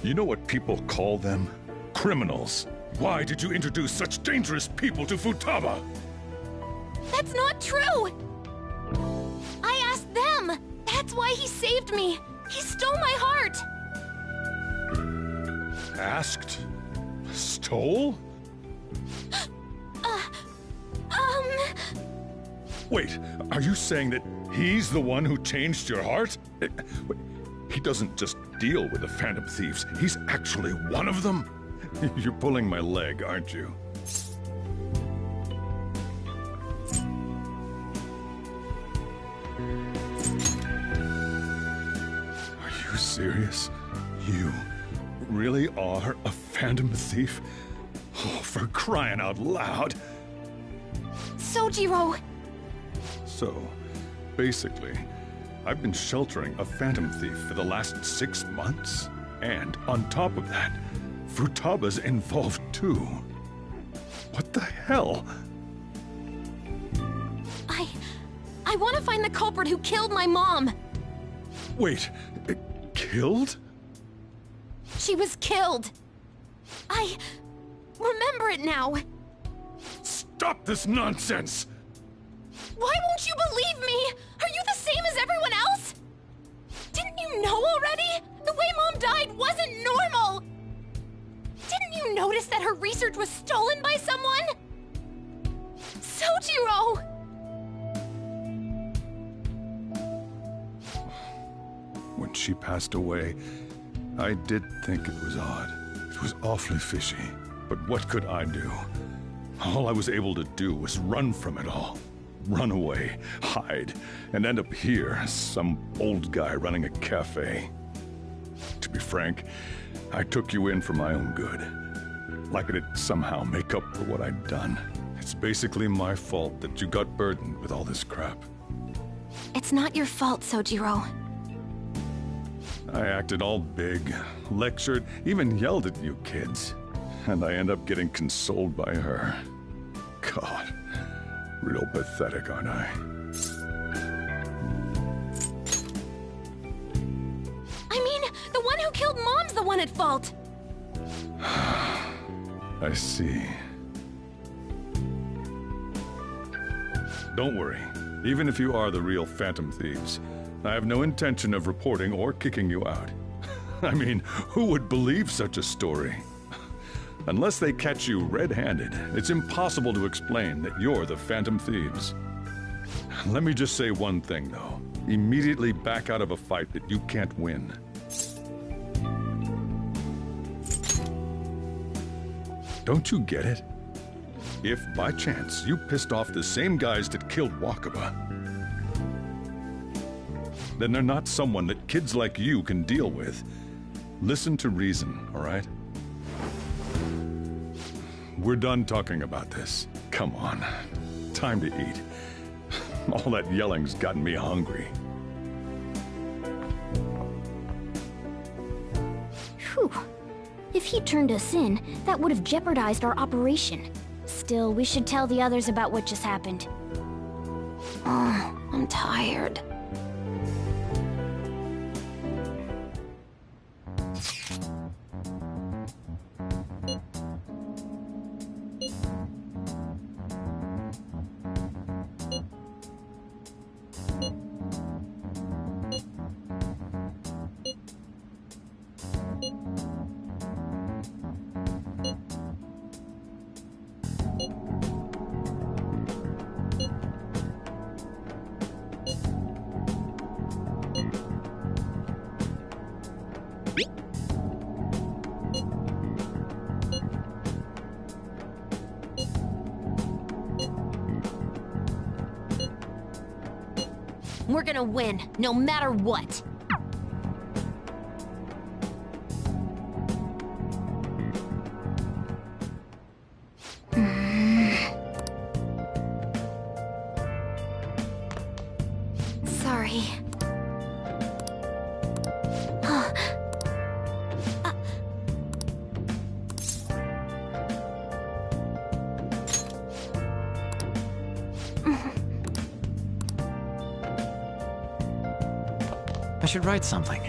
You know what people call them? Criminals. Why did you introduce such dangerous people to Futaba? That's not true! I asked them! That's why he saved me! He stole my heart! Asked? Stole? Wait, are you saying that he's the one who changed your heart? He doesn't just deal with the Phantom Thieves, he's actually one of them? You're pulling my leg, aren't you? Are you serious? You really are a Phantom Thief? Oh, for crying out loud! Sojiro! So, basically, I've been sheltering a Phantom Thief for the last 6 months. And on top of that, Futaba's involved too. What the hell? I want to find the culprit who killed my mom! Wait, killed? She was killed! I remember it now! Stop this nonsense! Why won't you believe me? Are you the same as everyone else? Didn't you know already? The way Mom died wasn't normal! Didn't you notice that her research was stolen by someone? Sojiro! When she passed away, I did think it was odd. It was awfully fishy. But what could I do? All I was able to do was run from it all. Run away, hide, and end up here, some old guy running a cafe. To be frank, I took you in for my own good. Like it'd somehow make up for what I'd done. It's basically my fault that you got burdened with all this crap. It's not your fault, Sojiro. I acted all big, lectured, even yelled at you kids. And I end up getting consoled by her. God, real pathetic, aren't I? I mean, the one who killed Mom's the one at fault! I see. Don't worry. Even if you are the real Phantom Thieves, I have no intention of reporting or kicking you out. I mean, who would believe such a story? Unless they catch you red-handed, it's impossible to explain that you're the Phantom Thieves. Let me just say one thing, though. Immediately back out of a fight that you can't win. Don't you get it? If, by chance, you pissed off the same guys that killed Wakaba, then they're not someone that kids like you can deal with. Listen to reason, all right? we're done talking about this. Come on. Time to eat. All that yelling's gotten me hungry. Whew. If he turned us in, that would have jeopardized our operation. Still, we should tell the others about what just happened. Oh, I'm tired. We're gonna win, no matter what. Sorry. I should write something.